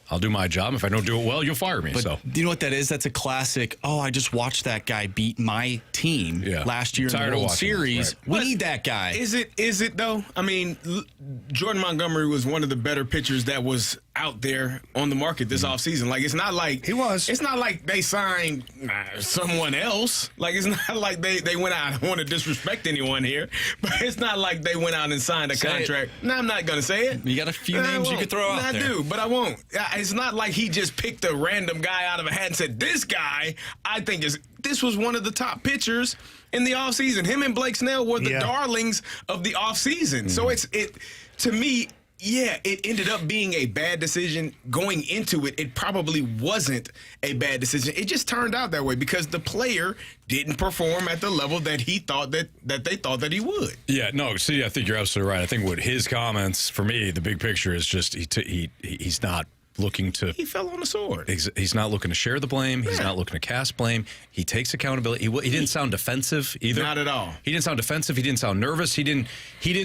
I'll do my job. If I don't do it well, you'll fire me. But do you know what that is? That's a classic, I just watched that guy beat my team last year in the World Series. We need that guy. Is it though? I mean, Jordan Montgomery was one of the better pitchers that was out there on the market this offseason. Like, it's not like it's not like they signed someone else. Like, it's not like they went out. I don't want to disrespect anyone here, but it's not like they went out and signed a contract. No, I'm not going to say it. You got a few names you could throw out there. I do, but I won't. It's not like he just picked a random guy out of a hat and said, this guy, I think this was one of the top pitchers in the offseason. Him and Blake Snell were the darlings of the offseason. So to me, Yeah, it ended up being a bad decision. Going into it, it probably wasn't a bad decision. It just turned out that way because the player didn't perform at the level that he thought that they thought that he would. Yeah, no, see, I think you're absolutely right. I think what his comments, for me, the big picture is just he's not looking to. He fell on the sword. He's not looking to share the blame. He's not looking to cast blame. He takes accountability. He didn't sound defensive either. Not at all. He didn't sound defensive. He didn't sound nervous. He didn't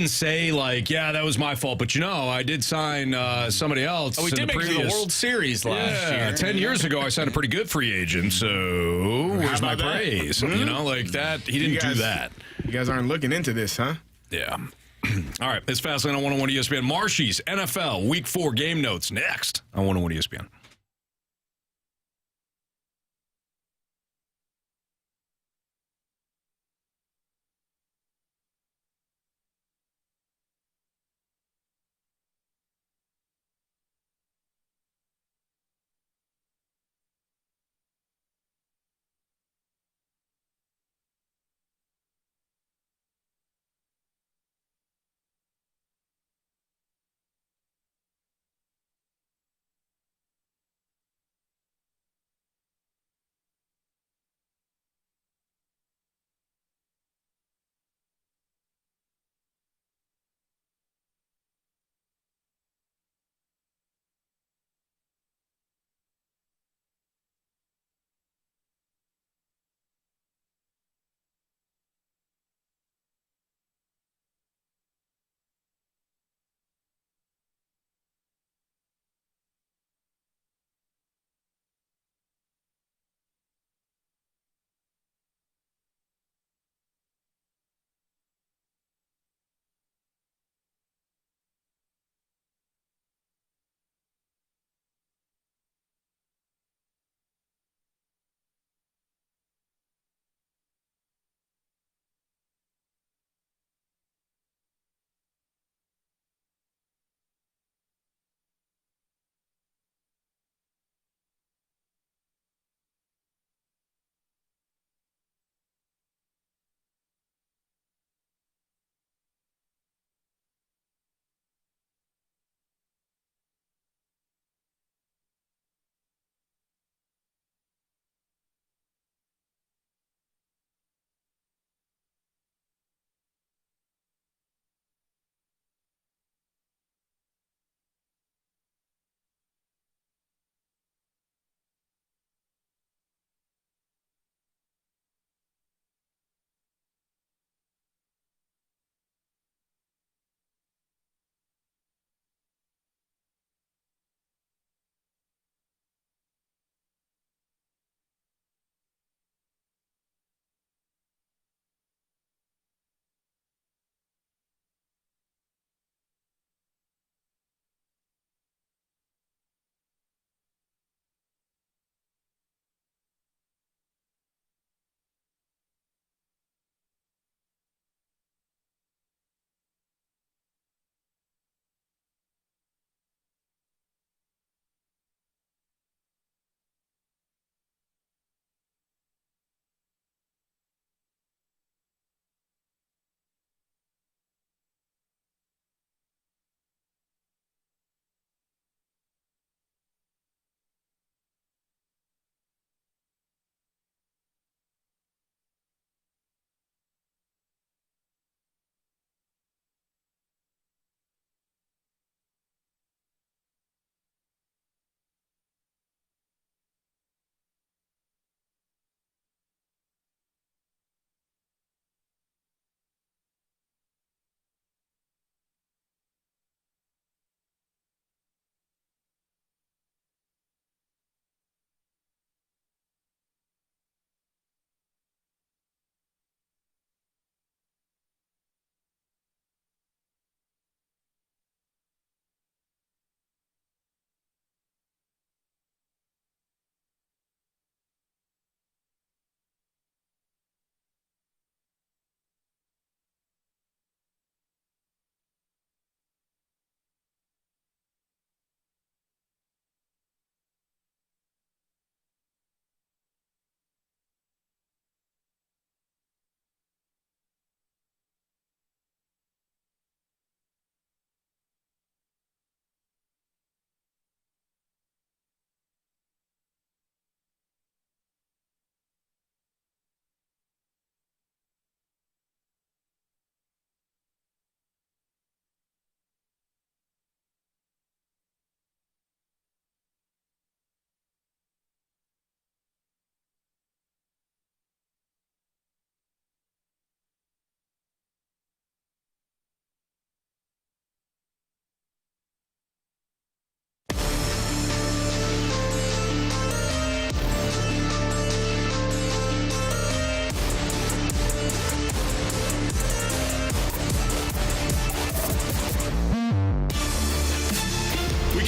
say like, yeah, that was my fault. But I did sign somebody else. Oh, we did make it to the World Series last year. 10 years ago, I signed a pretty good free agent. So where's my praise? Like that. He didn't do that. You guys aren't looking into this, huh? Yeah. All right, it's Fastlane on 101 ESPN. Marshy's NFL Week 4 game notes next on 101 ESPN.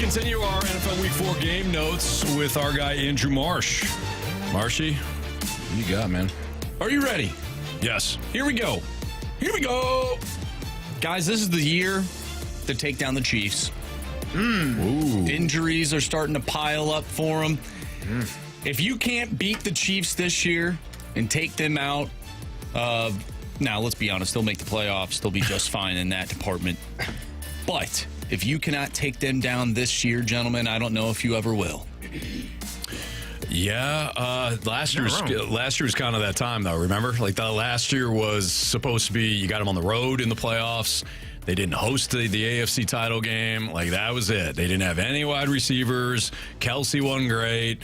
continue our NFL Week 4 game notes with our guy, Andrew Marsh. Marshy, what you got, man? Are you ready? Yes. Here we go. Guys, this is the year to take down the Chiefs. Ooh. Injuries are starting to pile up for them. If you can't beat the Chiefs this year and take them out, now let's be honest, they'll make the playoffs. They'll be just fine in that department. But if you cannot take them down this year, gentlemen, I don't know if you ever will. Yeah, last year's kind of that time, though, remember? Like, the last year was supposed to be, you got them on the road in the playoffs. They didn't host the AFC title game. Like, that was it. They didn't have any wide receivers. Kelsey wasn't great.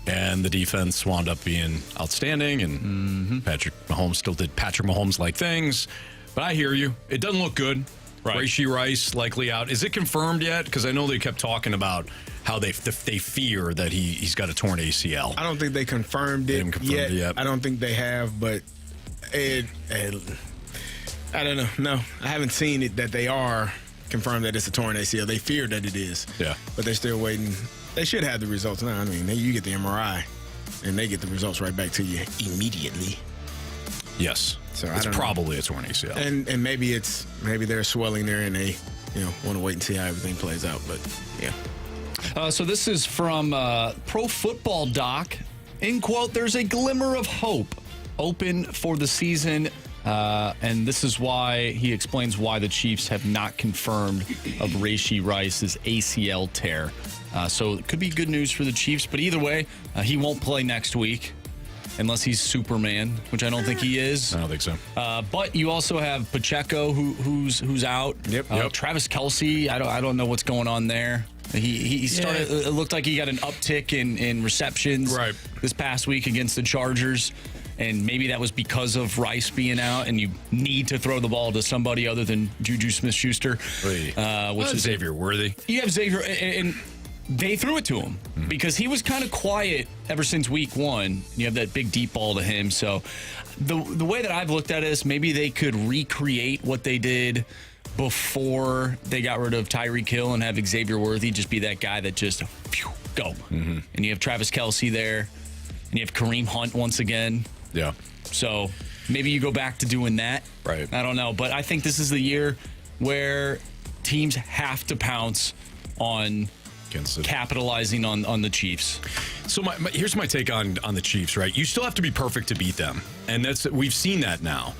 And the defense wound up being outstanding. And Patrick Mahomes still did Patrick Mahomes-like things. But I hear you. It doesn't look good. Right. Rashee Rice likely out. Is it confirmed yet? Because I know they kept talking about how they fear that he's got a torn ACL. I don't think they confirmed it yet. I don't think they have, but I don't know. No, I haven't seen it that they are confirmed that it's a torn ACL. They fear that it is. Yeah. But they're still waiting. They should have the results now. I mean, you get the MRI, and they get the results right back to you immediately. Yes. So it's probably a torn ACL. And maybe they're swelling there, and they want to wait and see how everything plays out. But yeah. So this is from Pro Football Doc. In quote, there's a glimmer of hope open for the season. And this is why he explains why the Chiefs have not confirmed of Rashee Rice's ACL tear. So it could be good news for the Chiefs. But either way, he won't play next week unless he's Superman, which I don't think he is. I don't think so. But you also have Pacheco, who's out. Yep. Travis Kelce, I don't know what's going on there. He started. It looked like he got an uptick in receptions this past week against the Chargers, and maybe that was because of Rice being out, and you need to throw the ball to somebody other than Juju Smith-Schuster, which is Xavier Worthy. You have Xavier, and they threw it to him because he was kind of quiet ever since week 1. You have that big deep ball to him. So the way that I've looked at it is maybe they could recreate what they did before they got rid of Tyreek Hill and have Xavier Worthy just be that guy that just go. And you have Travis Kelce there, and you have Kareem Hunt once again. Yeah. So maybe you go back to doing that. Right. I don't know. But I think this is the year where teams have to pounce on capitalizing on the Chiefs. So here's my take on the Chiefs, right? You still have to be perfect to beat them. And we've seen that now.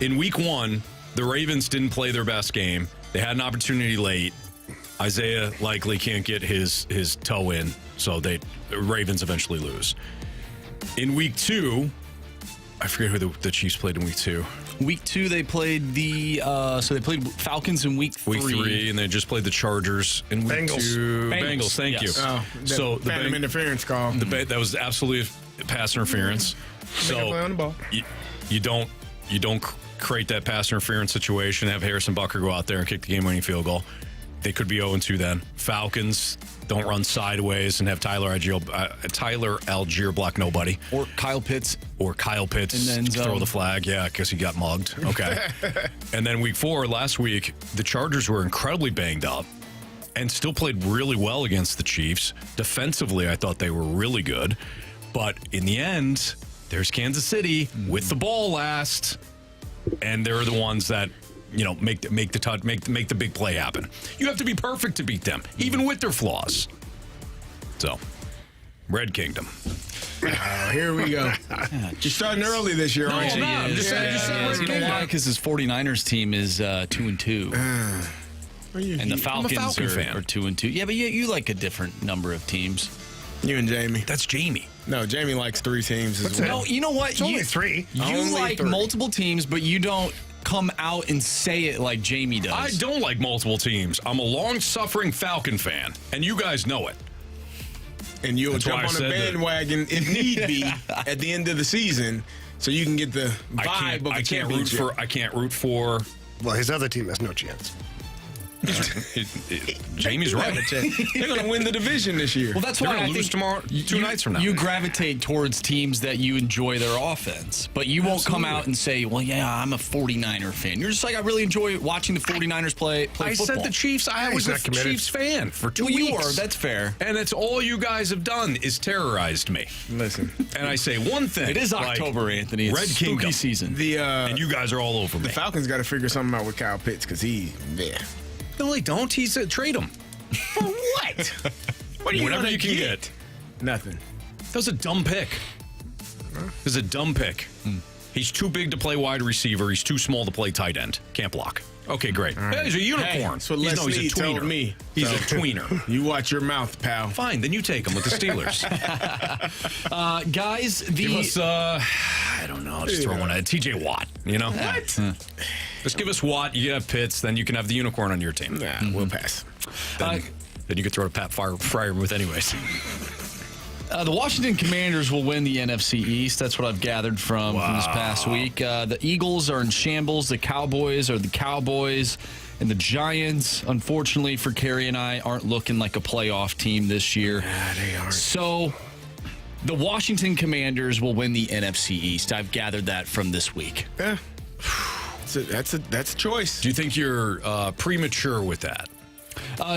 In week 1, the Ravens didn't play their best game. They had an opportunity late. Isaiah likely can't get his toe in, so the Ravens eventually lose. In week 2, I forget who the Chiefs played in week 2. Week 2, they played they played Falcons in week 3. Week 3, and they just played the Chargers in week 2. Bengals, thank you. Oh, so the phantom interference call. That was absolutely pass interference. So play on the ball. You don't create that pass interference situation, have Harrison Butker go out there and kick the game-winning field goal. They could be 0-2 then. Falcons don't run sideways and have Tyler Algier block nobody. Or Kyle Pitts. And then throw the flag. Yeah, because he got mugged. Okay. And then week 4, last week, the Chargers were incredibly banged up and still played really well against the Chiefs. Defensively, I thought they were really good. But in the end, there's Kansas City with the ball last, and they're the ones that make the big play happen. You have to be perfect to beat them, even with their flaws. So, Red Kingdom. Here we go. You're starting early this year, aren't you? I'm just saying. You know why? Because his 49ers team is 2-2. And the Falcons are 2-2. Yeah, but you like a different number of teams. You and Jamie. That's Jamie. No, Jamie likes 3 teams as well. No, you know what? It's only 3. You like multiple teams, but you don't come out and say it like Jamie does. I don't like multiple teams. I'm a long-suffering Falcon fan, and you guys know it. And you'll jump on the bandwagon if need be at the end of the season, so you can get the vibe of the championship. I can't root for. Well, his other team has no chance. Jamie's right. They're going to win the division this year. Well, that's They're why going I to lose think tomorrow, two nights from now. You gravitate towards teams that you enjoy their offense, but you won't come out and say, well, yeah, I'm a 49er fan. You're just like, I really enjoy watching the 49ers play I football. said the Chiefs. I was a Chiefs fan for 2 weeks. You were. That's fair. And that's all you guys have done is terrorized me. Listen. And I say one thing. It is October, Anthony. It's Red spooky Kingdom season. And you guys are all over me. The Falcons got to figure something out with Kyle Pitts because No, they don't. He's trade him. For what? What are you Whatever gonna you can get. Nothing. That was a dumb pick. It was a dumb pick. He's too big to play wide receiver. He's too small to play tight end. Can't block. Okay, great. Right. He's a unicorn. Hey, that's what he's Les Snead a tweener. told me. He's a tweener. You watch your mouth, pal. Fine, then you take him with the Steelers. Guys, Give us, I don't know, just throw one at TJ Watt, you know? What? Just give us Watt, you have Pitts, then you can have the unicorn on your team. Nah, we'll pass. Then you can throw to Pat Fryermuth anyways. The Washington Commanders will win the NFC East. That's what I've gathered from this past week. The Eagles are in shambles. The Cowboys are the Cowboys. And the Giants, unfortunately for Carey and I, aren't looking like a playoff team this year. Yeah, they aren't. So the Washington Commanders will win the NFC East. I've gathered that from this week. Yeah. That's a choice. Do you think you're premature with that?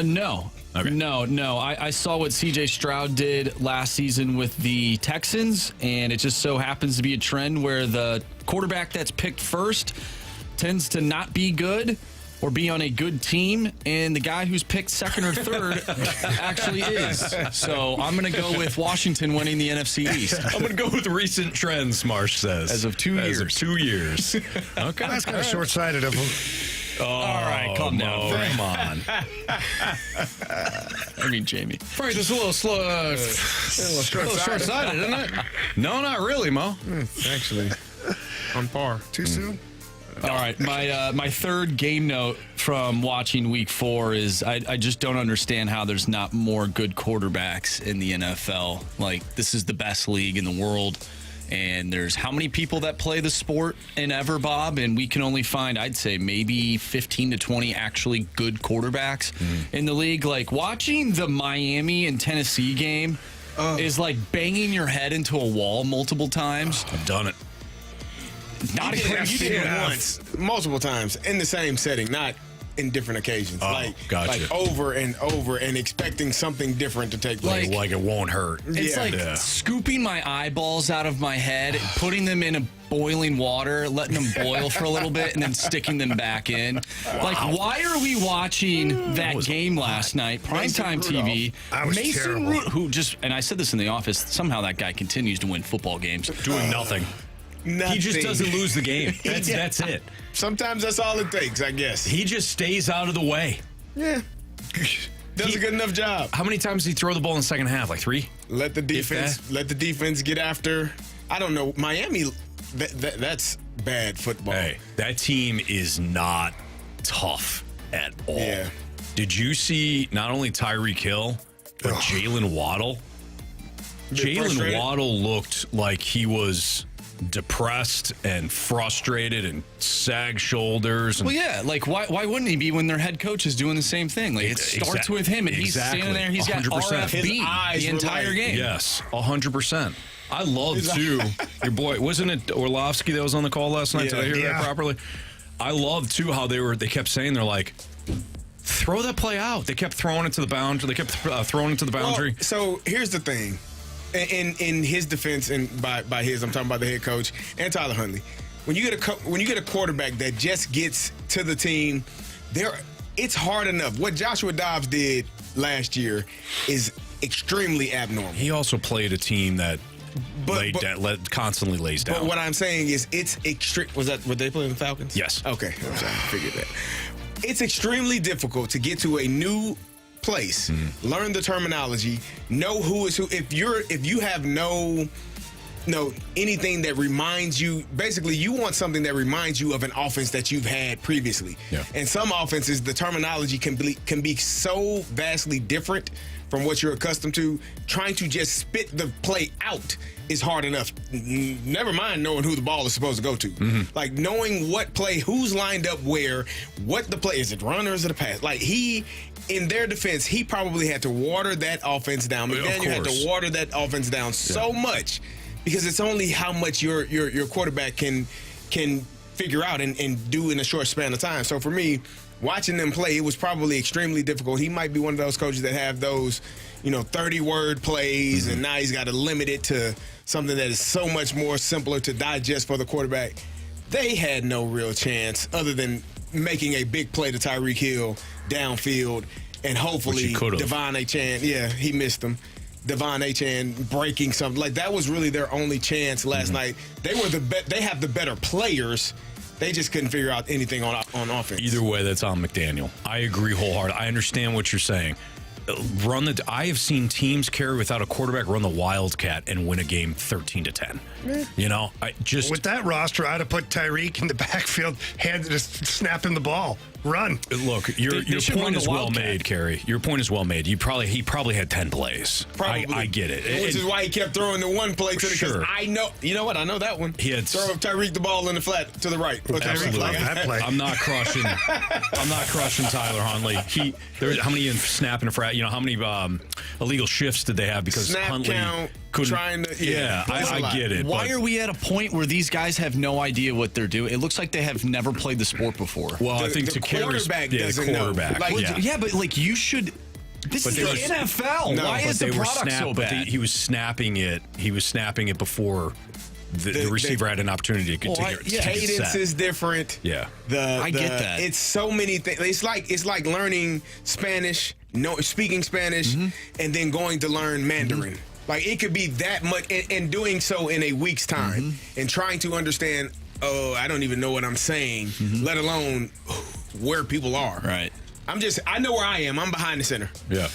No. Okay. No. I saw what C.J. Stroud did last season with the Texans, and it just so happens to be a trend where the quarterback that's picked first tends to not be good or be on a good team, and the guy who's picked second or third actually is. So I'm going to go with Washington winning the NFC East. I'm going to go with recent trends, Marsh says. As of 2 years. As of 2 years. Okay. That's kind of short-sighted of him. Oh, all right, calm down. Come on. I mean, Jamie. Frank, this is a little slow. Short-sighted, isn't it? No, not really, Mo. Actually, on par. Too soon? All right, my third game note from watching Week 4 is I just don't understand how there's not more good quarterbacks in the NFL. Like, this is the best league in the world, and there's how many people that play the sport in ever, Bob, and we can only find, I'd say, maybe 15 to 20 actually good quarterbacks in the league. Like, watching the Miami and Tennessee game is like banging your head into a wall multiple times. I've done it. Not You did it once, multiple times in the same setting, not in different occasions. Gotcha. Like over and over and expecting something different to take place. Like it won't hurt. It's like scooping my eyeballs out of my head, putting them in a boiling water, letting them boil for a little bit, and then sticking them back in. Wow. Like, why are we watching that game last night, primetime TV? Mason Rudolph, who just, and I said this in the office, somehow that guy continues to win football games. Doing nothing. He just doesn't lose the game. That's it. Sometimes that's all it takes, I guess. He just stays out of the way. Yeah. Does a good enough job. How many times did he throw the ball in the second half? Like 3? Let the defense get after. I don't know. Miami, that's bad football. Hey, that team is not tough at all. Yeah. Did you see not only Tyreek Hill, but Jalen Waddle? Jalen Waddle looked like he was depressed and frustrated and sag shoulders. And well, yeah, like why wouldn't he be when their head coach is doing the same thing? Like, it starts with him, and he's standing there. He's got 100%. RFB the entire game. Yes, 100%. I love too. Your boy, wasn't it Orlovsky that was on the call last night? Did I hear that properly? I love too how they kept saying they're like, throw that play out. They kept throwing it to the boundary. They kept throwing it to the boundary. Well, so here's the thing. In his defense, and by his, I'm talking about the head coach and Tyler Huntley. When you get a quarterback that just gets to the team, it's hard enough. What Joshua Dobbs did last year is extremely abnormal. He also played a team that constantly lays down. But what I'm saying is, it's extreme. Was that what they played in the Falcons? Yes. Okay, I'm trying to figure that. It's extremely difficult to get to a new place, learn the terminology, know who is who. If you have no anything that reminds you. Basically, you want something that reminds you of an offense that you've had previously. Yeah. And some offenses, the terminology can be so vastly different from what you're accustomed to. Trying to just spit the play out is hard enough. Never mind knowing who the ball is supposed to go to. Mm-hmm. Like knowing what play, who's lined up where, what the play is. It run or is it a pass? Like in their defense, he probably had to water that offense down. McDaniel had to water that offense down so much because it's only how much your quarterback can figure out and do in a short span of time. So for me, watching them play, it was probably extremely difficult. He might be one of those coaches that have those, 30-word plays, and now he's got to limit it to something that is so much more simpler to digest for the quarterback. They had no real chance other than making a big play to Tyreek Hill downfield, and hopefully Devon Achane, he missed him. Devon Achane breaking something. Like, that was really their only chance last night. They were they have the better players. They just couldn't figure out anything on offense. Either way, that's on McDaniel. I agree wholeheartedly. I understand what you're saying. I have seen teams carry without a quarterback run the Wildcat and win a game 13-10. With that roster, I'd have put Tyreek in the backfield, just snap him the ball. Run. Look, your point is well made, Carey. Your point is well made. He probably had 10 plays. Probably. I get it. Which is why he kept throwing the one play to the Sure. I know. You know what? I know that one. He had throw Tyreek the ball in the flat to the right. Absolutely. That play. I'm not crushing Tyler Huntley. How many snap and frat? How many illegal shifts did they have because snap Huntley count, couldn't? Trying to, I get it. Why are we at a point where these guys have no idea what they're doing? It looks like they have never played the sport before. Well, I think the to Carey's quarterback doesn't know. But you should. This is the NFL. Why is the product so bad? He was snapping it. He was snapping it before the receiver had an opportunity to take it. Cadence is different. Yeah, I get that. It's so many things. It's like learning Spanish, speaking Spanish, and then going to learn Mandarin. Like, it could be that much, and doing so in a week's time, and trying to understand. Oh, I don't even know what I'm saying, let alone where people are. Right. I know where I am. I'm behind the center. Yeah.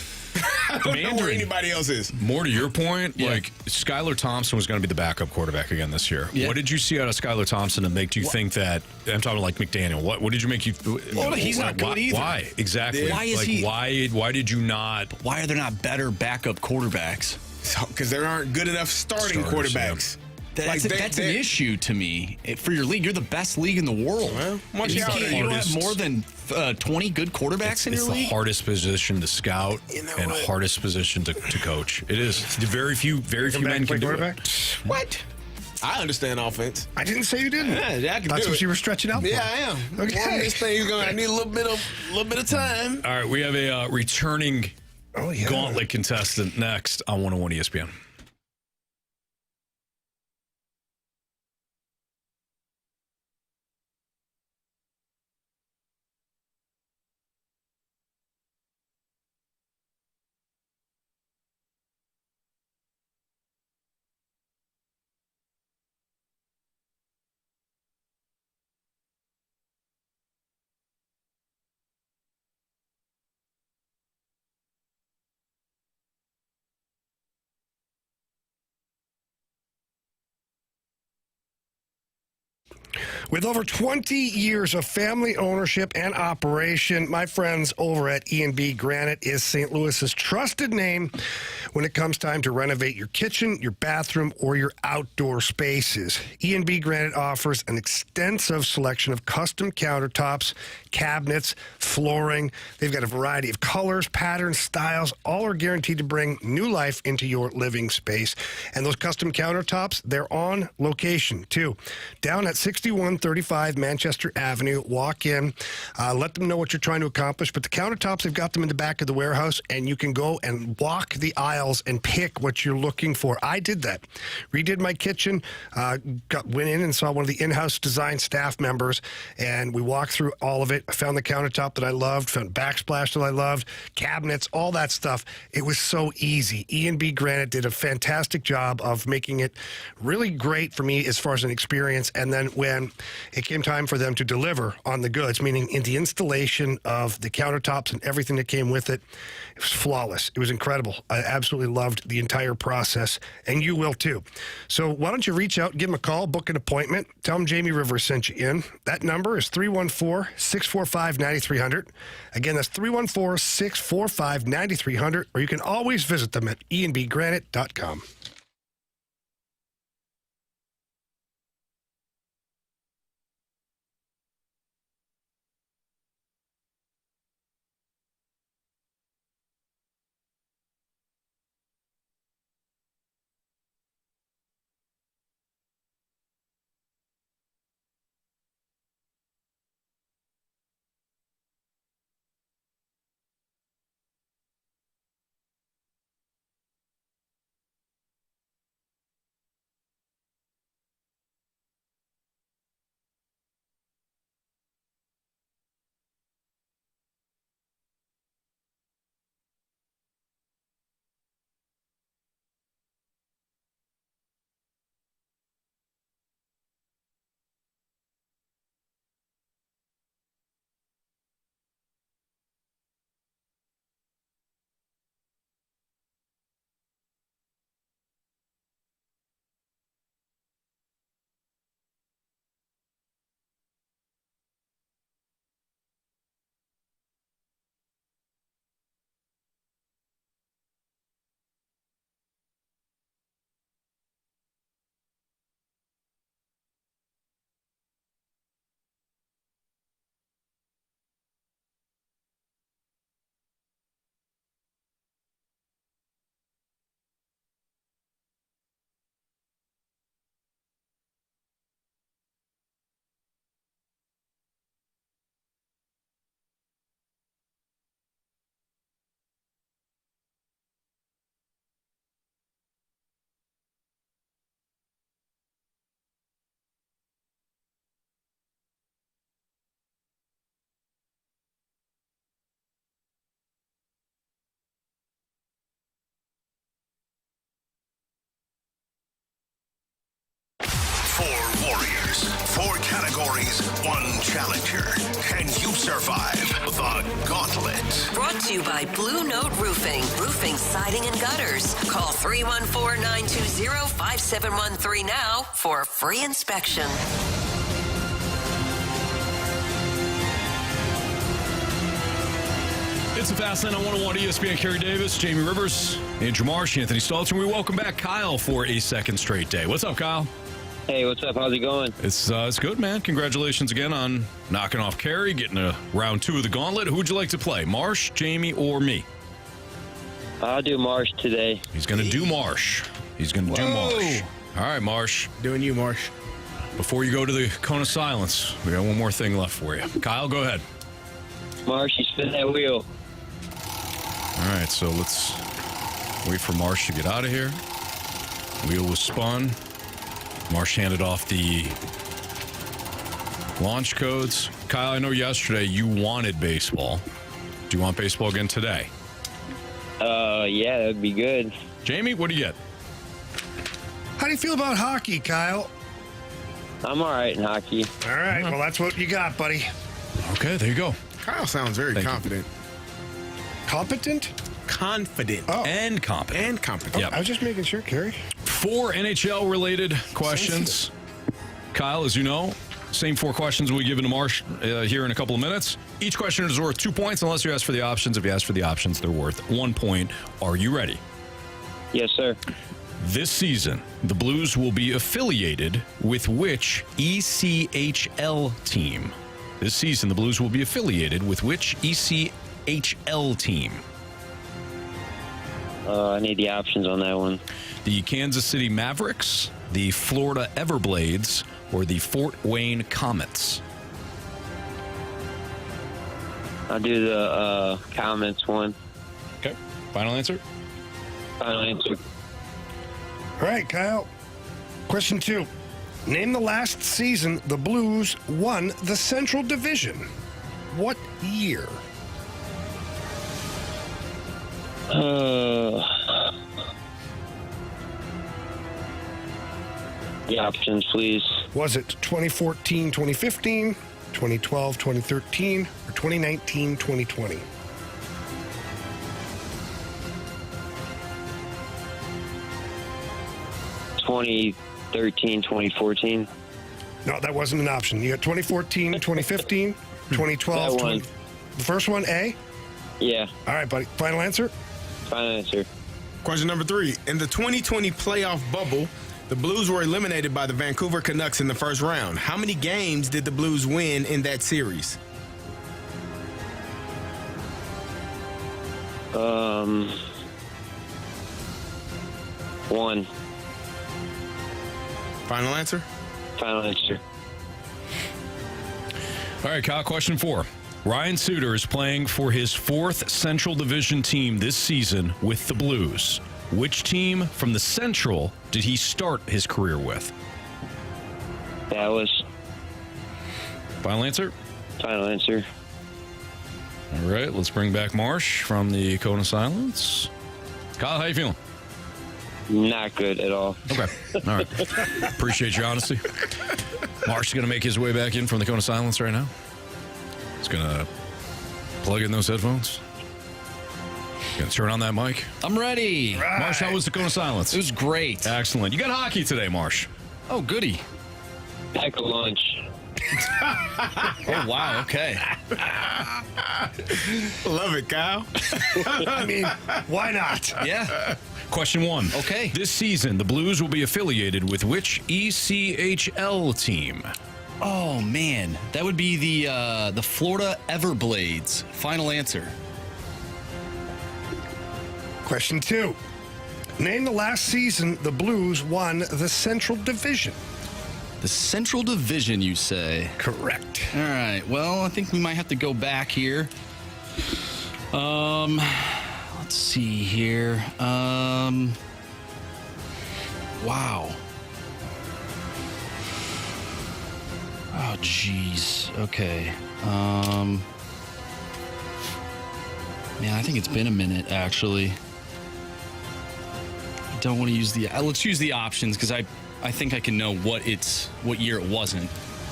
I don't know where anybody else is. More to your point, like Skylar Thompson was going to be the backup quarterback again this year. Yeah. What did you see out of Skylar Thompson to make you think that? I'm talking like McDaniel. What did you make you? Well, he's not good either. Why exactly? Why is he? Why did you not? Why are there not better backup quarterbacks? Because there aren't good enough starting quarterbacks. Yeah. That's an issue to me. For your league, you're the best league in the world. Well, you don't have more than 20 good quarterbacks in your league? It's the hardest position to scout and hardest position to coach. It is. Very few men can do it. What? I understand offense. I didn't say you didn't. Yeah, I can That's do what it. you were stretching out for. Yeah, I am. Okay. This thing's I need a little bit of time. All right, we have a returning Gauntlet contestant next on 101 ESPN. With over 20 years of family ownership and operation, my friends over at E&B Granite is St. Louis's trusted name when it comes time to renovate your kitchen, your bathroom, or your outdoor spaces. E&B Granite offers an extensive selection of custom countertops, cabinets, flooring. They've got a variety of colors, patterns, styles. All are guaranteed to bring new life into your living space. And those custom countertops, they're on location, too. Down at 6135 Manchester Avenue. Walk in, let them know what you're trying to accomplish. But the countertops, they've got them in the back of the warehouse, and you can go and walk the aisles and pick what you're looking for. I did that. Redid my kitchen, went in and saw one of the in-house design staff members, and we walked through all of it. I found the countertop that I loved, found backsplash that I loved, cabinets, all that stuff. It was so easy. E&B Granite did a fantastic job of making it really great for me as far as an experience. And then when it came time for them to deliver on the goods, meaning in the installation of the countertops and everything that came with it. It was flawless. It was incredible. I absolutely loved the entire process, and you will too. So why don't you reach out, give them a call, book an appointment, tell them Jamie Rivers sent you in. That number is 314-645-9300. Again, that's 314-645-9300, or you can always visit them at enbgranite.com. Four warriors, four categories, one challenger. Can you survive the Gauntlet? Brought to you by Blue Note Roofing. Roofing, siding, and gutters. Call 314-920-5713 now for a free inspection. It's a Fast Lane on 101 ESPN. Carey Davis, Jamie Rivers, Andrew Marshy, Anthony Stalter. We welcome back Kyle for a second straight day. What's up, Kyle? Hey, what's up? How's it going? It's good, man. Congratulations again on knocking off Carey, getting a round 2 of the Gauntlet. Who'd you like to play, Marsh, Jamie, or me? I'll do Marsh today. He's going to do Marsh. He's going to do Marsh. All right, Marsh. Doing you, Marsh. Before you go to the cone of silence, we got one more thing left for you. Kyle, go ahead. Marsh, you spin that wheel. All right, so let's wait for Marsh to get out of here. Wheel was spun. Marsh handed off the launch codes. Kyle, I know yesterday you wanted baseball. Do you want baseball again today? Yeah, that'd be good. Jamie, what do you get? How do you feel about hockey, Kyle? I'm all right in hockey. All right, well, that's what you got, buddy. Okay, there you go. Kyle sounds very confident. Competent? Confident. Oh. And competent. And competent. Yep. I was just making sure, Carey. 4 NHL-related questions. Kyle, as you know, same 4 questions we'll be giving to Marsh here in a couple of minutes. Each question is worth 2 points unless you ask for the options. If you ask for the options, they're worth 1 point. Are you ready? Yes, sir. This season, the Blues will be affiliated with which ECHL team? This season, the Blues will be affiliated with which ECHL team? I need the options on that one. The Kansas City Mavericks, the Florida Everblades, or the Fort Wayne Comets? I'll do the Comets one. Okay. Final answer? Final answer. All right, Kyle. Question 2. Name the last season the Blues won the Central Division. What year? The options, please. Was it 2014, 2015, 2012, 2013, or 2019, 2020? (2013-2014). No, that wasn't an option. You got 2014, 2015, 2012. That one. The first one, A? Yeah. All right, buddy. Final answer? Final answer. Question number 3. In the 2020 playoff bubble, the Blues were eliminated by the Vancouver Canucks in the first round. How many games did the Blues win in that series? One. Final answer? Final answer. All right, Kyle, question 4. Ryan Suter is playing for his 4th Central Division team this season with the Blues. Which team from the Central did he start his career with? That was. Final answer? Final answer. All right, let's bring back Marsh from the Cone of Silence. Kyle, how you feeling? Not good at all. Okay. All right. Appreciate your honesty. Marsh is going to make his way back in from the Cone of Silence right now. He's going to plug in those headphones. Going to turn on that mic. I'm ready. Right. Marsh, how was the Cone of Silence? It was great. Excellent. You got hockey today, Marsh. Oh, goody. Pack a lunch. Oh, wow. Okay. Love it, Kyle. I mean, why not? Yeah. Question 1. Okay. This season, the Blues will be affiliated with which ECHL team? Oh, man. That would be the Florida Everblades. Final answer. Question 2. Name the last season the Blues won the Central Division. The Central Division, you say? Correct. All right. Well, I think we might have to go back here. Let's see here. Wow. Oh, geez. Okay. Man, I think it's been a minute, actually. I don't want to use the... let's use the options, because I think I can know what year it wasn't.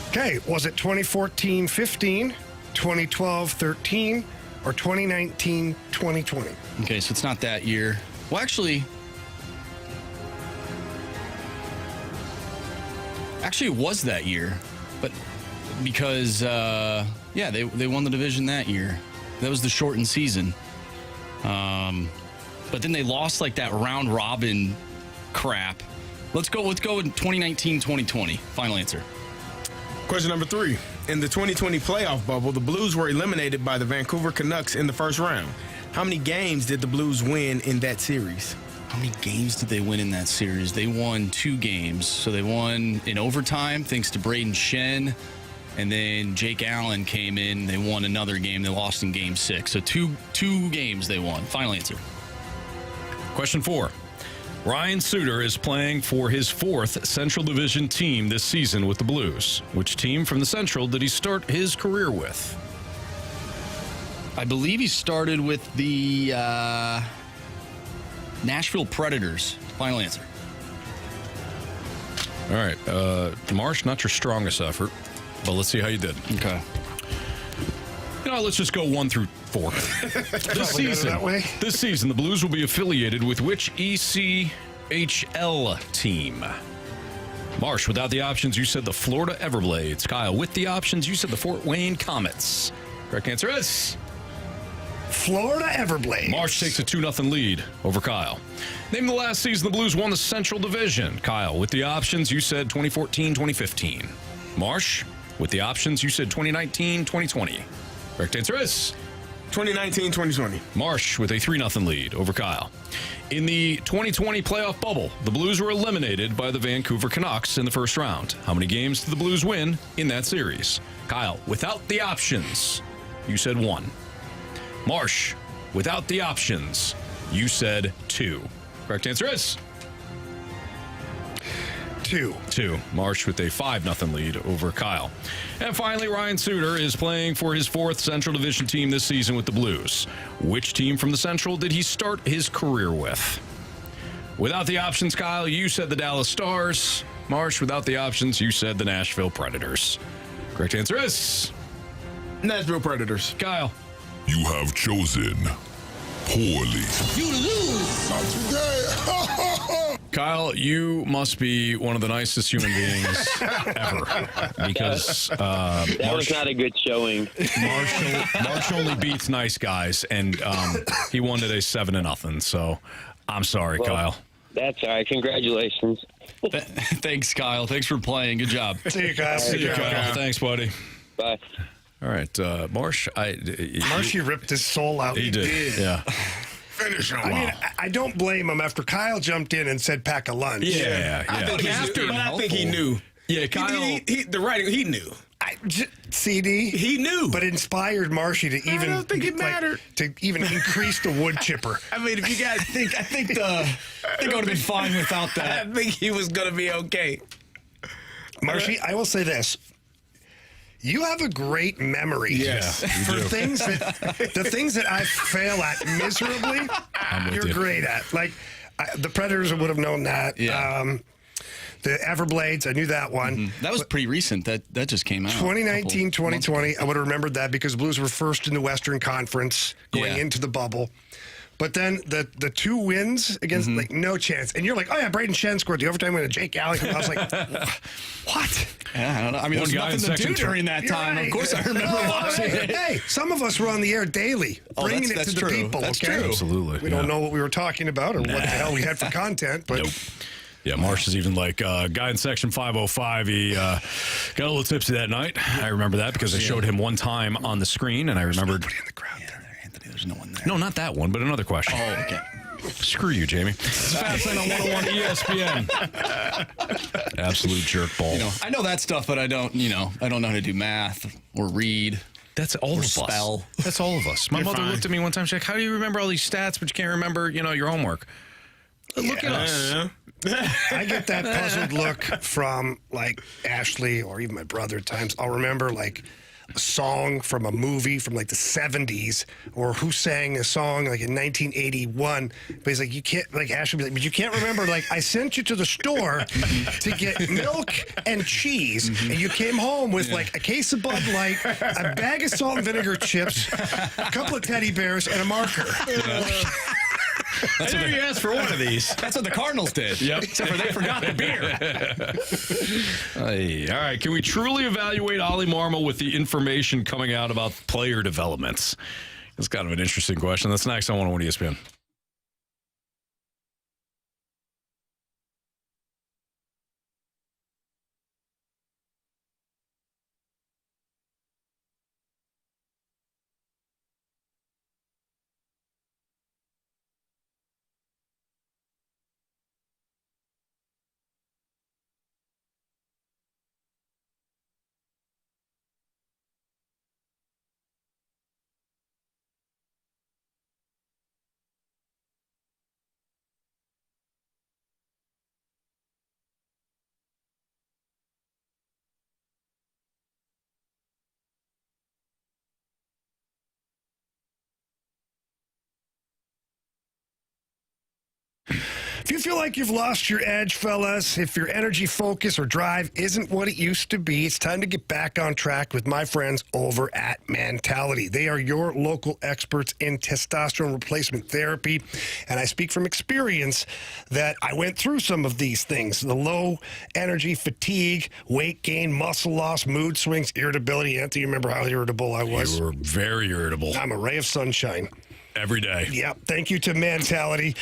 Okay, was it 2014-15, 2012-13, or 2019-2020? Okay, so it's not that year. Well, actually, it was that year, but because they won the division that year. That was the shortened season. But then they lost like that round robin crap. Let's go in 2019-2020. Final answer. Question number 3. In the 2020 playoff bubble, the Blues were eliminated by the Vancouver Canucks in the first round. How many games did the Blues win in that series? How many games did they win in that series? They won 2 games. So they won in overtime thanks to Braden Shen. And then Jake Allen came in. They won another game. They lost in game 6. So two games they won. Final answer. Question 4. Ryan Suter is playing for his 4th Central Division team this season with the Blues. Which team from the Central did he start his career with? I believe he started with the Nashville Predators. Final answer. All right. Marsh, not your strongest effort, but let's see how you did. Okay. Let's just go 1 through 4. This season, the Blues will be affiliated with which ECHL team? Marsh, without the options, you said the Florida Everblades. Kyle, with the options, you said the Fort Wayne Comets. Correct answer is Florida Everblades. Marsh takes a 2-0 lead over Kyle. Name the last season the Blues won the Central Division. Kyle, with the options, you said 2014-2015. Marsh, with the options, you said 2019-2020. Correct answer is 2019-2020. Marsh with a 3-0 lead over Kyle. In the 2020 playoff bubble, the Blues were eliminated by the Vancouver Canucks in the first round. How many games did the Blues win in that series? Kyle, without the options, you said 1. Marsh, without the options, you said 2. Correct answer is 2. Marsh with a 5-0 lead over Kyle. And finally, Ryan Suter is playing for his 4th Central Division team this season with the Blues. Which team from the Central did he start his career with? Without the options, Kyle, you said the Dallas Stars. Marsh, without the options, you said the Nashville Predators. Correct answer is Nashville Predators. Kyle. You have chosen poorly. You lose. Not today. Kyle, you must be one of the nicest human beings ever. Because that was not a good showing. Marsh only beats nice guys, and he won today 7-0. So I'm sorry, Kyle. That's all right. Congratulations. Thanks, Kyle. Thanks for playing. Good job. See you guys. See you, Kyle. Thanks, buddy. Bye. All right, Marsh. Marshy ripped his soul out. He did. Yeah. Finish him. I mean, I don't blame him after Kyle jumped in and said pack a lunch. Yeah. I think he knew. Yeah, Kyle. He knew. CD. He knew. But inspired Marshy to even. I don't think it mattered. To even increase the wood chipper. I mean, if you guys think, I think I would have been fine without that. I think he was going to be okay. Marshy, I will say this. You have a great memory. Yes, for things that I fail at miserably, you're great at. Like the Predators would have known that. Yeah. The Everblades, I knew that one. Mm-hmm. That was pretty recent. That just came out. 2019, 2020, I would have remembered that because Blues were first in the Western Conference going into the bubble. But then the 2 wins against, like, no chance. And you're like, oh, yeah, Braden Shen scored the overtime win to Jake Allen. I was like, what? Yeah, I don't know. I mean, there was nothing to do during that time. Right. Of course, I remember watching it. Hey, some of us were on the air daily, bringing it to the people. That's okay? true. Absolutely. We don't know what we were talking about or what the hell we had for content, but... Nope. Yeah, Marsh is even like guy in section 505. He got a little tipsy that night. I remember that because I showed him one time on the screen, and I remembered. Nobody in the crowd there, Anthony. There's no one there. No, not that one, but another question. Oh, okay. Screw you, Jamie. It's Fastlane on 101 ESPN. Absolute jerk ball. I know that stuff, but I don't know how to do math or read. That's all of spell. us. That's all of us. My mother looked at me one time. She's like, "How do you remember all these stats, but you can't remember, your homework?" Look at us. I get that puzzled look from, like, Ashley or even my brother at times. I'll remember, like, a song from a movie from, like, the 70s or who sang a song, like, in 1981. But he's like, you can't, like, Ashley be like, but you can't remember, like, I sent you to the store to get milk and cheese, and you came home with, like, a case of Bud Light, a bag of salt and vinegar chips, a couple of teddy bears, and a marker. I knew you asked for one of these. That's what the Cardinals did. Yep. Except for they forgot the beer. All right. Can we truly evaluate Oli Marmol with the information coming out about player developments? That's kind of an interesting question. That's next on 101 ESPN. If you feel like you've lost your edge, fellas, if your energy, focus, or drive isn't what it used to be, it's time to get back on track with my friends over at Mentality. They are your local experts in testosterone replacement therapy, and I speak from experience that I went through some of these things. The low energy, fatigue, weight gain, muscle loss, mood swings, irritability. Anthony, you remember how irritable I was? You were very irritable. I'm a ray of sunshine. Every day. Yep. Thank you to Mentality.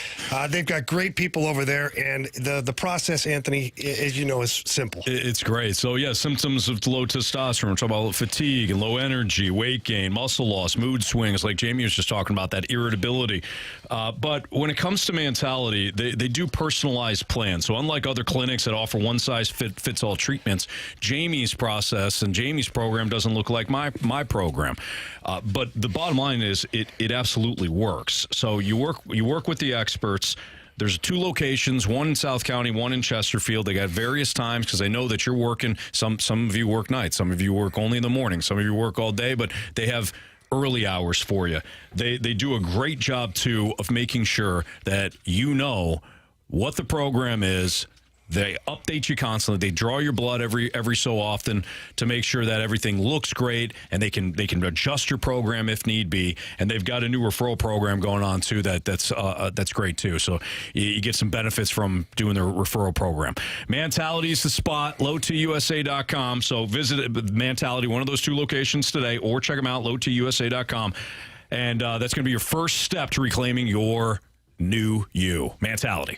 They've got great people over there, and the process, Anthony, as you know, is simple. It's great. So, yeah, symptoms of low testosterone. We're talking about fatigue and low energy, weight gain, muscle loss, mood swings, like Jamie was just talking about, that irritability. But when it comes to Mentality, they do personalized plans. So unlike other clinics that offer one-size-fits-all treatments, Jamie's process and Jamie's program doesn't look like my program. But the bottom line is it absolutely works. So you work with the experts. There's 2 locations, one in South County, one in Chesterfield. They got various times because they know that you're working. Some of you work nights. Some of you work only in the morning. Some of you work all day, but they have early hours for you. They do a great job, too, of making sure that you know what the program is, They update you constantly. They draw your blood every so often to make sure that everything looks great, and they can adjust your program if need be. And they've got a new referral program going on too that's great too. So you get some benefits from doing the referral program. Mentality is the spot. LowTUSA.com. So visit Mentality, one of those two locations today, or check them out, LowTUSA.com. And that's going to be your first step to reclaiming your new you. Mentality.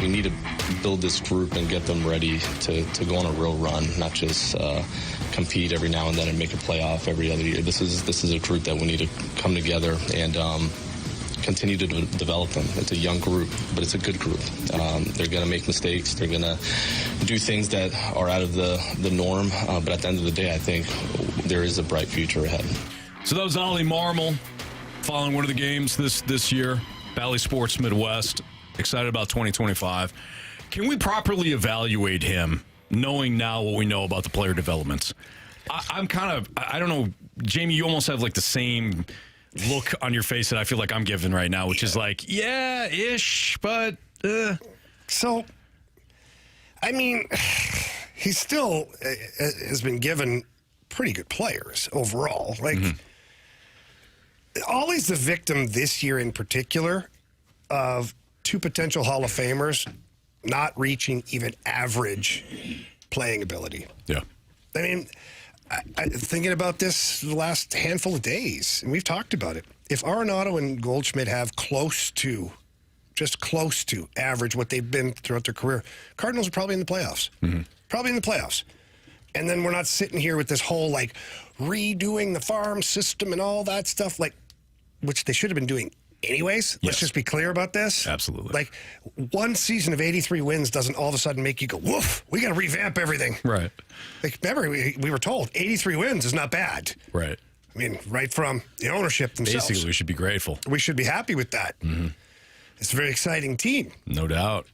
We need to build this group and get them ready to go on a real run, not just compete every now and then and make a playoff every other year. This is a group that we need to come together and continue to develop them. It's a young group, but it's a good group. They're going to make mistakes. They're going to do things that are out of the norm. But at the end of the day, I think there is a bright future ahead. So that was Oli Marmol following one of the games this year, Valley Sports Midwest. Excited about 2025. Can we properly evaluate him, knowing now what we know about the player developments? I don't know, Jamie, you almost have like the same look on your face that I feel like I'm giving right now, which is like, yeah-ish, but... So, I mean, he still has been given pretty good players overall. Like, Ollie's the victim this year in particular of two potential Hall of Famers not reaching even average playing ability. Yeah. I mean, thinking about this the last handful of days, and we've talked about it. If Arenado and Goldschmidt have just close to average what they've been throughout their career, Cardinals are probably in the playoffs. Probably in the playoffs. And then we're not sitting here with this whole, like, redoing the farm system and all that stuff, like, which they should have been doing anyways. Yes. Let's just be clear about this. Absolutely. Like, one season of 83 wins doesn't all of a sudden make you go, woof, we got to revamp everything. Right. Like, remember, we were told 83 wins is not bad. Right. I mean, right from the ownership themselves. Basically, we should be grateful. We should be happy with that. It's a very exciting team. No doubt.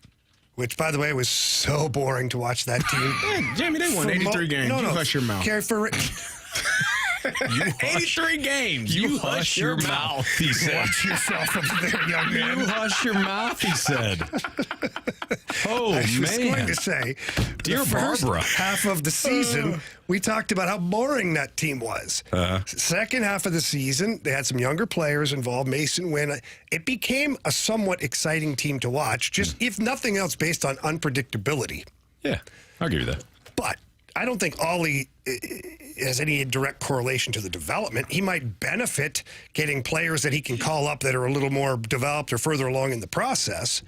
Which, by the way, was so boring to watch that team. Jamie, they won 83 games. No, you hush your mouth. Carey, 83 games. You hush your mouth, he said. Watch yourself up there, young man. You hush your mouth, he said. Oh, I was man. going to say, Dear the first Barbara. half of the season, we talked about how boring that team was. Second half of the season, they had some younger players involved. Mason Wynn. It became a somewhat exciting team to watch, just if nothing else, based on unpredictability. Yeah, I'll give you that. But I don't think Oli has any direct correlation to the development. He might benefit getting players that he can call up that are a little more developed or further along in the process.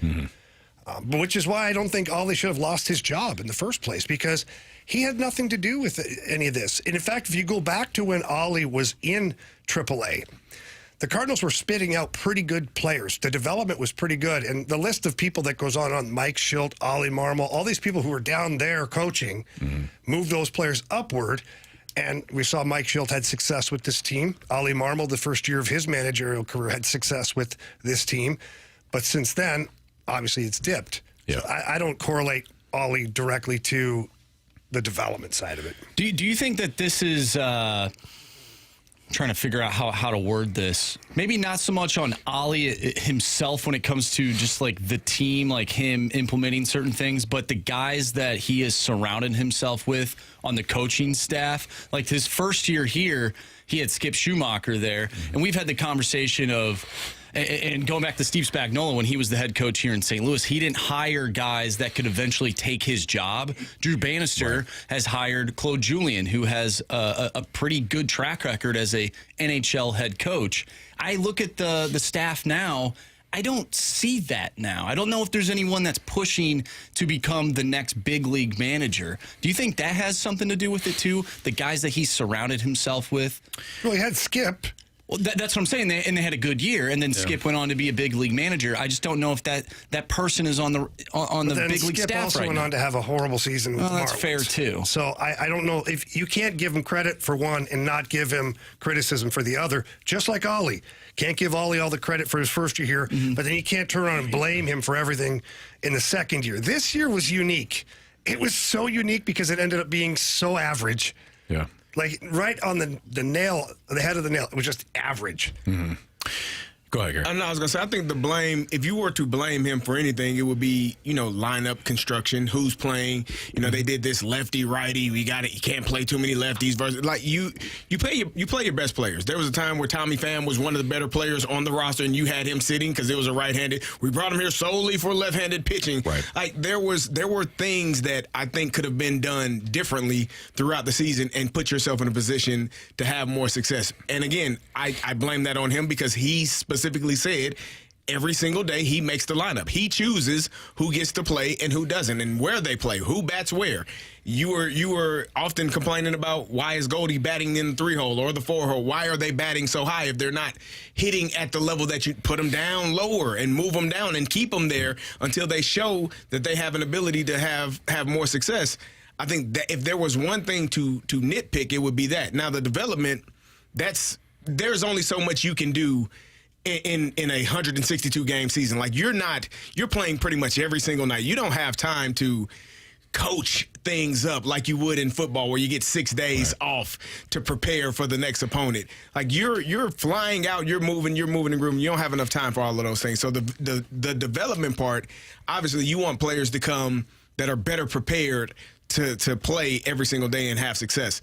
Which is why I don't think Oli should have lost his job in the first place, because he had nothing to do with any of this. And in fact, if you go back to when Oli was in AAA, the Cardinals were spitting out pretty good players. The development was pretty good. And the list of people that goes on Mike Schilt, Oli Marmol, all these people who were down there coaching, moved those players upward. And we saw Mike Schilt had success with this team. Oli Marmol, the first year of his managerial career, had success with this team. But since then, obviously it's dipped. Yeah. So I don't correlate Oli directly to the development side of it. Do you think that this is trying to figure out how to word this? Maybe not so much on Oli himself when it comes to just like the team, like him implementing certain things, but the guys that he has surrounded himself with on the coaching staff. Like his first year here, he had Skip Schumacher there, and we've had the conversation of, and going back to Steve Spagnuolo, when he was the head coach here in St. Louis, he didn't hire guys that could eventually take his job. Drew Bannister has hired Claude Julien, who has a pretty good track record as a NHL head coach. I look at the staff now. I don't see that now. I don't know if there's anyone that's pushing to become the next big league manager. Do you think that has something to do with it, too? The guys that he surrounded himself with? Well, he had Skip. Well, that's what I'm saying. They had a good year, and then Skip went on to be a big league manager. I just don't know if that person is on the big league Skip staff also right went now. on to have a horrible season with the Marlins. That's fair too. So I don't know if you can't give him credit for one and not give him criticism for the other. Just like Oli, can't give Oli all the credit for his first year here, but then you can't turn around and blame him for everything in the second year. This year was unique. It was so unique because it ended up being so average. Yeah. Like right on the nail, the head of the nail. It was just average. Go ahead, Gary. I was going to say, I think the blame, if you were to blame him for anything, it would be, lineup construction, who's playing. They did this lefty, righty. You can't play too many lefties versus like you play your best players. There was a time where Tommy Pham was one of the better players on the roster, and you had him sitting because it was a right-handed. We brought him here solely for left-handed pitching. Right. Like there were things that I think could have been done differently throughout the season and put yourself in a position to have more success. And again, I blame that on him because he specifically said every single day he makes the lineup. He chooses who gets to play and who doesn't and where they play, who bats where. You were often complaining about why is Goldie batting in the 3-hole or the 4-hole? Why are they batting so high if they're not hitting at the level that you put them down lower and move them down and keep them there until they show that they have an ability to have more success? I think that if there was one thing to nitpick, it would be that. Now, the development, there's only so much you can do in a 162-game season. Like, you're playing pretty much every single night. You don't have time to coach things up like you would in football where you get 6 days off to prepare for the next opponent. Like, you're flying out, you're moving and grooving. You don't have enough time for all of those things. So the development part, obviously you want players to come that are better prepared to play every single day and have success.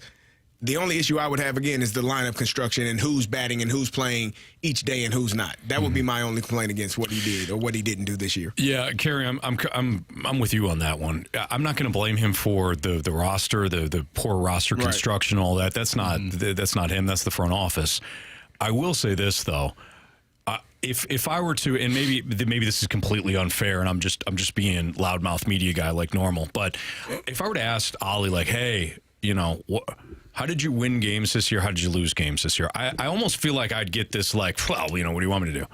The only issue I would have, again, is the lineup construction and who's batting and who's playing each day and who's not. That would be my only complaint against what he did or what he didn't do this year. Yeah, Carey, I'm with you on that one. I'm not going to blame him for the roster, the poor roster construction, all that. That's not him. That's the front office. I will say this though. If I were to, and maybe this is completely unfair, and I'm just being loudmouth media guy like normal, but if I were to ask Oli, like, hey, how did you win games this year? How did you lose games this year? I almost feel like I'd get this like, well, what do you want me to do?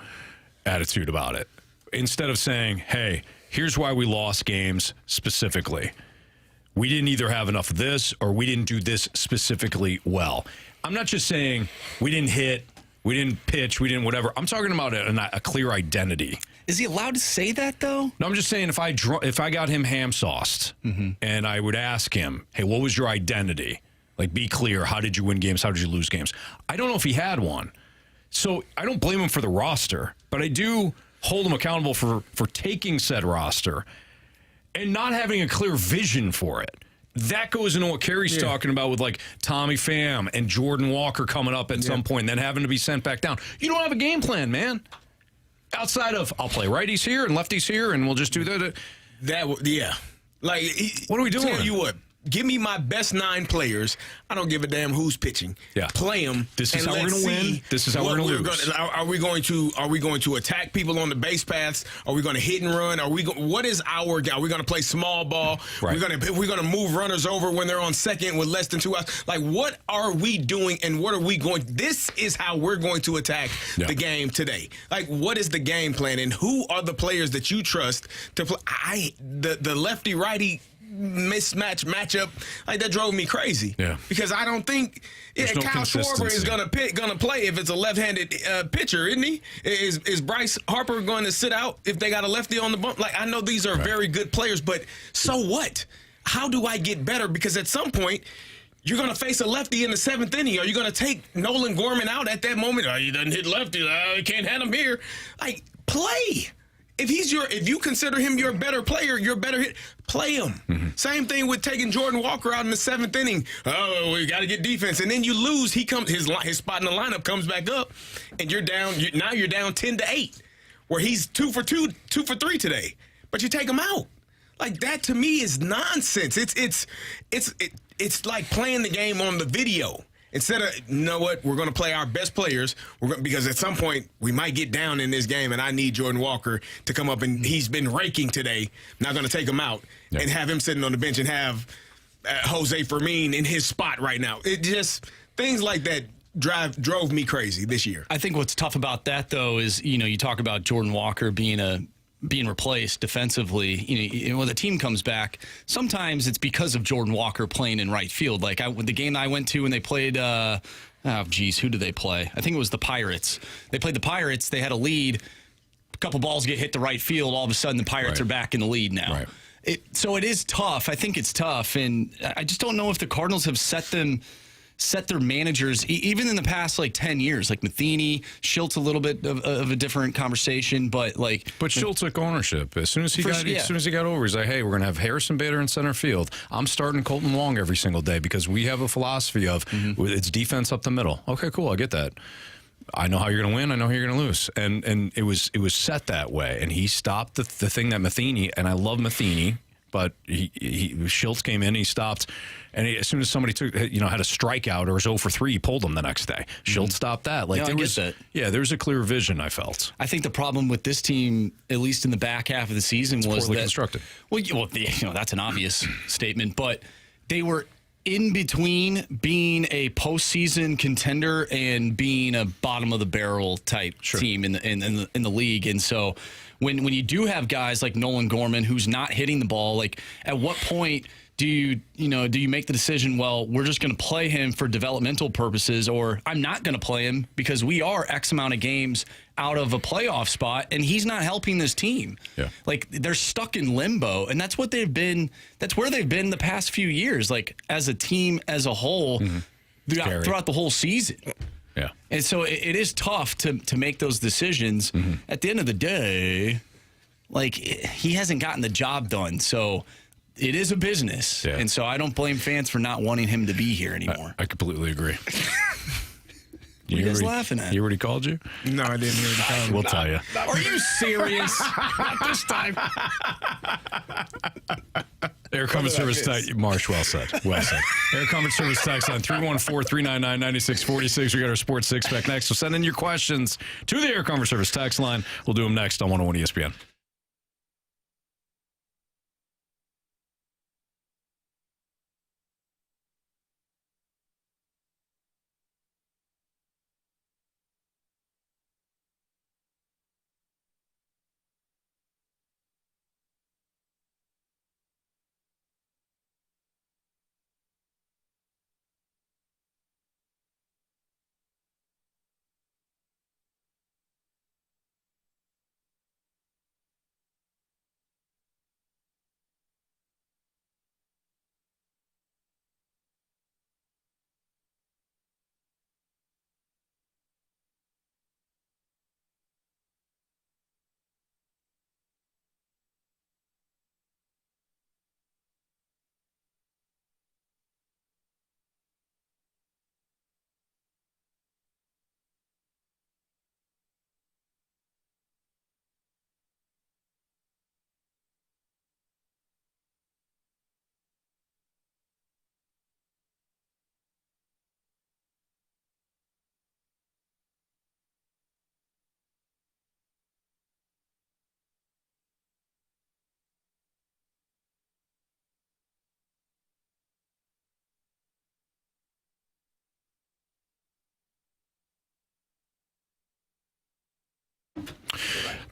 Attitude about it. Instead of saying, hey, here's why we lost games specifically. We didn't either have enough of this or we didn't do this specifically well. I'm not just saying we didn't hit, we didn't pitch, we didn't whatever. I'm talking about a clear identity. Is he allowed to say that, though? No, I'm just saying if I got him ham-sauced and I would ask him, hey, what was your identity? Like, be clear. How did you win games? How did you lose games? I don't know if he had one. So I don't blame him for the roster, but I do hold him accountable for taking said roster and not having a clear vision for it. That goes into what Carey's talking about with, like, Tommy Pham and Jordan Walker coming up at some point and then having to be sent back down. You don't have a game plan, man. Outside of, I'll play righties here and lefties here, and we'll just do that. Like, what are we doing? Tell you what. Give me my best 9 players. I don't give a damn who's pitching. Yeah. Play them. This is how we're going to win. This is how we're going to lose. Are we going to attack people on the base paths? Are we going to hit and run? What is our guy? Are we going to play small ball? Right. We're going to move runners over when they're on second with less than 2 outs. Like, what are we doing and what are we going? This is how we're going to attack the game today. Like, what is the game plan and who are the players that you trust to play? The lefty righty mismatch matchup, like, that drove me crazy. Yeah, because I don't think Kyle Schwarber is gonna play if it's a left-handed pitcher, isn't he? Is Bryce Harper going to sit out if they got a lefty on the bump? Like, I know these are very good players, but so what? How do I get better? Because at some point, you're going to face a lefty in the 7th inning. Are you going to take Nolan Gorman out at that moment? Oh, he doesn't hit lefty. You can't have him here. Like, play. If you consider him your better player, your better hit, play him. Mm-hmm. Same thing with taking Jordan Walker out in the 7th inning. Oh, we got to get defense, and then you lose. His spot in the lineup comes back up, and you're down. Now you're down 10-8, where he's 2 for 3 today. But you take him out. Like, that to me is nonsense. It's like playing the game on the video. Instead of, you know what, we're going to play our best players because at some point we might get down in this game and I need Jordan Walker to come up, and he's been raking today. Not going to take him out and have him sitting on the bench and have Jose Fermin in his spot right now. It just, things like that drove me crazy this year. I think what's tough about that, though, is, you talk about Jordan Walker being replaced defensively. When the team comes back, sometimes it's because of Jordan Walker playing in right field. Like, the game I went to when they played, who did they play? I think it was the Pirates. They played the Pirates. They had a lead. A couple balls get hit to right field. All of a sudden, the Pirates are back in the lead now. Right. So it is tough. I think it's tough, and I just don't know if the Cardinals have set their managers, even in the past, 10 years, like Matheny, Schultz, a little bit of a different conversation, but Schultz took ownership. As soon as he got over, he's like, hey, we're going to have Harrison Bader in center field. I'm starting Colton Long every single day because we have a philosophy of it's defense up the middle. Okay, cool. I get that. I know how you're going to win. I know how you're going to lose. And it was set that way. And he stopped the thing that Matheny, and I love Matheny, but Schultz came in, he stopped, and as soon as somebody had a strikeout or was 0 for 3, he pulled them the next day. Schultz stopped that. I get that. Yeah, there's a clear vision, I felt. I think the problem with this team, at least in the back half of the season, was poorly that constructed. Well, that's an obvious statement, but they were in between being a postseason contender and being a bottom of the barrel type team in the league, and so. When you do have guys like Nolan Gorman who's not hitting the ball, like, at what point do you make the decision, well, we're just going to play him for developmental purposes, or I'm not going to play him because we are X amount of games out of a playoff spot and he's not helping this team. Yeah. Like, they're stuck in limbo, and that's what they've been. That's where they've been the past few years, like, as a team as a whole throughout the whole season. Yeah. And so it is tough to make those decisions. At the end of the day, he hasn't gotten the job done. So it is a business. Yeah. And so I don't blame fans for not wanting him to be here anymore. I completely agree. What are you guys laughing at? He already called you? No, I didn't hear the call. We'll tell you. Are you serious? Not this time. Air Comfort Service text. Marsh, well said. Well said. Air Comfort Service text on 314-399-9646. We got our Sports Six Pack next. So send in your questions to the Air Comfort Service text line. We'll do them next on 101 ESPN.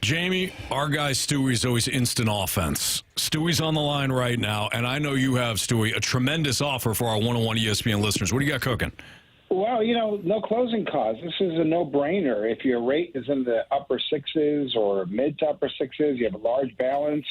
Jamie, our guy Stewie's always instant offense. Stewie's on the line right now, and I know you have, Stewie, a tremendous offer for our 101 ESPN listeners. What do you got cooking? Well, no closing costs. This is a no-brainer. If your rate is in the upper sixes or mid to upper sixes, you have a large balance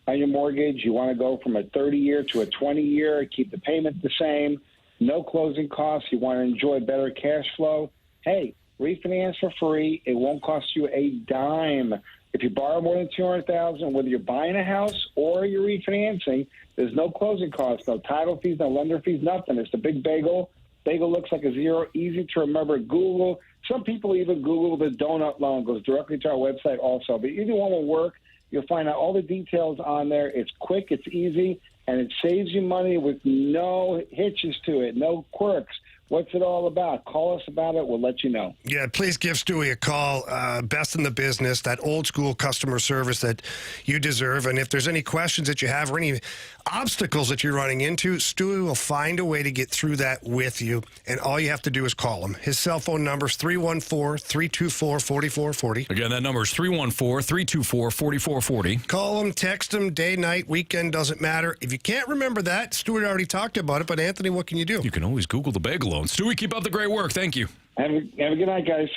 on your mortgage, you want to go from a 30-year to a 20-year, keep the payment the same, no closing costs, you want to enjoy better cash flow, hey, refinance for free. It won't cost you a dime. If you borrow more than $200,000, whether you're buying a house or you're refinancing, there's no closing costs, no title fees, no lender fees, nothing. It's the big bagel. Bagel looks like a zero, easy to remember. Google. Some people even Google the donut loan. Goes directly to our website also. But either one will work. You'll find out all the details on there. It's quick, it's easy, and it saves you money with no hitches to it, no quirks. What's it all about? Call us about it. We'll let you know. Yeah, please give Stewie a call. Best in the business, that old-school customer service that you deserve. And if there's any questions that you have or any obstacles that you're running into, Stewie will find a way to get through that with you. And all you have to do is call him. His cell phone number is 314-324-4440. Again, that number is 314-324-4440. Call him, text him, day, night, weekend, doesn't matter. If you can't remember that, Stewie already talked about it, but Anthony, what can you do? You can always Google the bagel loan. Stewie, keep up the great work. Thank you. Have a good night, guys.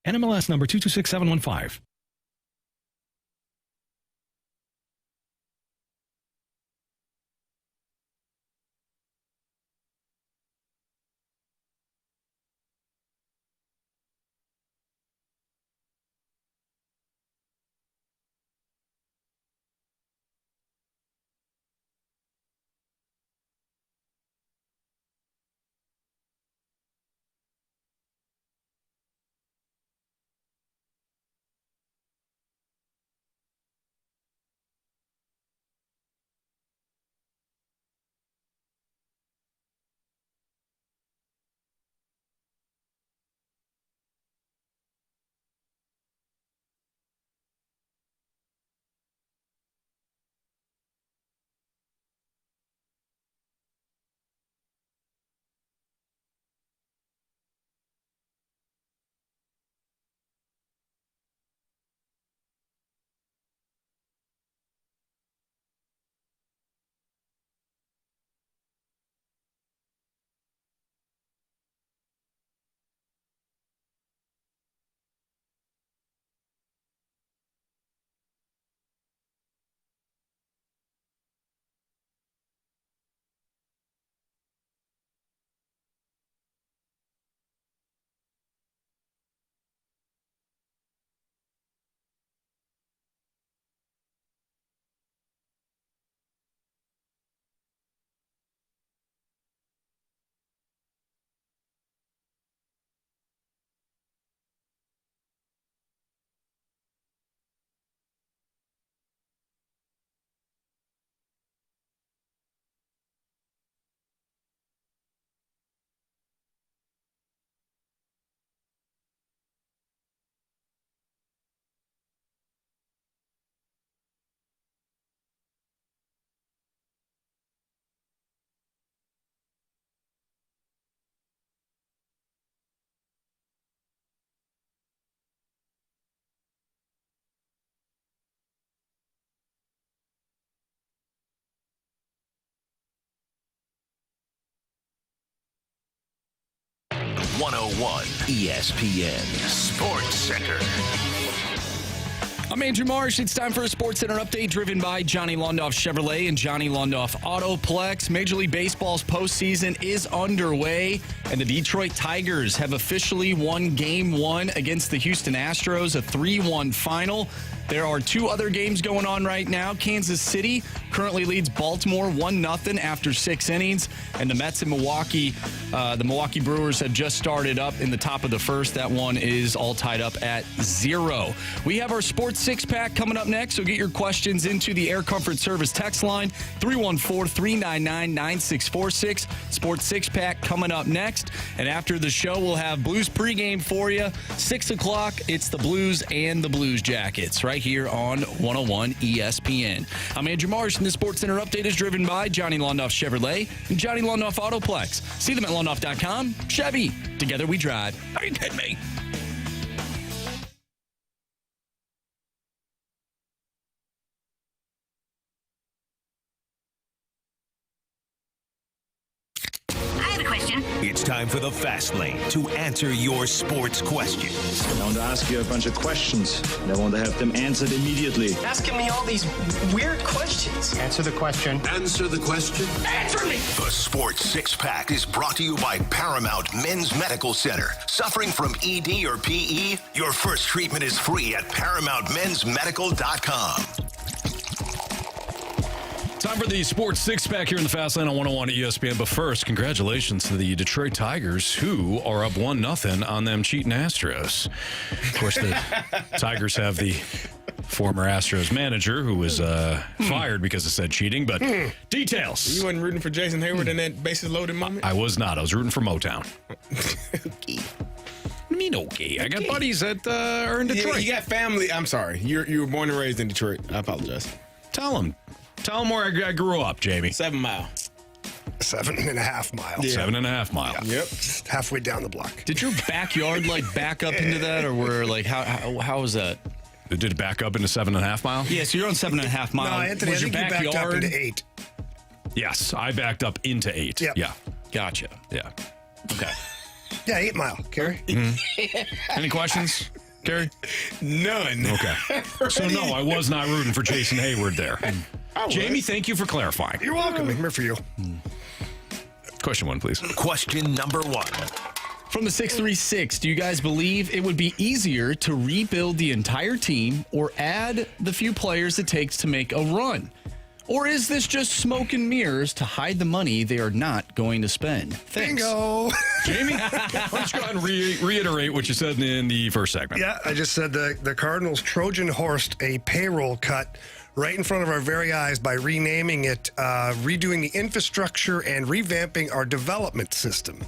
NMLS number 226715. ESPN Sports Center. I'm Andrew Marsh. It's time for a Sports Center update driven by Johnny Londoff Chevrolet and Johnny Londoff Autoplex. Major League Baseball's postseason is underway, and the Detroit Tigers have officially won Game 1 against the Houston Astros, a 3-1 final. There are two other games going on right now. Kansas City currently leads Baltimore 1-0 after 6 innings. And the Mets in Milwaukee, the Milwaukee Brewers have just started up in the top of the first. That one is all tied up at 0. We have our Sports Six-Pack coming up next, so get your questions into the Air Comfort Service text line, 314-399-9646. Sports Six-Pack coming up next. And after the show, we'll have Blues pregame for you. 6 o'clock, it's the Blues and the Blues Jackets, right here on 101 ESPN. I'm Andrew Marsh, and the Sports Center update is driven by Johnny Londoff Chevrolet and Johnny Londoff Autoplex. See them at londoff.com. Chevy, together we drive. Are you kidding me? time for the Fast Lane to answer your sports questions. I want to ask you a bunch of questions, and I want to have them answered immediately. Asking me all these weird questions. Answer the question. Answer the question. Answer me! The Sports Six-Pack is brought to you by Paramount Men's Medical Center. Suffering from ED or PE? Your first treatment is free at ParamountMen'sMedical.com. Time for the Sports Six-Pack here in the Fast Lane on 101 ESPN. But first, congratulations to the Detroit Tigers, who are up 1-0 on them cheating Astros. Of course, the Tigers have the former Astros manager who was fired because of said cheating. But details. You wasn't rooting for Jason Hayward in that bases loaded moment? I was not. I was rooting for Motown. Okay. What do you mean, okay? I got buddies that are in Detroit. Yeah, you got family. I'm sorry. You were born and raised in Detroit. I apologize. Tell them where I grew up, Jamie. 7 Mile. 7.5 miles. Yeah. 7.5 miles. Yeah. Yep. Just halfway down the block. Did your backyard back up into that, or were how was that? Did it back up into 7.5 miles? Yeah, so you're on 7.5 miles. No, Anthony, was I your think you backed up backyard into 8. Yes, I backed up into 8. Yep. Yeah. Gotcha. Yeah. Okay. Yeah, 8 Mile, Carey. Any questions, Carey? None. Okay. So no, I was not rooting for Jason Hayward there. Jamie, thank you for clarifying. You're welcome. I'm here for you. Question 1, please. Question number 1. From the 636, do you guys believe it would be easier to rebuild the entire team or add the few players it takes to make a run? Or is this just smoke and mirrors to hide the money they are not going to spend? Thanks. Bingo. Jamie, why don't you go ahead and reiterate what you said in the first segment? Yeah, I just said the Cardinals Trojan horsed a payroll cut right in front of our very eyes by renaming it, redoing the infrastructure and revamping our development system.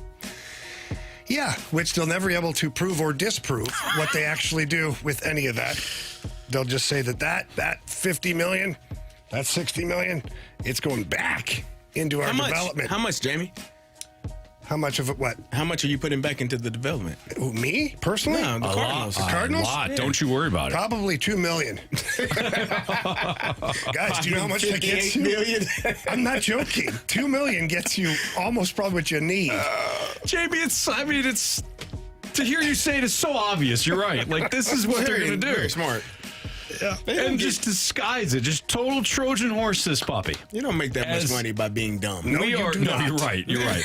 Yeah, which they'll never be able to prove or disprove what they actually do with any of that. They'll just say that $50 million, that $60 million, it's going back into our development. How much, Jamie? How much of it? What? How much are you putting back into the development? Who, me personally? No, the Cardinals. The Cardinals? A lot. Yeah. Don't you worry about it. Probably $2 million. Guys, do you know how much that gets you? Million? I'm not joking. $2 million gets you almost probably what you need. Jamie, it's to hear you say it is so obvious. You're right. Like, this is what they're going to do. Very smart. Yeah. And just disguise it. Just total Trojan horse this puppy. You don't make that much money by being dumb. No, you do not. You're right. You're right.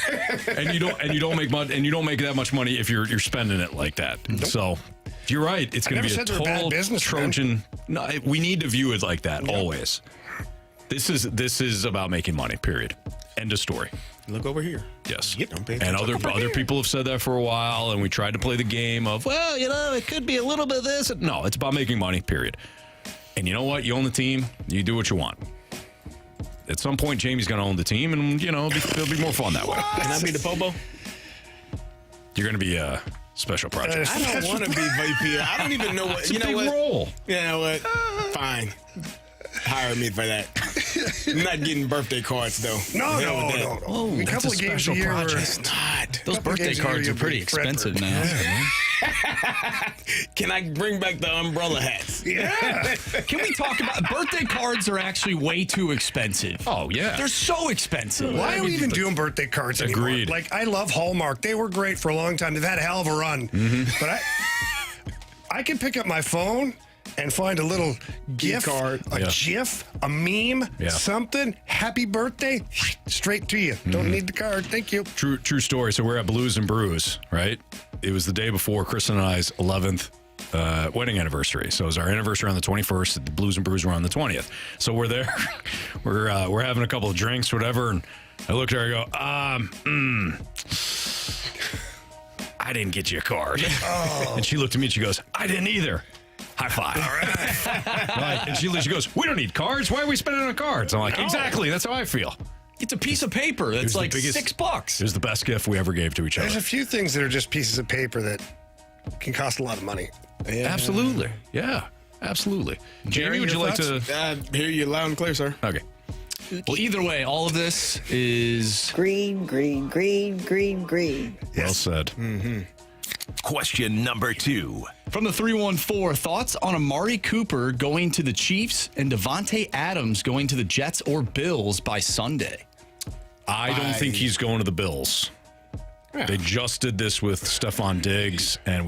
and you don't make money. And you don't make that much money if you're spending it like that. Nope. So you're right. It's going to be a total Trojan. No, we need to view it like that always. This is about making money. Period. End of story. Look over here. Yes. And other people have said that for a while, and we tried to play the game of, well, it could be a little bit of this. No, it's about making money, period. And you know what? You own the team. You do what you want. At some point, Jamie's going to own the team, and, it'll be more fun that way. Can I be the Popo? You're going to be a special project. I don't want to be VP. I don't even know what. It's a big role. You know what? Fine. Hire me for that. I'm not getting birthday cards, though. No. Oh, a couple of games a year. It's not. Those birthday cards are pretty expensive now. Yeah. Can I bring back the umbrella hats? Yeah. Can we talk about birthday cards? Are actually way too expensive. Oh, yeah. They're so expensive. Why are we even doing birthday cards anymore? Agreed. Like, I love Hallmark. They were great for a long time. They've had a hell of a run. Mm-hmm. But I can pick up my phone and find a little GIF, GIF, a meme, something. Happy birthday, straight to you. Don't need the card. Thank you. True story. So we're at Blues and Brews, right? It was the day before Kristen and I's 11th wedding anniversary. So it was our anniversary on the 21st. The Blues and Brews were on the 20th. So we're there. we're having a couple of drinks, whatever. And I look at her, I go, I didn't get you a card. Oh. And she looked at me and she goes, I didn't either. High five. All right. Right. And she goes, we don't need cards. Why are we spending on cards? I'm like, exactly. That's how I feel. It's a piece of paper that's like $6. It was the best gift we ever gave to each other. There's a few things that are just pieces of paper that can cost a lot of money. Yeah. Absolutely. Yeah, absolutely. Jamie, would you like to hear you loud and clear, sir? Okay. Well, either way, all of this is green. Well said. Mm-hmm. Question number 2. From the 314, thoughts on Amari Cooper going to the Chiefs and Devontae Adams going to the Jets or Bills by Sunday? I don't think he's going to the Bills. Yeah. They just did this with Stephon Diggs, and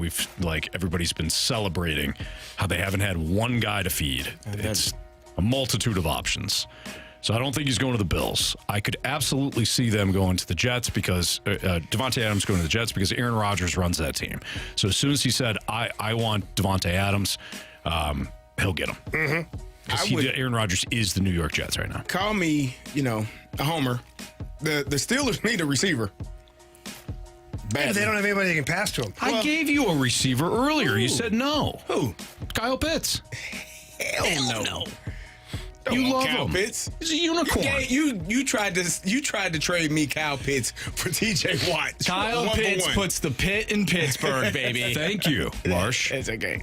everybody's been celebrating how they haven't had one guy to feed. It's a multitude of options. So I don't think he's going to the Bills. I could absolutely see them going to the Jets because Devontae Adams going to the Jets because Aaron Rodgers runs that team. So as soon as he said, I want Devontae Adams, he'll get him. Mm-hmm. Aaron Rodgers is the New York Jets right now. Call me, a homer. The Steelers need a receiver. Badly. They don't have anybody that can pass to him. I gave you a receiver earlier. You said no. Who? Kyle Pitts. Hell no. You love Kyle him. Pitts. He's a unicorn. You tried to trade me Kyle Pitts for TJ Watt. Kyle Pitts puts the pit in Pittsburgh, baby. Thank you, Marsh. It's okay.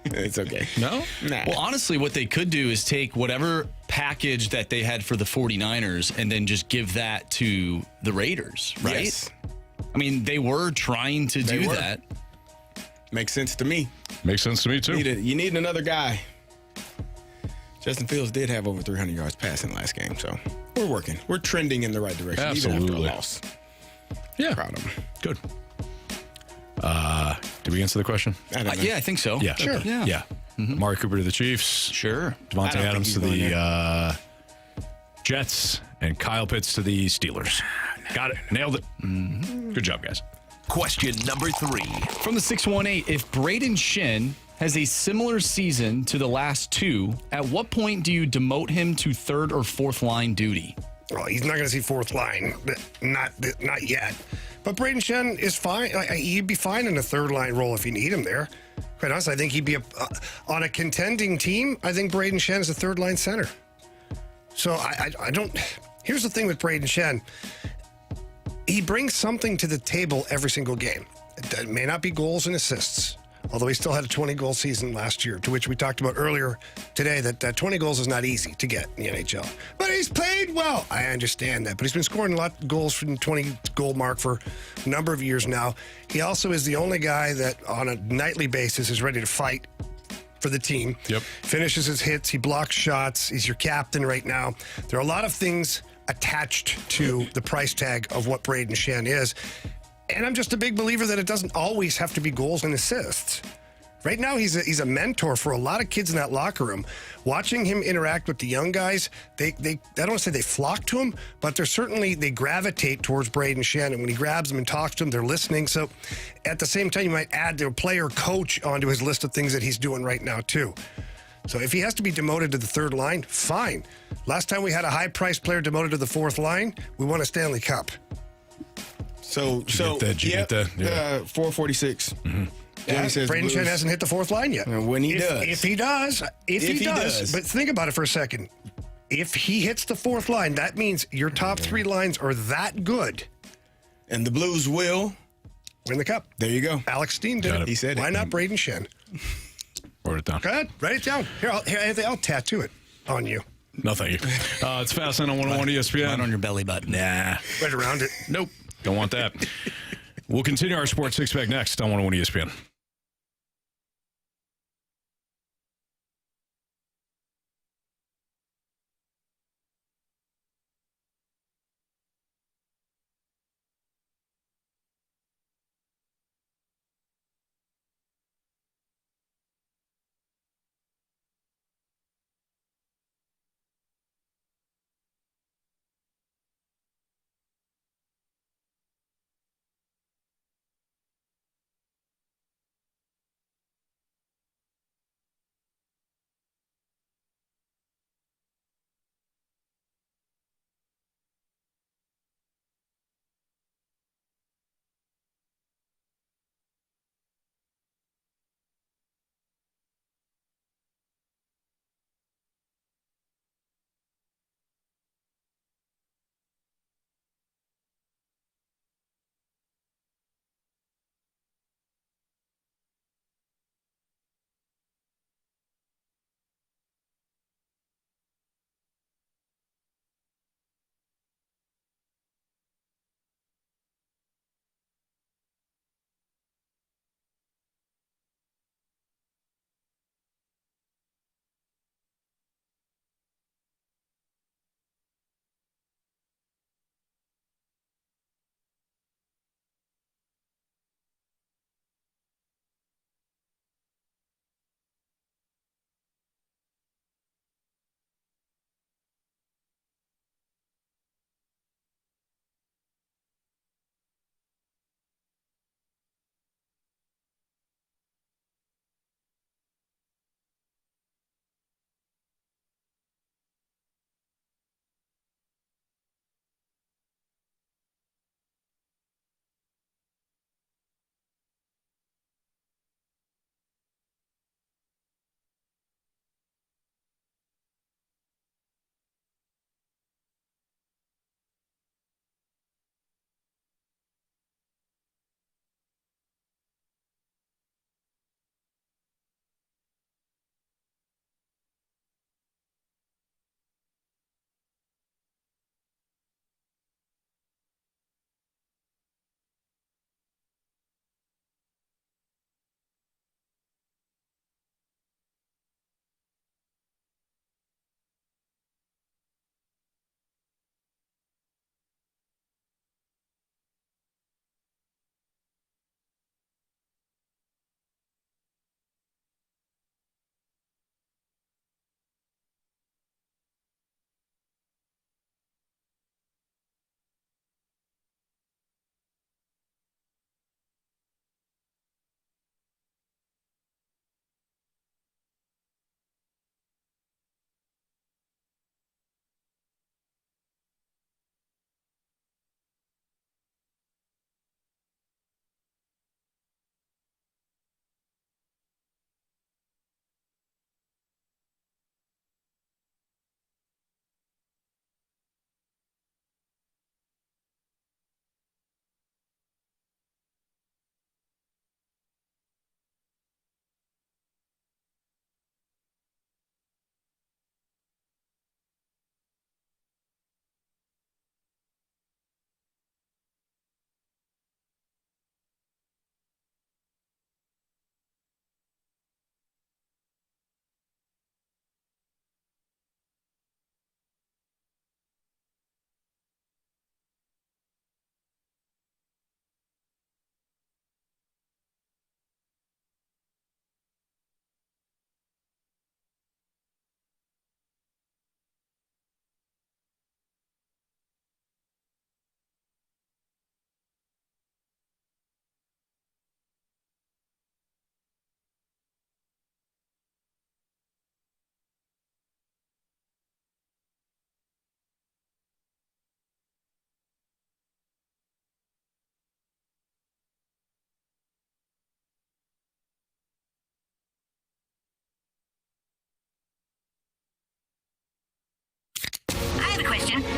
It's okay. No? Nah. Well, honestly, what they could do is take whatever package that they had for the 49ers and then just give that to the Raiders, right? Yes. I mean, they were trying to do that. Makes sense to me. Makes sense to me, too. You need another guy. Justin Fields did have over 300 yards passing last game, so we're working. We're trending in the right direction, Absolutely. even after a loss. Yeah. Proud of him. Good. Did we answer the question? Yeah, I think so. Yeah. Sure. Yeah. Yeah. Amari Cooper to the Chiefs. Sure. Devontae Adams to the Jets. And Kyle Pitts to the Steelers. Got it. Nailed it. Good job, guys. Question number 3. From the 618, if Braden Shin has a similar season to the last two, at what point do you demote him to third or fourth line duty? Well, he's not going to see fourth line. Not yet. But Braden Shen is fine. He'd be fine in a third line role if you need him there. Quite honestly, I think he'd be on a contending team. I think Braden Shen is a third line center. So I don't. Here's the thing with Braden Shen. He brings something to the table every single game. It may not be goals and assists, although he still had a 20-goal season last year, to which we talked about earlier today, that 20 goals is not easy to get in the NHL. But he's played well. I understand that. But he's been scoring a lot of goals from the 20-goal mark for a number of years now. He also is the only guy that, on a nightly basis, is ready to fight for the team. Yep. Finishes his hits. He blocks shots. He's your captain right now. There are a lot of things attached to the price tag of what Braden Shen is. And I'm just a big believer that it doesn't always have to be goals and assists. Right now, he's a mentor for a lot of kids in that locker room. Watching him interact with the young guys, I don't want to say they flock to him, but they gravitate towards Braden Shen. And when he grabs them and talks to them, they're listening. So at the same time, you might add their player coach onto his list of things that he's doing right now, too. So if he has to be demoted to the third line, fine. Last time we had a high-priced player demoted to the fourth line, we won a Stanley Cup. Did you get that? Yeah. 446. Mm-hmm. Yeah, Braden Shen hasn't hit the fourth line yet. When he does. If he does. But think about it for a second. If he hits the fourth line, that means your top three lines are that good. And the Blues will win the cup. There you go. Alex Steen did it. He said Why it. not Braden Shen? Write it down. Go ahead. Write it down. Here, I'll tattoo it on you. No, thank you. It's Fastlane on 101 ESPN. Right on your belly button. Nah. Right around it. Nope. Don't want that. We'll continue our Sports Six-Pack next on 101 ESPN.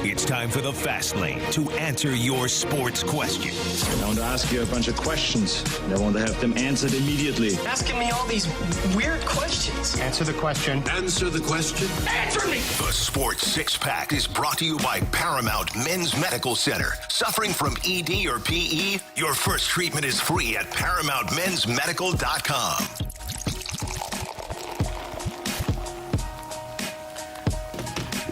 It's time for the Fast Lane to answer your sports questions. I want to ask you a bunch of questions, and I want to have them answered immediately. Asking me all these weird questions. Answer the question. Answer the question. Answer me! The Sports Six Pack is brought to you by Paramount Men's Medical Center. Suffering from ED or PE? Your first treatment is free at ParamountMen'sMedical.com.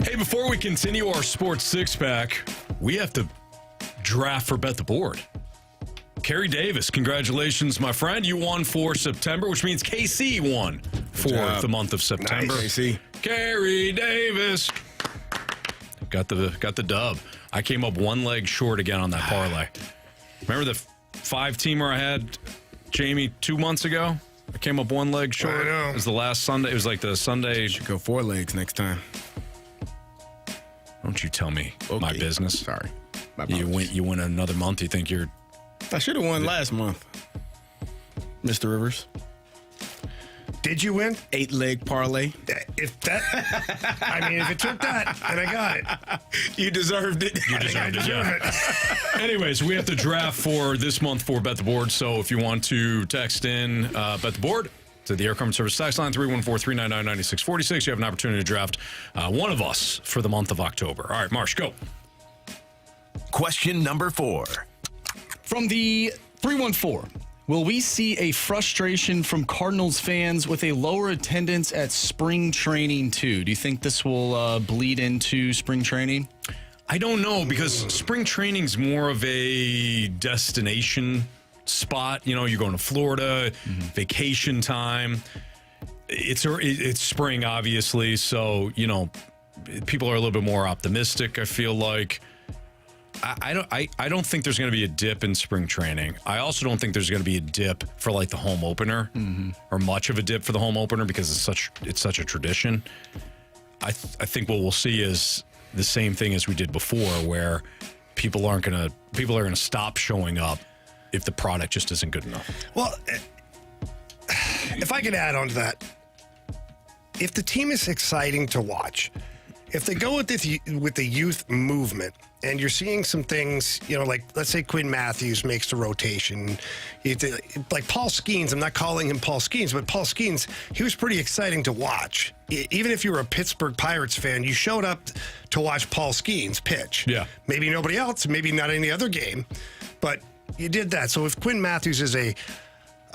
Hey, before we continue our Sports Six-Pack, we have to draft for Bet the Board. Carey Davis, congratulations, my friend. You won for September, which means KC won for the month of September. Nice, KC. Carey Davis. Got the dub. I came up one leg short again on that parlay. Remember the 5-teamer I had, Jamie, 2 months ago? I came up one leg short. I know. It was the last Sunday. It was like the Sunday. You should go 4 legs next time. Don't you tell me my business. Sorry. You win another month. You think you're... I should have won last month, Mr. Rivers. Did you win? 8-leg parlay. If it took that, then I got it. You deserved it. You deserved it, yeah. Anyways, we have to draft for this month for Bet the Board. So if you want to text in Bet the Board to the Air Common Service text line 314-399-9646, you have an opportunity to draft one of us for the month of October. All right, Marsh, go. Question number 4. From the 314, will we see a frustration from Cardinals fans with a lower attendance at spring training too? Do you think this will bleed into spring training? I don't know, because spring training's more of a destination spot. You know, you're going to Florida, vacation time. It's spring, obviously, so, you know, people are a little bit more optimistic, I feel like. I don't think there's going to be a dip in spring training. I also don't think there's going to be a dip for like the home opener, or much of a dip for the home opener, because it's such a tradition. I think what we'll see is the same thing as we did before, where people are going to stop showing up if the product just isn't good enough. Well, if I could add on to that, if the team is exciting to watch, if they go with the youth movement, and you're seeing some things, you know, like let's say Quinn Matthews makes the rotation, like Paul Skeens. I'm not calling him Paul Skeens, but Paul Skeens, he was pretty exciting to watch. Even if you were a Pittsburgh Pirates fan, you showed up to watch Paul Skeens pitch. Yeah. Maybe nobody else, maybe not any other game, but you did that. So if Quinn Matthews is a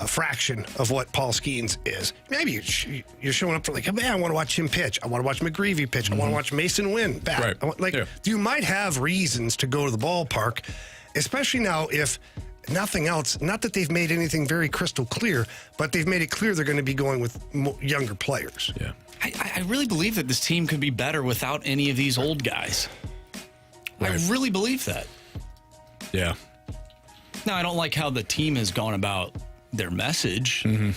fraction of what Paul Skeens is, maybe you're showing up for like, man, I want to watch him pitch. I want to watch McGreevy pitch. I want to watch Mason Wynn bat. Right. You might have reasons to go to the ballpark, especially now if nothing else, not that they've made anything very crystal clear, but they've made it clear they're going to be going with younger players. Yeah. I really believe that this team could be better without any of these old guys. Right. I really believe that. Yeah. Now, I don't like how the team has gone about their message. And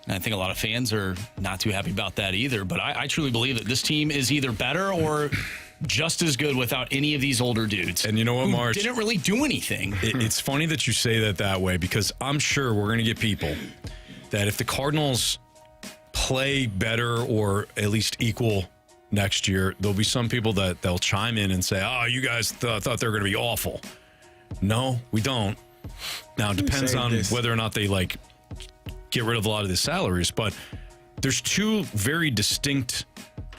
I think a lot of fans are not too happy about that either. But I truly believe that this team is either better or just as good without any of these older dudes. And you know what, Marsh? Didn't really do anything. It's funny that you say that way, because I'm sure we're going to get people that if the Cardinals play better or at least equal next year, there'll be some people that they'll chime in and say, oh, you guys thought they were going to be awful. No, we don't. Now, it depends on whether or not they get rid of a lot of the salaries, but there's two very distinct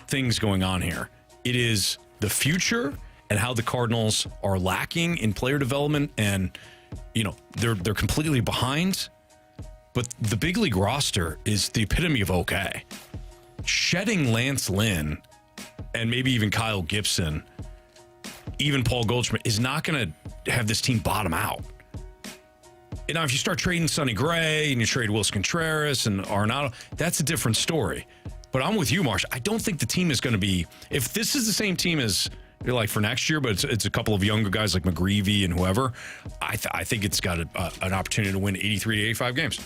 things going on here. It is the future and how the Cardinals are lacking in player development, and you know they're completely behind. But the big league roster is the epitome of okay. Shedding Lance Lynn and maybe even Kyle Gibson, even Paul Goldschmidt, is not going to have this team bottom out. And now, if you start trading Sonny Gray and you trade Wilson Contreras and Arenado, that's a different story. But I'm with you, Marsh. I don't think the team is going to be, if this is the same team as like for next year, but it's a couple of younger guys like McGreevy and whoever, I think it's got an opportunity to win 83 to 85 games.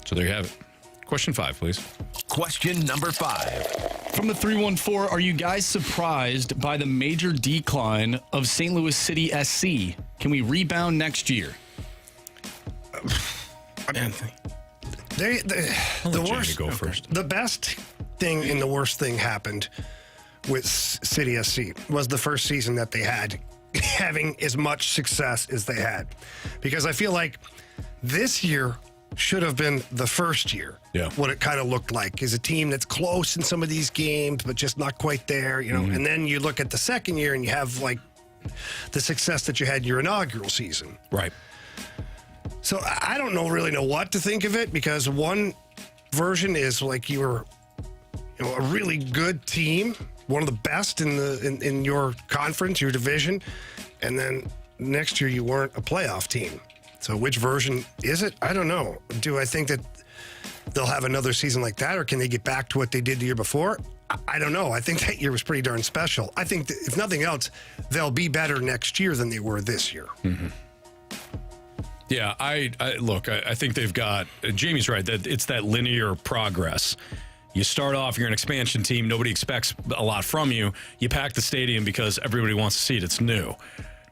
So there you have it. Question 5, please. Question number 5. From the 314, are you guys surprised by the major decline of St. Louis City SC? Can we rebound next year? The worst, go first. The best thing and the worst thing happened with City SC. Was the first season that they had having as much success as they had. Because I feel like this year should have been the first year. Yeah. What it kind of looked like is a team that's close in some of these games, but just not quite there, you know. Mm-hmm. And then you look at the second year and you have like the success that you had your inaugural season. Right. So I don't really know what to think of it, because one version is like you were, you know, a really good team, one of the best in your conference, your division, and then next year you weren't a playoff team. So which version is it? I don't know. Do I think that they'll have another season like that, or can they get back to what they did the year before? I don't know. I think that year was pretty darn special. I think that if nothing else, they'll be better next year than they were this year. Mm-hmm. Yeah, I think they've got, Jamie's right, that it's that linear progress. You start off, you're an expansion team, nobody expects a lot from you. You pack the stadium because everybody wants to see it, it's new.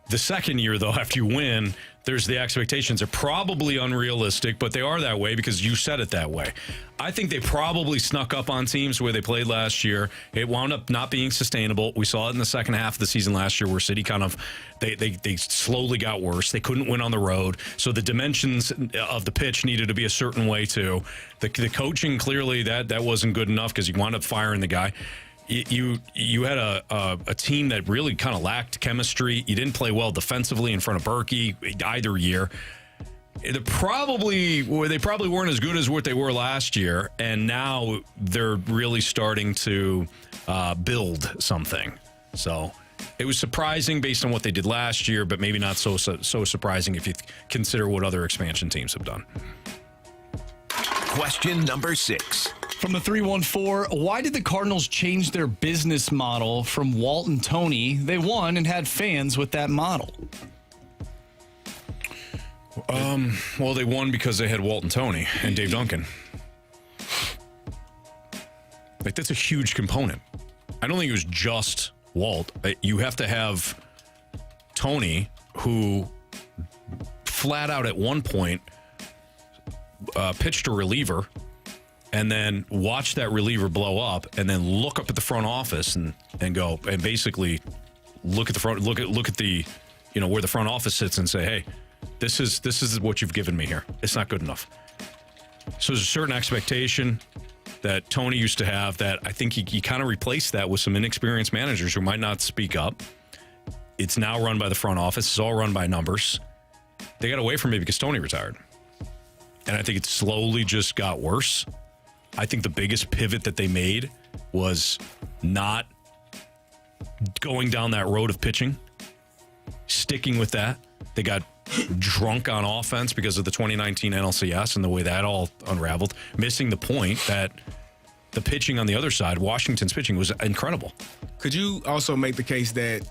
The second year, though, after you win, there's the expectations are probably unrealistic, but they are that way because you said it that way. I think they probably snuck up on teams where they played last year. It wound up not being sustainable. We saw it in the second half of the season last year where City kind of, they slowly got worse. They couldn't win on the road. So the dimensions of the pitch needed to be a certain way too. The coaching, clearly that wasn't good enough because you wound up firing the guy. You had a team that really kind of lacked chemistry. You didn't play well defensively in front of Berkey either year. They probably weren't as good as what they were last year, and now they're really starting to build something. So it was surprising based on what they did last year, but maybe not so surprising if you consider what other expansion teams have done. Question number 6. From the 314, why did the Cardinals change their business model from Walt and Tony? They won and had fans with that model. Well, they won because they had Walt and Tony and Dave Duncan. Like, that's a huge component. I don't think it was just Walt. You have to have Tony, who flat out at one point pitched a reliever and then watch that reliever blow up and then look up at the front office and go and basically look at the, you know, where the front office sits and say, hey, this is what you've given me here. It's not good enough. So there's a certain expectation that Tony used to have that I think he kind of replaced that with some inexperienced managers who might not speak up. It's now run by the front office. It's all run by numbers. They got away from it because Tony retired. And I think it slowly just got worse. I think the biggest pivot that they made was not going down that road of pitching, sticking with that. They got drunk on offense because of the 2019 NLCS and the way that all unraveled, missing the point that the pitching on the other side, Washington's pitching, was incredible. Could you also make the case that,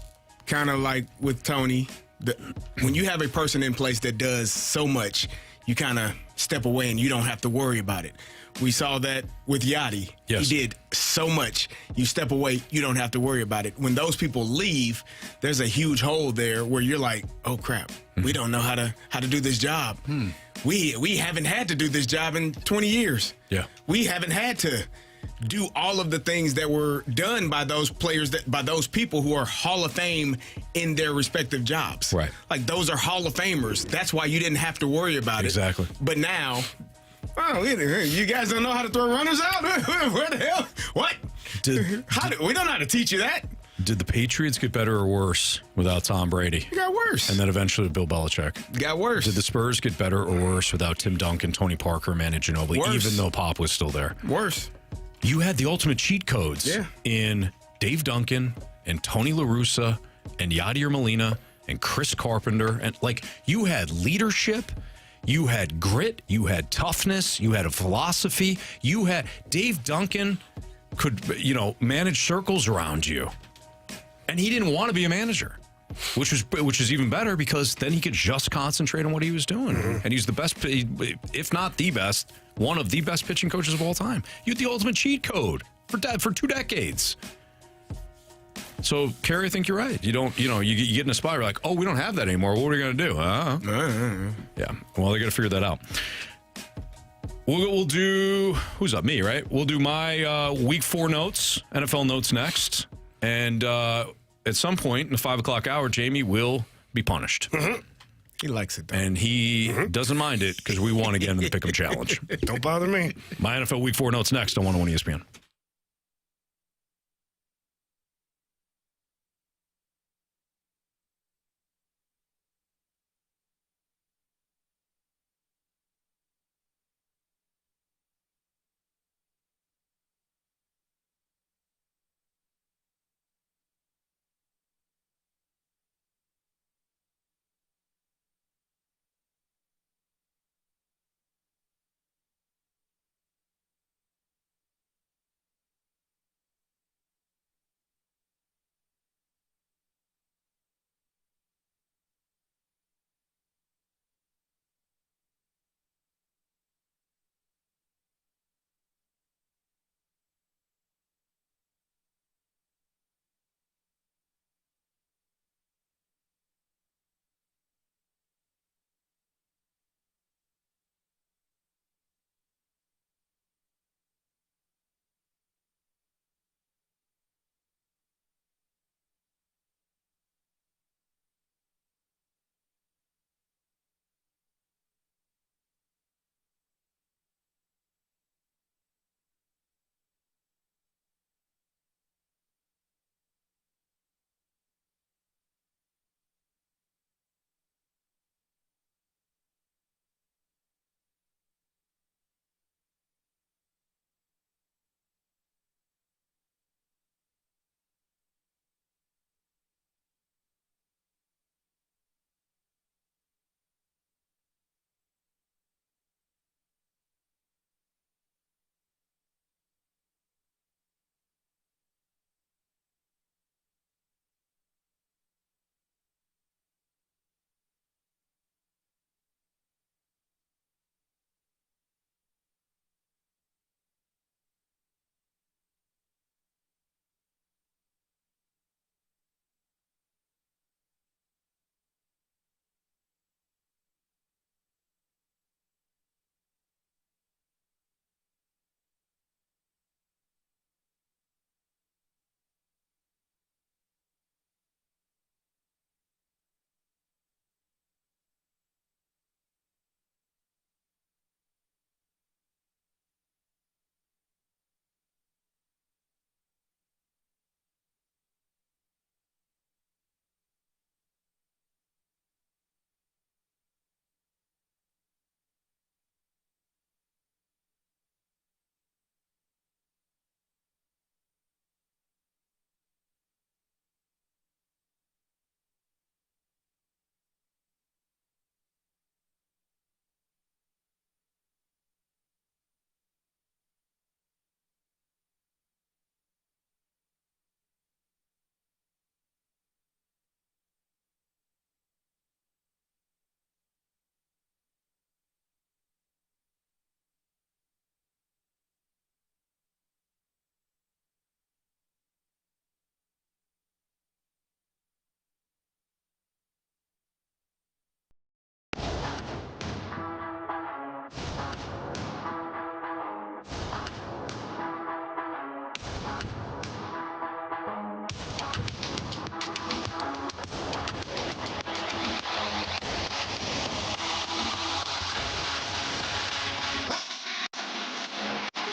kind of like with Tony, when you have a person in place that does so much, you kind of step away and you don't have to worry about it? We saw that with Yachty. Yes. He did so much. You step away, you don't have to worry about it. When those people leave, there's a huge hole there where you're like, oh crap, we don't know how to do this job. We haven't had to do this job in 20 years. Yeah. We haven't had to do all of the things that were done by those players, by those people who are Hall of Fame in their respective jobs. Right. Like, those are Hall of Famers. That's why you didn't have to worry about Exactly. it. But now, oh, you guys don't know how to throw runners out? Where the hell? What? We don't know how to teach you that. Did the Patriots get better or worse without Tom Brady? It got worse. And then eventually Bill Belichick. It got worse. Did the Spurs get better or worse without Tim Duncan, Tony Parker, Manu Ginobili, Worse. even though Pop was still there? Worse. You had the ultimate cheat codes in Dave Duncan and Tony La Russa and Yadier Molina and Chris Carpenter. And, like, you had leadership. You had grit, you had toughness, you had a philosophy. You had Dave Duncan could, you know, manage circles around you. And he didn't want to be a manager, which is even better because then he could just concentrate on what he was doing. And he's the best, if not the best, one of the best pitching coaches of all time. You had the ultimate cheat code for 2 decades. So, Carey, I think you're right. You get in a spot, you're like, oh, we don't have that anymore. What are we going to do? Yeah. Well, they got to figure that out. We'll do, who's up? Me, right? We'll do my week 4 notes, NFL notes next. And at some point in the 5 o'clock hour, Jamie will be punished. He likes it, though. And he doesn't mind it because we won again in the Pick'em Challenge. Don't bother me. My NFL Week 4 notes next on 101 ESPN.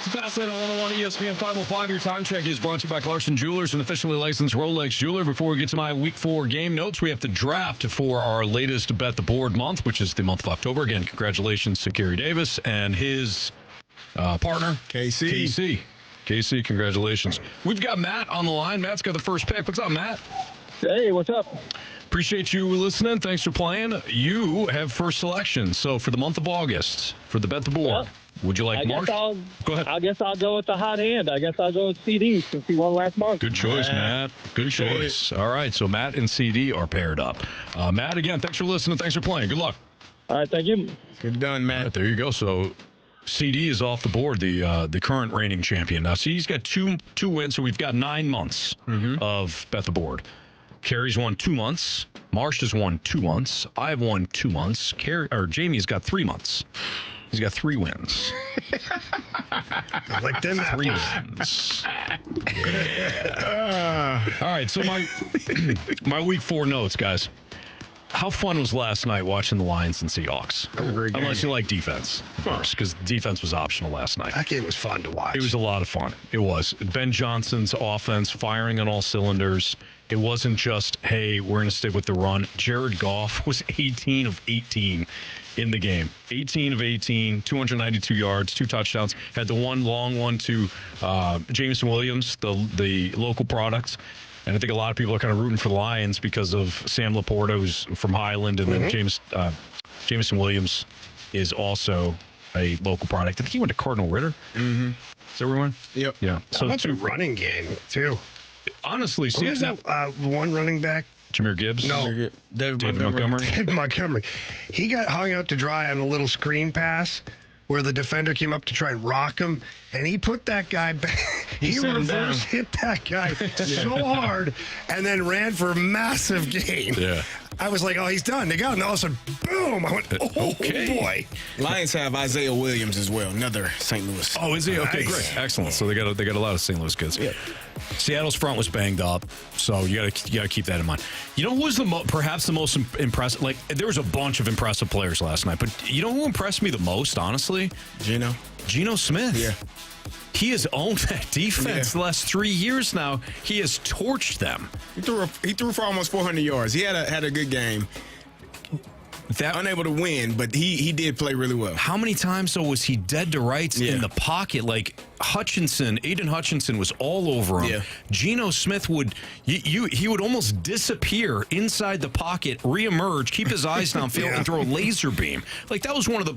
Fastlane on 101 ESPN 505. Your time check is brought to you by Clarkson Jewelers, an officially licensed Rolex jeweler. Before we get to my Week 4 game notes, we have to draft for our latest Bet the Board month, which is the month of October. Again, congratulations to Carey Davis and his partner, KC. KC, congratulations. We've got Matt on the line. Matt's got the first pick. What's up, Matt? Hey, what's up? Appreciate you listening. Thanks for playing. You have first selection. So for the month of August, for the Bet the Board, would you like Marsh? Go ahead. I guess I'll go with the hot hand. I guess I'll go with CD since he won last month. Good choice, Matt. Good choice. All right, so Matt and CD are paired up. Matt, again, thanks for listening. Thanks for playing. Good luck. All right, thank you. Good done, Matt. Right, there you go. So CD is off the board, the current reigning champion. Now, CD's got two wins, so we've got 9 months of Bet the Board. Carey's won 2 months. Marsh has won 2 months. I've won 2 months. Jamie's got 3 months. He's got 3 wins. I like them 3 wins. All right, so my week 4 notes, guys. How fun was last night watching the Lions and Seahawks? Unless you like defense first, because defense was optional last night. That game was fun to watch. It was a lot of fun. It was. Ben Johnson's offense firing on all cylinders. It wasn't just, hey, we're going to stick with the run. Jared Goff was 18 of 18 in the game. 18 of 18, 292 yards, 2 touchdowns. Had the one long one to Jameson Williams, the local product. And I think a lot of people are kind of rooting for the Lions because of Sam Laporta, who's from Highland, and then Jameson Williams is also a local product. I think he went to Cardinal Ritter. Mm-hmm. Is everyone? Yep. Yeah. So that's a running game, too. Honestly, see who's that one running back? Jameer Gibbs? No. David Montgomery? David Montgomery. He got hung out to dry on a little screen pass where the defender came up to try and rock him, and he put that guy back. He reverse hit that guy so hard and then ran for a massive gain. Yeah. I was like, oh, he's done. They got him. And all of a sudden, boom. I went, oh, boy. Lions have Isaiah Williams as well, another St. Louis. Oh, is he? Okay, great. Excellent. So they got a lot of St. Louis kids. Yeah. Seattle's front was banged up, so you got to keep that in mind. You know who was perhaps the most impressive? Like, there was a bunch of impressive players last night, but you know who impressed me the most, honestly? Geno Smith. Yeah. He has owned that defense the last 3 years now. He has torched them. He threw for almost 400 yards. He had a good game. Unable to win, but he did play really well. How many times, though, was he dead to rights in the pocket? Like, Aiden Hutchinson was all over him. Yeah. Geno Smith he would almost disappear inside the pocket, reemerge, keep his eyes downfield, and throw a laser beam. Like, that was one of the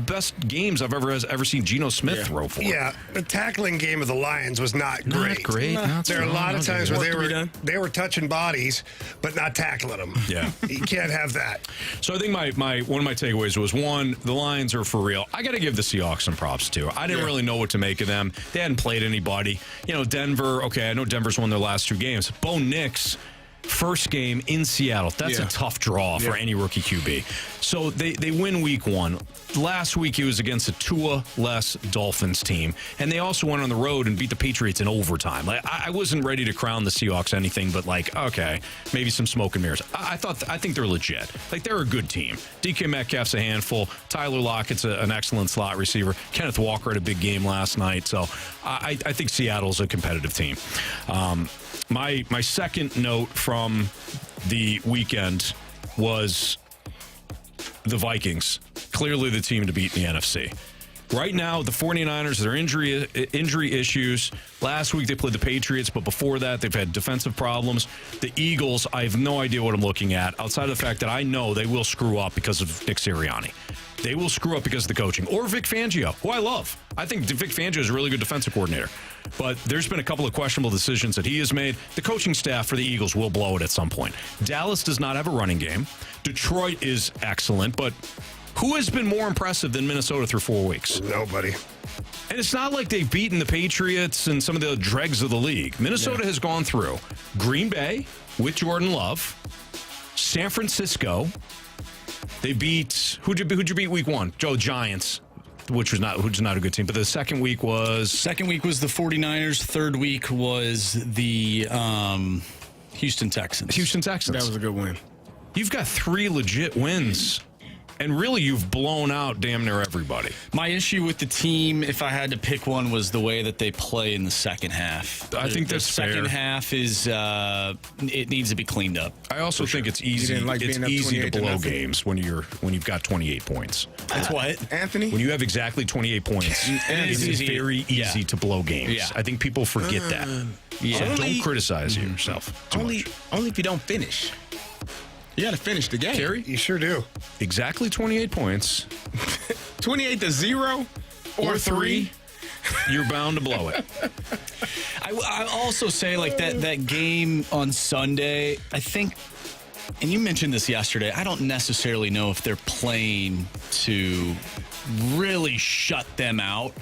best games I've ever seen Geno Smith throw for. Yeah, the tackling game of the Lions was not great. Not great. There are a lot of times where they were touching bodies, but not tackling them. Yeah. You can't have that. So I think one of my takeaways was, one, the Lions are for real. I got to give the Seahawks some props, too. I didn't really know what to make of them. They hadn't played anybody. You know, Denver, okay, I know Denver's won their last 2 games. Bo Nix, first game in Seattle. That's a tough draw for any rookie QB. So they win week 1. Last week, he was against a Tua-less Dolphins team. And they also went on the road and beat the Patriots in overtime. Like, I wasn't ready to crown the Seahawks anything but, like, okay, maybe some smoke and mirrors. I think they're legit. Like, they're a good team. DK Metcalf's a handful. Tyler Lockett's an excellent slot receiver. Kenneth Walker had a big game last night. So I think Seattle's a competitive team. My second note from the weekend was the Vikings. Clearly the team to beat in the NFC. Right now, the 49ers, their injury issues. Last week they played the Patriots, but before that they've had defensive problems. The Eagles, I have no idea what I'm looking at, outside of the fact that I know they will screw up because of Nick Sirianni. They will screw up because of the coaching. Or Vic Fangio, who I love. I think Vic Fangio is a really good defensive coordinator. But there's been a couple of questionable decisions that he has made. The coaching staff for the Eagles will blow it at some point. Dallas does not have a running game. Detroit is excellent, but who has been more impressive than Minnesota through 4 weeks? Nobody. And it's not like they've beaten the Patriots and some of the dregs of the league. Minnesota has gone through Green Bay with Jordan Love, San Francisco. They beat who'd you beat week 1? Giants, which was not a good team. But the second week was the 49ers. Third week was the Houston Texans. That was a good win. You've got 3 legit wins. And really, you've blown out damn near everybody. My issue with the team, if I had to pick one, was the way that they play in the second half. I think that's fair. The second half is it needs to be cleaned up. I also think it's easy. It's easy to blow games when you've got 28 points. That's what, Anthony? When you have exactly 28 points, it is very easy to blow games. Yeah. I think people forget that. So don't criticize yourself too much. Only if you don't finish. You got to finish the game. Carey? You sure do. Exactly 28 points. 28-0 or 3. You're bound to blow it. I also say, like, that game on Sunday, I think, and you mentioned this yesterday, I don't necessarily know if they're playing to really shut them out.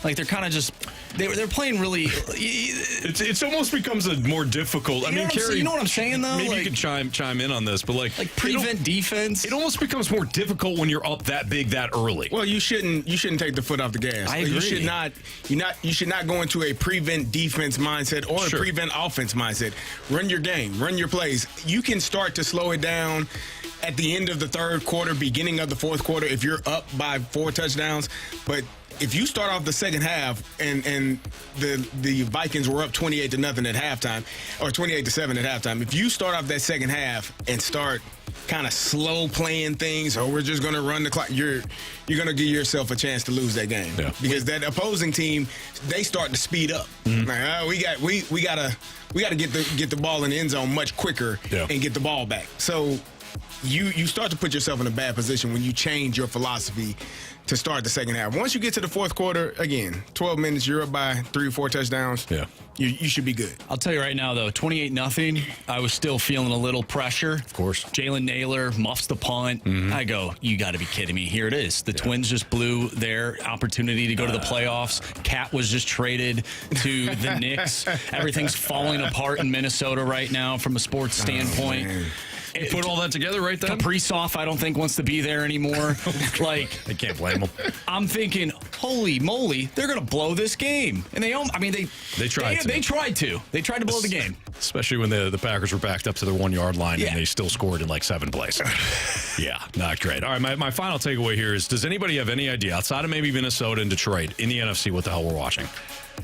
Like, they're kind of just They're playing really. It's almost becomes a more difficult. I mean, Carey, you know what I'm saying though. Maybe you can chime in on this, but like prevent defense. It almost becomes more difficult when you're up that big that early. Well, you shouldn't take the foot off the gas. I agree. You should not go into a prevent defense mindset or a prevent offense mindset. Run your game, run your plays. You can start to slow it down at the end of the third quarter, beginning of the fourth quarter if you're up by 4 touchdowns, but if you start off the second half and the Vikings were up 28-0 at halftime, or 28-7 at halftime, if you start off that second half and start kind of slow playing things, or we're just going to run the clock, you're going to give yourself a chance to lose that game. Yeah. Because that opposing team, they start to speed up. Mm-hmm. Like, we gotta get the ball in the end zone much quicker and get the ball back. So you start to put yourself in a bad position when you change your philosophy to start the second half. Once you get to the fourth quarter, again, 12 minutes, you're up by 3 or 4 touchdowns. Yeah. You should be good. I'll tell you right now, though, 28-0, I was still feeling a little pressure. Of course. Jalen Naylor muffs the punt. Mm-hmm. I go, you got to be kidding me. Here it is. The Twins just blew their opportunity to go to the playoffs. Cat was just traded to the Knicks. Everything's falling apart in Minnesota right now from a sports standpoint. You put all that together right then? Kaprizov, I don't think, wants to be there anymore. I can't blame him. I'm thinking, holy moly, they're going to blow this game. And they tried to. They tried to blow the game. Especially when the Packers were backed up to their 1 yard line and they still scored in like 7 plays. Yeah, not great. All right, my final takeaway here is, does anybody have any idea, outside of maybe Minnesota and Detroit, in the NFC, what the hell we're watching?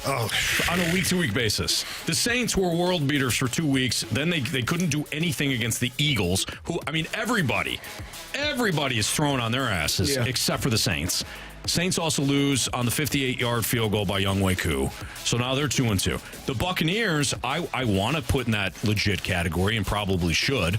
Oh, on a week-to-week basis. The Saints were world beaters for 2 weeks. Then they couldn't do anything against the Eagles, who, I mean, everybody is thrown on their asses except for the Saints. Saints also lose on the 58-yard field goal by Younghoe Koo. So now they're 2-2. The Buccaneers, I want to put in that legit category and probably should.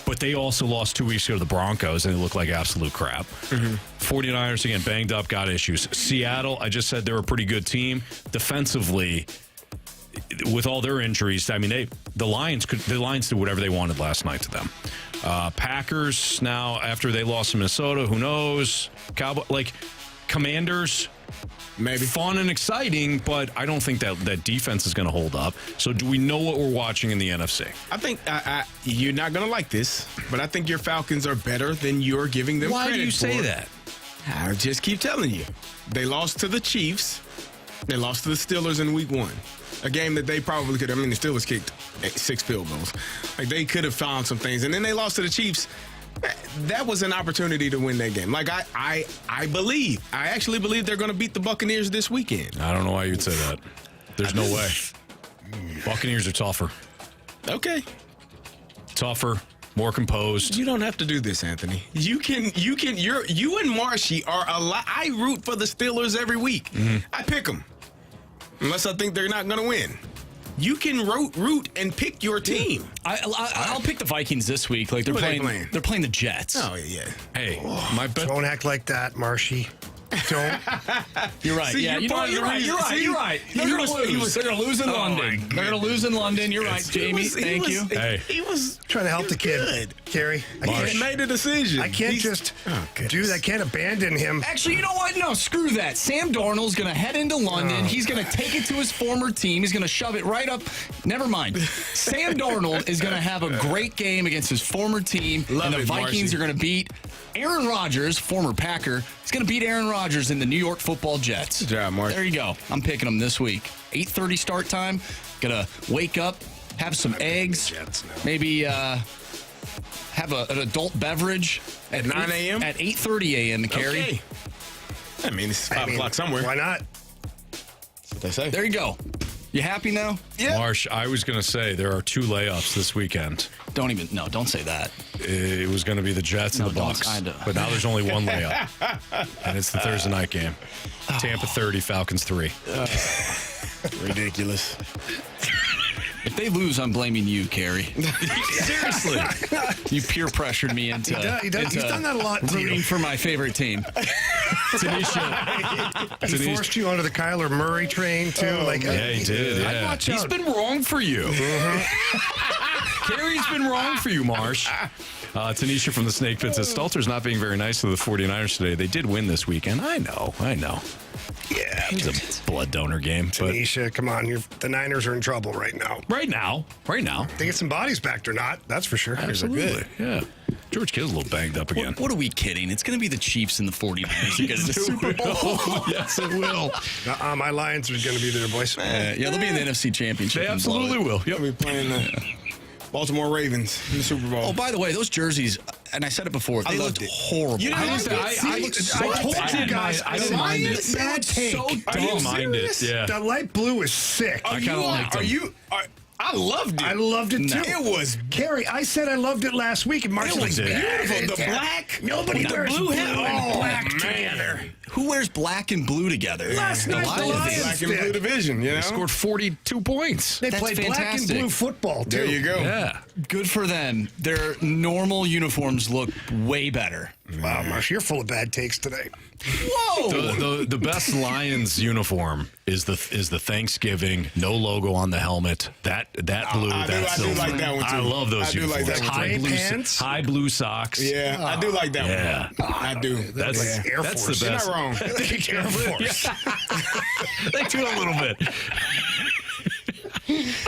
But they also lost 2 weeks ago to the Broncos, and they look like absolute crap. Mm-hmm. 49ers, again, banged up, got issues. Seattle, I just said they're a pretty good team. Defensively, with all their injuries, I mean, the Lions did whatever they wanted last night to them. Packers, now, after they lost to Minnesota, who knows? Commanders, maybe fun and exciting, but I don't think that defense is going to hold up. So do we know what we're watching in the NFC? I think you're not going to like this, but I think your Falcons are better than you're giving them credit for. Why do you say that? I just keep telling you. They lost to the Chiefs. They lost to the Steelers in week 1. A game that they probably could. I mean, the Steelers kicked 6 field goals. Like, they could have found some things. And then they lost to the Chiefs. That was an opportunity to win that game. Like, I actually believe they're going to beat the Buccaneers this weekend. I don't know why you'd say that. There's no way. Buccaneers are tougher. Okay. Tougher, more composed. You don't have to do this, Anthony. You and Marshy are a lot. I root for the Steelers every week. Mm-hmm. I pick them. Unless I think they're not going to win. You can root and pick your team. I'll pick the Vikings this week. Like, they're playing. They're playing the Jets. Oh yeah. Hey, my bet. Don't act like that, Marshy. Don't. You're right. See, yeah, you're right. You're right. They're going to lose. They're going to lose in London. They're going to lose in London. You're right, Jamie. Thank you. He was trying to help the kid, Carey. He made a decision. I can't I can't abandon him. Actually, you know what? No, screw that. Sam Darnold's going to head into London. He's going to take it to his former team. He's going to shove it right up. Never mind. Sam Darnold is going to have a great game against his former team, and the Vikings are going to beat Aaron Rodgers, former Packer. He's going to beat Aaron Rodgers in the New York Football Jets. Good job, Mark. There you go. I'm picking them this week. 8:30 start time. Going to wake up, have some eggs, maybe have an adult beverage at 9 a.m. At 8:30 a.m. Carey. Okay. I mean, it's 5 o'clock somewhere. Why not? That's what they say. There you go. You happy now? Yeah. Marsh, I was going to say there are 2 layups this weekend. Don't say that. It was going to be the Jets and the Bucks, but now there's only 1 layup, and it's the Thursday night game. Tampa 30, Falcons 3. Ridiculous. If they lose, I'm blaming you, Carey. Seriously. You peer pressured me into He's done that a lot to rooting you. for my favorite team. Tanisha. He forced you onto the Kyler Murray train, too. Yeah, he did. Yeah. He's been wrong for you. Carey's been wrong for you, Marsh. Tanisha from the Snake Pit says, Stalter's not being very nice to the 49ers today. They did win this weekend. I know. Yeah. It's a blood donor game. But Tanisha, come on. The Niners are in trouble right now. Right now. They get some bodies back or not. That's for sure. Absolutely. Yeah. George Kittle's a little banged up again. What are we kidding? It's going to be the Chiefs and the 49ers who get to the Super Bowl. Yes, it will. My Lions are going to be there, boys. Yeah, they'll be in the NFC Championship. They absolutely will. Yep. We'll be playing the Baltimore Ravens in the Super Bowl. Oh, by the way, those jerseys, and I said it before, they looked horrible. You know, I didn't mind it. Bad take. I didn't mind it. Yeah. The light blue is sick. I kind of liked them. I loved it. I loved it too. It was Carey. I said I loved it last week, and Marshy was beautiful. The black, nobody the wears blue blue hat and black man. together. Who wears black and blue together? Last night, the Lions Black and blue division. You know, They scored 42 points. They That's played black and fantastic. blue football too. there you go. Yeah. Good for them. Their normal uniforms look way better. Wow, Marshy, you're full of bad takes today. Whoa! The best Lions uniform is the Thanksgiving, no logo on the helmet. That blue, I that do silver. like that one, too. I love those I do like uniforms. that one, too. Gray pants? High blue socks. Yeah, I do like that one. I do. That's Air that's Force. the You're best. not wrong. Air Force. They do a little bit.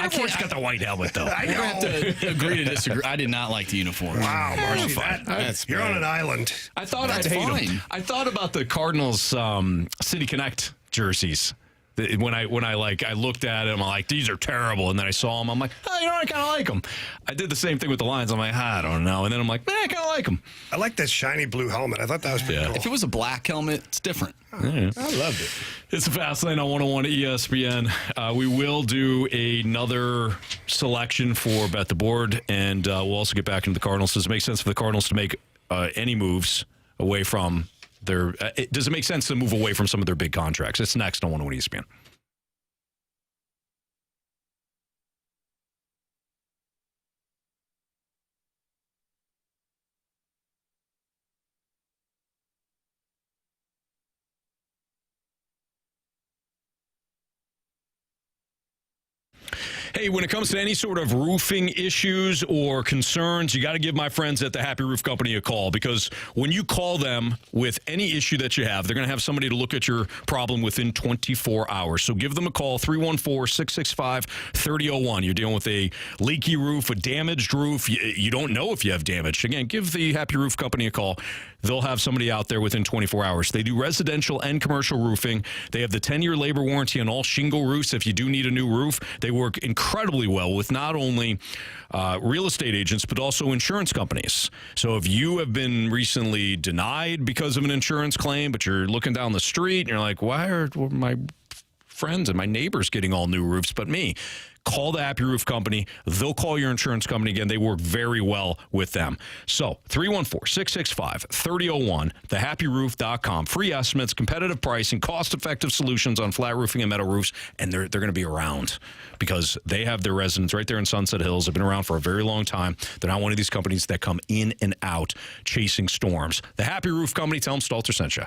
Air Force got the white helmet though. I We're going to know. have to agree to disagree. I did not like the uniform. Wow, Marshy, That's you're on bad. an island. I thought That's I'd hate fine. them. I thought about the Cardinals City Connect jerseys. When I looked at them, I'm like, these are terrible. And then I saw them, I'm like, oh, you know, I kind of like them. I did the same thing with the Lions. I'm like, I don't know. And then I'm like, I kind of like them. I like that shiny blue helmet. I thought that was pretty cool. If it was a black helmet, it's different. Yeah. I loved it. It's a fast lane on 101 ESPN. We will do another selection for Bet the Board, and we'll also get back into the Cardinals. Does it make sense for the Cardinals to make any moves away from their does it make sense to move away from some of their big contracts? It's next on 101 ESPN. Hey, when it comes to any sort of roofing issues or concerns, you got to give my friends at the Happy Roof Company a call, because when you call them with any issue that you have, they're going to have somebody to look at your problem within 24 hours. So give them a call, 314-665-3001. You're dealing with a leaky roof, a damaged roof. You don't know if you have damage. Again, give the Happy Roof Company a call. They'll have somebody out there within 24 hours. They do residential and commercial roofing. They have the 10-year labor warranty on all shingle roofs. If you do need a new roof, they work incredibly well with not only real estate agents, but also insurance companies. So if you have been recently denied because of an insurance claim, but you're looking down the street and you're like, why are my friends and my neighbors getting all new roofs but me? Call the Happy Roof Company. They'll call your insurance company. Again, they work very well with them. So 314-665-3001, thehappyroof.com. Free estimates, competitive pricing, cost-effective solutions on flat roofing and metal roofs, and they're going to be around because they have their residents right there in Sunset Hills. They've been around for a very long time. They're not one of these companies that come in and out chasing storms. The Happy Roof Company, tell them Stalter sent you.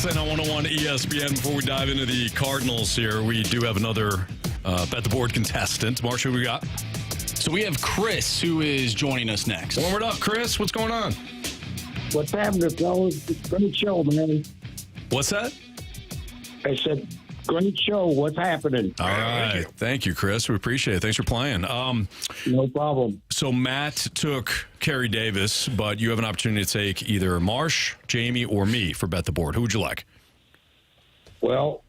Fastlane on 101 ESPN. Before we dive into the Cardinals here, we do have another Bet the Board contestant. Marshy, who we got? So we have Chris, who is joining us next. Warm it up, Chris. What's going on? What's happening, fellas? It's a great show, man. What's that? I said, great show. What's happening? All right. Thank you, Chris. We appreciate it. Thanks for playing. No problem. So Matt took Carey Davis, but you have an opportunity to take either Marsh, Jamie, or me for Bet the Board. Who would you like? Well,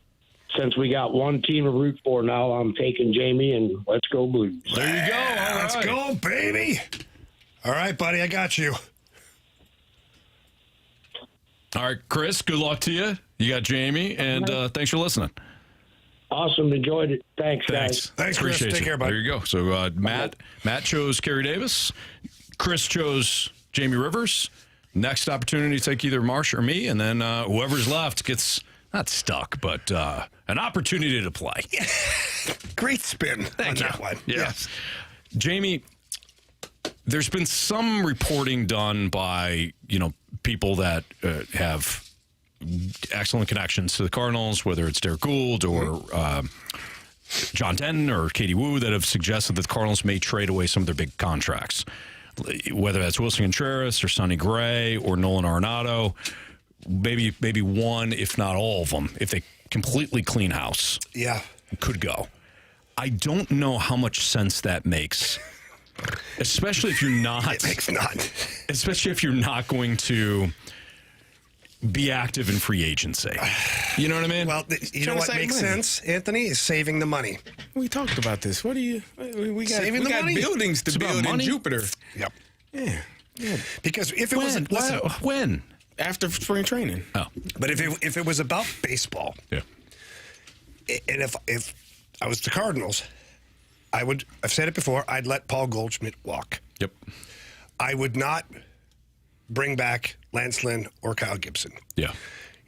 since we got one team to root for now, I'm taking Jamie, and let's go Blues. There you go. All Let's right. go, baby. All right, buddy, I got you. All right, Chris, good luck to you. You got Jamie, and thanks for listening. Awesome. Enjoyed it. Thanks, guys. Thanks, Chris. Appreciate Take you. care, buddy. There you go. So Matt chose Carey Davis. Chris chose Jamie Rivers. Next opportunity to take either Marsh or me, and then whoever's left gets not stuck, but an opportunity to play. Great spin on you. that one. Yeah. Yes. Jamie, there's been some reporting done by people that have excellent connections to the Cardinals, whether it's Derek Gould or John Denton or Katie Wu, that have suggested that the Cardinals may trade away some of their big contracts, whether that's Wilson Contreras or Sonny Gray or Nolan Arenado, maybe one, if not all of them, if they completely clean house. Yeah. Could go. I don't know how much sense that makes, especially if you're not. It makes none. Especially if you're not going to be active in free agency. You know what I mean? Well, you know what makes sense, Anthony, is saving the money. We talked about this. What do you? We got Saving the money. buildings to It's about build in money. Jupiter. Yep. Yeah. Because if it was when after spring training. Oh, but if it was about baseball, yeah, and if I was the Cardinals, I've said it before, I'd let Paul Goldschmidt walk. Yep. I would not bring back Lance Lynn or Kyle Gibson. Yeah.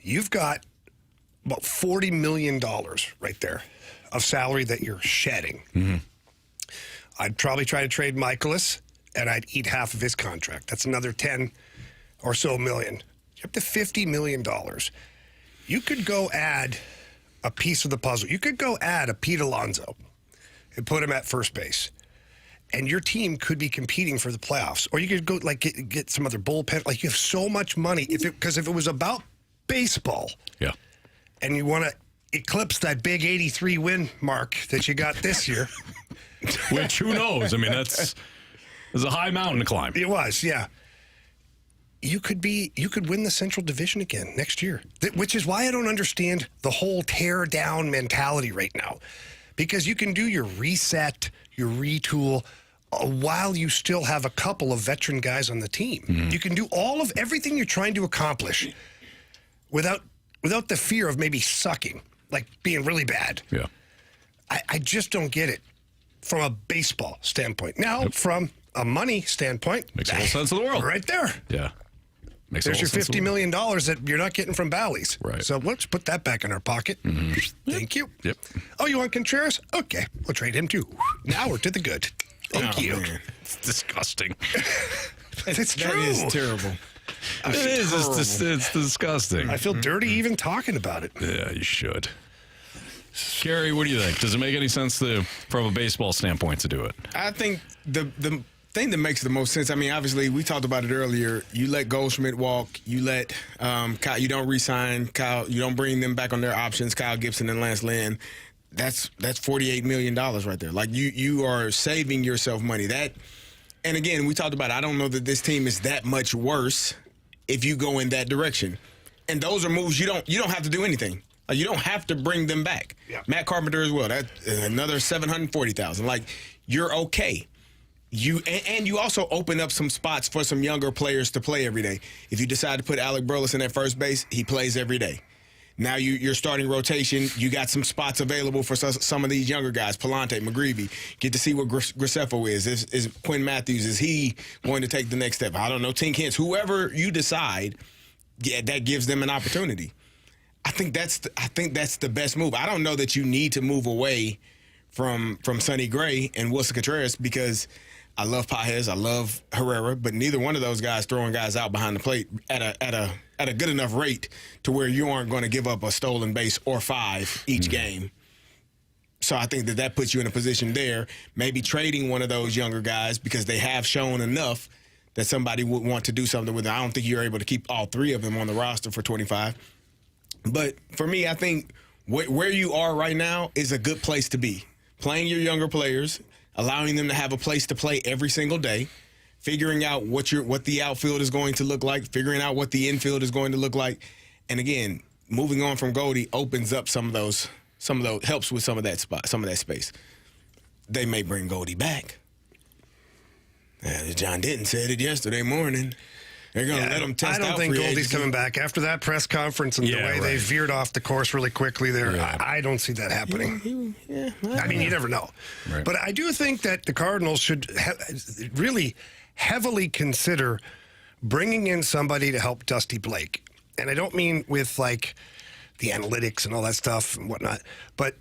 You've got about $40 million right there of salary that you're shedding. Mm-hmm. I'd probably try to trade Michaelis, and I'd eat half of his contract. That's another 10 or so million. You're up to $50 million. You could go add a piece of the puzzle. You could go add a Pete Alonso and put him at first base. And your team could be competing for the playoffs. Or you could go get some other bullpen. Like, you have so much money. Because if it was about baseball, yeah, and you want to eclipse that big 83 win mark that you got this year. Which, who knows? I mean, that's a high mountain to climb. It was, yeah. You could win the Central Division again next year. Which is why I don't understand the whole tear down mentality right now. Because you can do your reset, your retool, while you still have a couple of veteran guys on the team. Mm-hmm. You can do everything you're trying to accomplish without the fear of maybe sucking, like being really bad. Yeah. I just don't get it from a baseball standpoint. Now, from a money standpoint, makes all sense in the world. Right there. Yeah. There's your $50 million that you're not getting from Bally's. Right. So let's put that back in our pocket. Mm-hmm. Thank you. Yep. Oh, you want Contreras? Okay, we'll trade him too. Now we're to the good. Thank you. Man. It's disgusting. It's true. That is terrible. It is. It's disgusting. I feel dirty even talking about it. Yeah, you should. Carey, what do you think? Does it make any sense from a baseball standpoint to do it? I think the thing that makes the most sense, I mean, obviously, we talked about it earlier. You let Goldschmidt walk. You let Kyle, you don't re-sign Kyle. You don't bring them back on their options, Kyle Gibson and Lance Lynn. That's $48 million right there. Like, you are saving yourself money. And again, we talked about it. I don't know that this team is that much worse if you go in that direction. And those are moves you don't have to do anything. Like, you don't have to bring them back. Yeah. Matt Carpenter as well. That's another $740,000. Like, you're okay. You also open up some spots for some younger players to play every day. If you decide to put Alec Burleson at first base, he plays every day. Now you're starting rotation. You got some spots available for some of these younger guys. Palante, McGreevy. Get to see what Graceffo is. Is Quinn Matthews, is he going to take the next step? I don't know. Tink Hintz. Whoever you decide, yeah, that gives them an opportunity. I think that's the best move. I don't know that you need to move away from Sonny Gray and Wilson Contreras, because I love Pajes. I love Herrera, but neither one of those guys throwing guys out behind the plate at a good enough rate to where you aren't going to give up a stolen base or 5 each game. So I think that puts you in a position there, maybe trading one of those younger guys because they have shown enough that somebody would want to do something with it. I don't think you're able to keep all 3 of them on the roster for 25. But for me, I think where you are right now is a good place to be. Playing your younger players, allowing them to have a place to play every single day, figuring out what the outfield is going to look like, figuring out what the infield is going to look like. And again, moving on from Goldie opens up some of those helps with some of that space. They may bring Goldie back. John Denton said it yesterday morning. They're going to let him test out. I don't think Goldie's coming back. After that press conference and the way they veered off the course really quickly there, I don't see that happening. I mean, you never know. Right. But I do think that the Cardinals should really heavily consider bringing in somebody to help Dusty Blake. And I don't mean with, like, the analytics and all that stuff and whatnot, but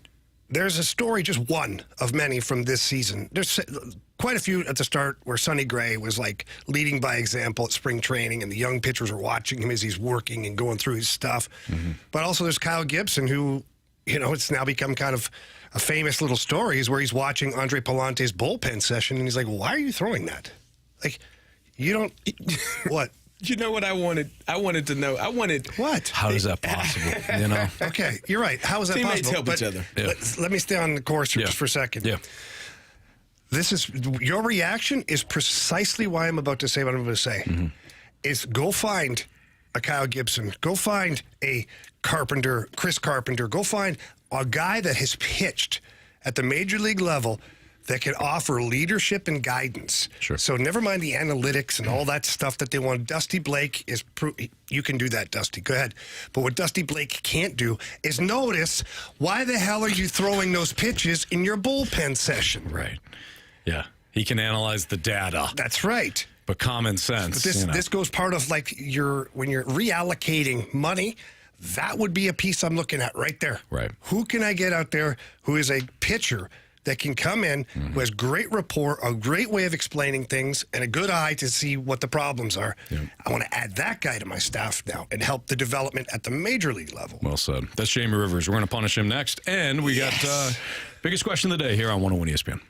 there's a story, just one of many from this season. There's quite a few at the start where Sonny Gray was like leading by example at spring training, and the young pitchers were watching him as he's working and going through his stuff. Mm-hmm. But also there's Kyle Gibson, who, it's now become kind of a famous little story, is where he's watching Andre Palante's bullpen session, and he's like, well, why are you throwing that? Like, you don't... What? You know what I wanted? I wanted to know. What? How is that possible? Okay, you're right. How is that Teammates possible? help each other. Yeah. Let me stay on the course just for a second. Yeah. This is your reaction is precisely why I'm about to say what I'm going to say. Mm-hmm. Is go find a Kyle Gibson. Go find a Carpenter, Chris Carpenter. Go find a guy that has pitched at the major league level that can offer leadership and guidance. Sure. So never mind the analytics and all that stuff that they want. Dusty Blake is you can do that, Dusty. Go ahead. But what Dusty Blake can't do is notice why the hell are you throwing those pitches in your bullpen session? Right. Yeah. He can analyze the data. That's right. But common sense. But this goes part of like when you're reallocating money. That would be a piece I'm looking at right there. Right. Who can I get out there who is a pitcher that can come in, who has great rapport, a great way of explaining things, and a good eye to see what the problems are. Yeah. I want to add that guy to my staff now and help the development at the major league level. Well said. That's Jamie Rivers. We're going to punish him next. And we got biggest question of the day here on 101 ESPN.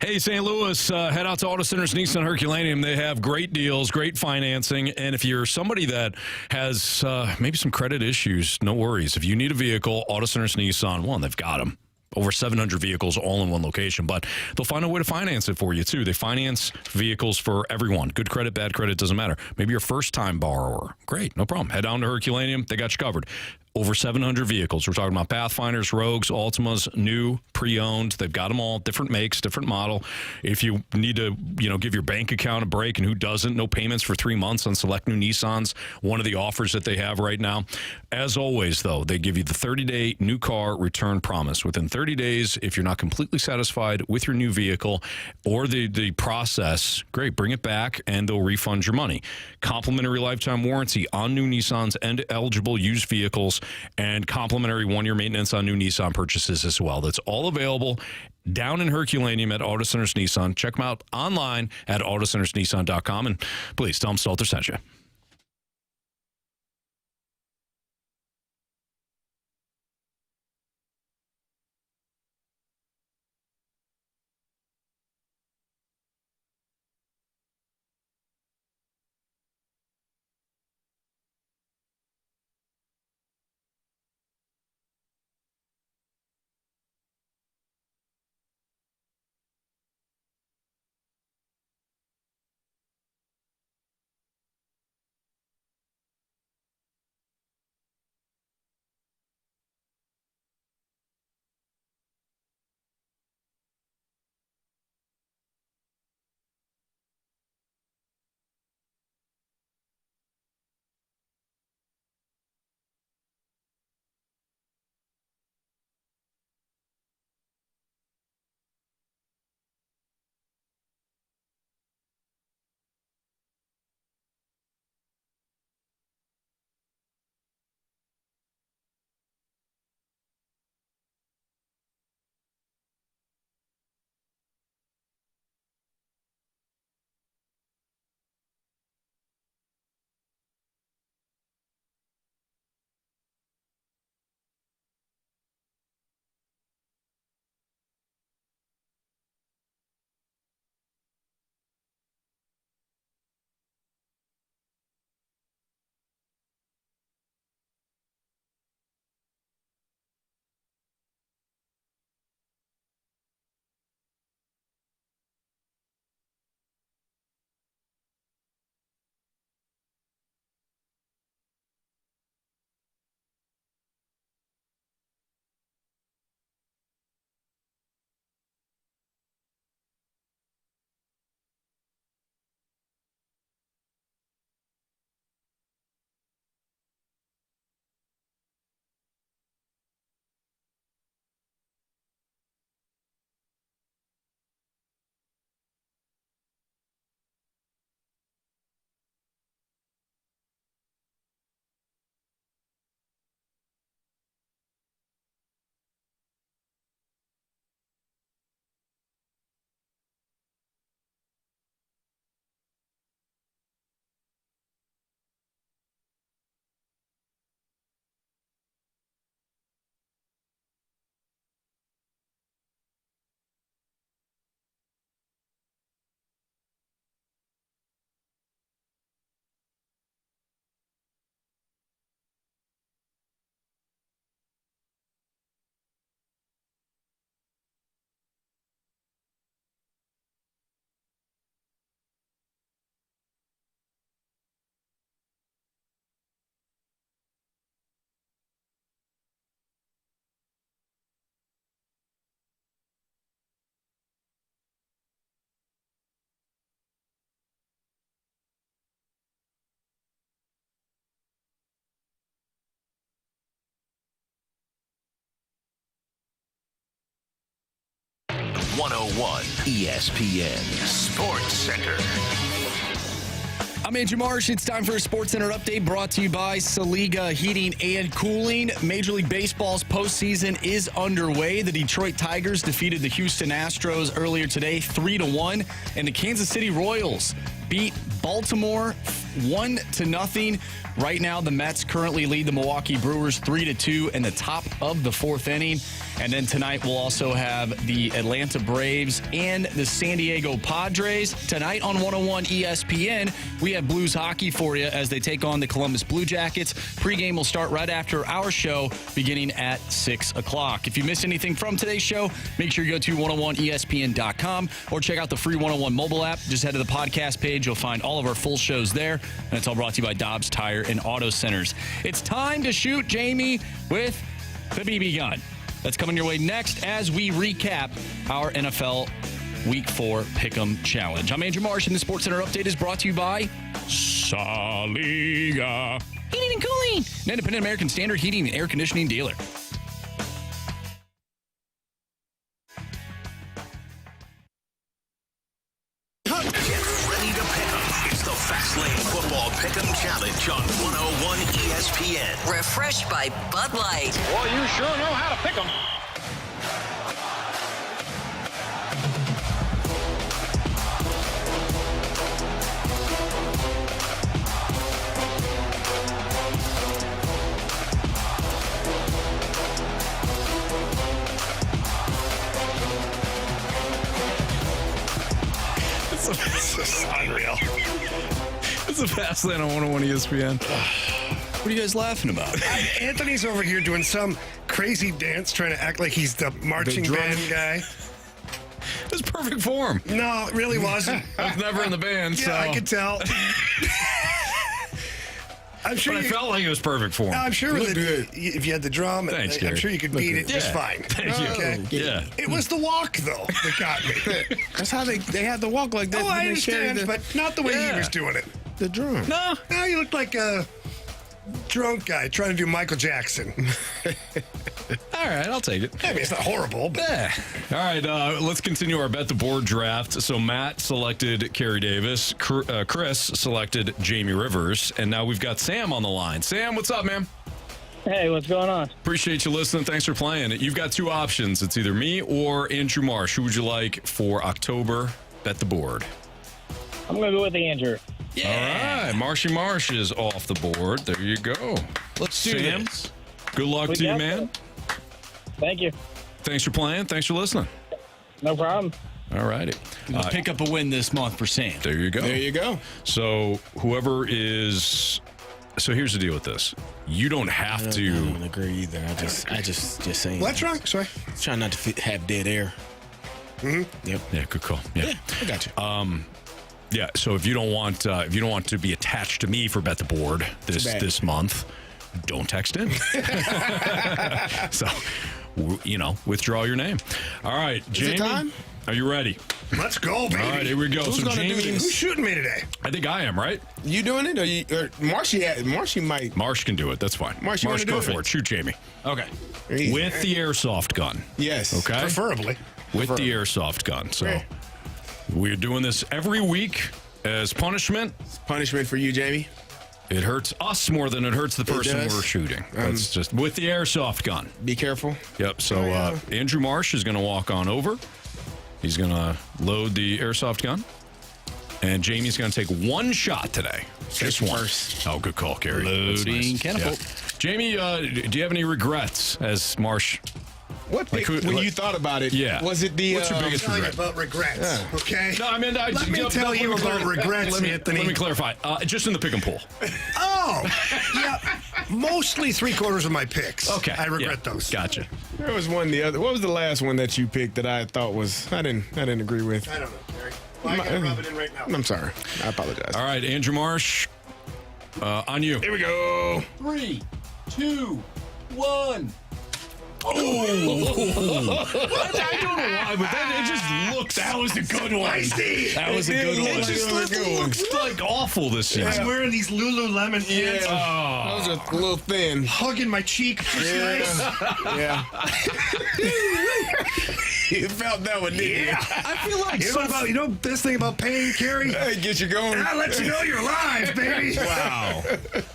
Hey, St. Louis, head out to Auto Centers Nissan Herculaneum. They have great deals, great financing, and if you're somebody that has maybe some credit issues, no worries. If you need a vehicle, Auto Centers Nissan, they've got them. Over 700 vehicles all in one location, but they'll find a way to finance it for you, too. They finance vehicles for everyone. Good credit, bad credit, doesn't matter. Maybe you're a first-time borrower. Great, no problem. Head down to Herculaneum. They got you covered. Over 700 vehicles. We're talking about Pathfinders, Rogues, Altimas, new, pre-owned. They've got them all, different makes, different model. If you need to, give your bank account a break, and who doesn't, no payments for 3 months on select new Nissans, one of the offers that they have right now. As always, though, they give you the 30-day new car return promise. Within 30 days, if you're not completely satisfied with your new vehicle or the process, great, bring it back, and they'll refund your money. Complimentary lifetime warranty on new Nissans and eligible used vehicles, and complimentary one-year maintenance on new Nissan purchases as well. That's all available down in Herculaneum at Auto Centers Nissan. Check them out online at autocentersnissan.com, and please tell them Stalter sent you. 101 ESPN Sports Center. I'm Andrew Marsh. It's time for a Sports Center update brought to you by Saliga Heating and Cooling. Major League Baseball's postseason is underway. The Detroit Tigers defeated the Houston Astros earlier today 3-1, and the Kansas City Royals beat Baltimore 1-0. Right now, the Mets currently lead the Milwaukee Brewers 3-2 in the top of the fourth inning. And then tonight, we'll also have the Atlanta Braves and the San Diego Padres. Tonight on 101 ESPN, we have Blues hockey for you as they take on the Columbus Blue Jackets. Pre-game will start right after our show, beginning at 6 o'clock. If you missed anything from today's show, make sure you go to 101ESPN.com or check out the free 101 mobile app. Just head to the podcast page. You'll find all of our full shows there. And it's all brought to you by Dobbs Tire and Auto Centers. It's time to shoot, Jamie, with the BB gun. That's coming your way next as we recap our NFL Week 4 Pick'em Challenge. I'm Andrew Marsh, and the Sports Center update is brought to you by Saliga Heating and Cooling, an independent American Standard heating and air conditioning dealer. Get ready to pick 'em. It's the Fastlane Football Pick'em Challenge on 101 ESPN. Refreshed by Bud Light. Well, you sure know how to pick 'em. It's just unreal. It's a fast lane on 101 ESPN. What are you guys laughing about? Anthony's over here doing some crazy dance, trying to act like he's the marching band guy. It was perfect form. No, it really wasn't. I was never in the band, Yeah, so I could tell. I'm sure but I felt like it was perfect form. No, I'm sure that if you had the drum, Thanks, I'm Gary. sure you could beat it just fine. Thank you. Okay. Yeah. It was the walk, though, that got me. That's how they have to walk like that. Oh, I understand, but not the way he was doing it. The drum. No, you looked like a drunk guy trying to do Michael Jackson. All right, I'll take it. I mean, it's not horrible, but... Yeah. All right, let's continue our Bet the Board draft. So Matt selected Carey Davis. Chris selected Jamie Rivers. And now we've got Sam on the line. Sam, what's up, man? Hey, what's going on? Appreciate you listening. Thanks for playing. You've got two options. It's either me or Andrew Marsh. Who would you like for October Bet the Board? I'm going to go with Andrew. Yeah. All right, Marshy Marsh is off the board. There you go. Let's do Sam, this. good luck to you, man. Thank you. Thanks for playing. Thanks for listening. No problem. All righty. Pick up a win this month for Sam. There you go. There you go. So whoever is... So here's the deal with this. You don't have to... I don't agree either. I just saying. What's wrong? Sorry. Trying not to have dead air. Mm-hmm. Yep. Yeah, good call. Yeah, I got you. Yeah, so if you don't want to be attached to me for Bet the Board this month, don't text in. So, withdraw your name. All right, Jamie. Is it time? Are you ready? Let's go, baby. All right, here we go. Who's so gonna do Jamie, this? Who's shooting me today? I think I am, right? You doing it, or Marshy might. Marsh can do it. That's fine. Marsh, you wanna go do for it? it. Shoot Jamie. Okay. With the airsoft gun. Yes. Okay. Preferably. With the airsoft gun. So Right. we're doing this every week as punishment. Punishment for you, Jamie. It hurts us more than it hurts the person does. we're shooting. That's just with the airsoft gun. Be careful. Yep. So Andrew Marsh is going to walk on over. He's going to load the airsoft gun. And Jamie's going to take one shot today. Just one. First. Oh, good call, Carey. That's Loading nice. catapult. Yeah. Jamie, do you have any regrets as Marsh? When you thought about it, was it the... What's your biggest Tell you regret? about regrets, okay? No, I mean, Let me tell you about regrets, Anthony. Let me clarify. Just in the pick and pull. Oh, yeah. Mostly 3/4 of my picks. Okay. I regret those. Gotcha. There was one the other. What was the last one that you picked that I thought was... I didn't agree with. I don't know, Gary. Well, I gotta rub it in right now. I'm sorry. I apologize. All right, Andrew Marsh, on you. Here we go. 3, 2, 1. Oh! I don't know why, but it just looks. That was a good one. Spicy. That was a good one. It just looks like awful this season. I'm wearing these Lululemon pants. That was a little thin. Hugging my cheek. Just nice. Yeah. You felt that one, didn't you? I feel like You know best thing about pain, Carey? Hey, get you going. I'll let you know you're alive, baby. Wow.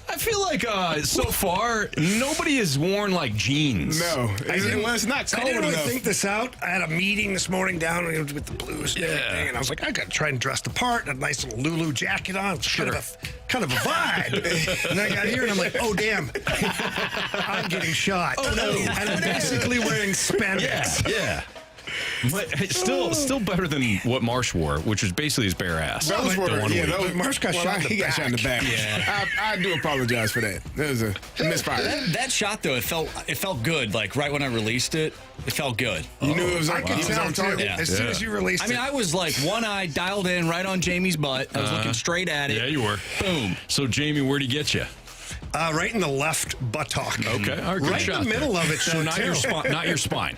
I feel like so far nobody has worn like jeans. No, it's not cold I didn't really enough. think this out. I had a meeting this morning down with the Blues and everything, and I was like, I got to try and dress the part. A nice little Lulu jacket on. It's kind of a vibe. And I got here, and I'm like, oh damn, I'm getting shot. Oh no! And I'm basically wearing spandex. Yeah. But it's still better than what Marsh wore, which was basically his bare ass. Those were, But Marsh got shot in the he got back. shot in the back. Yeah. I do apologize for that. That was a misfire. That shot though, it felt good. Like right when I released it, it felt good. You knew it was I could tell, on target. Yeah. As soon as you released I mean, it. I was like one eye dialed in right on Jamie's butt. I was looking straight at it. Yeah, you were. Boom. So Jamie, where'd he get you? Right in the left buttock. Okay, all right, good Right shot in the middle there. of it. So not your too. spine. Not your spine.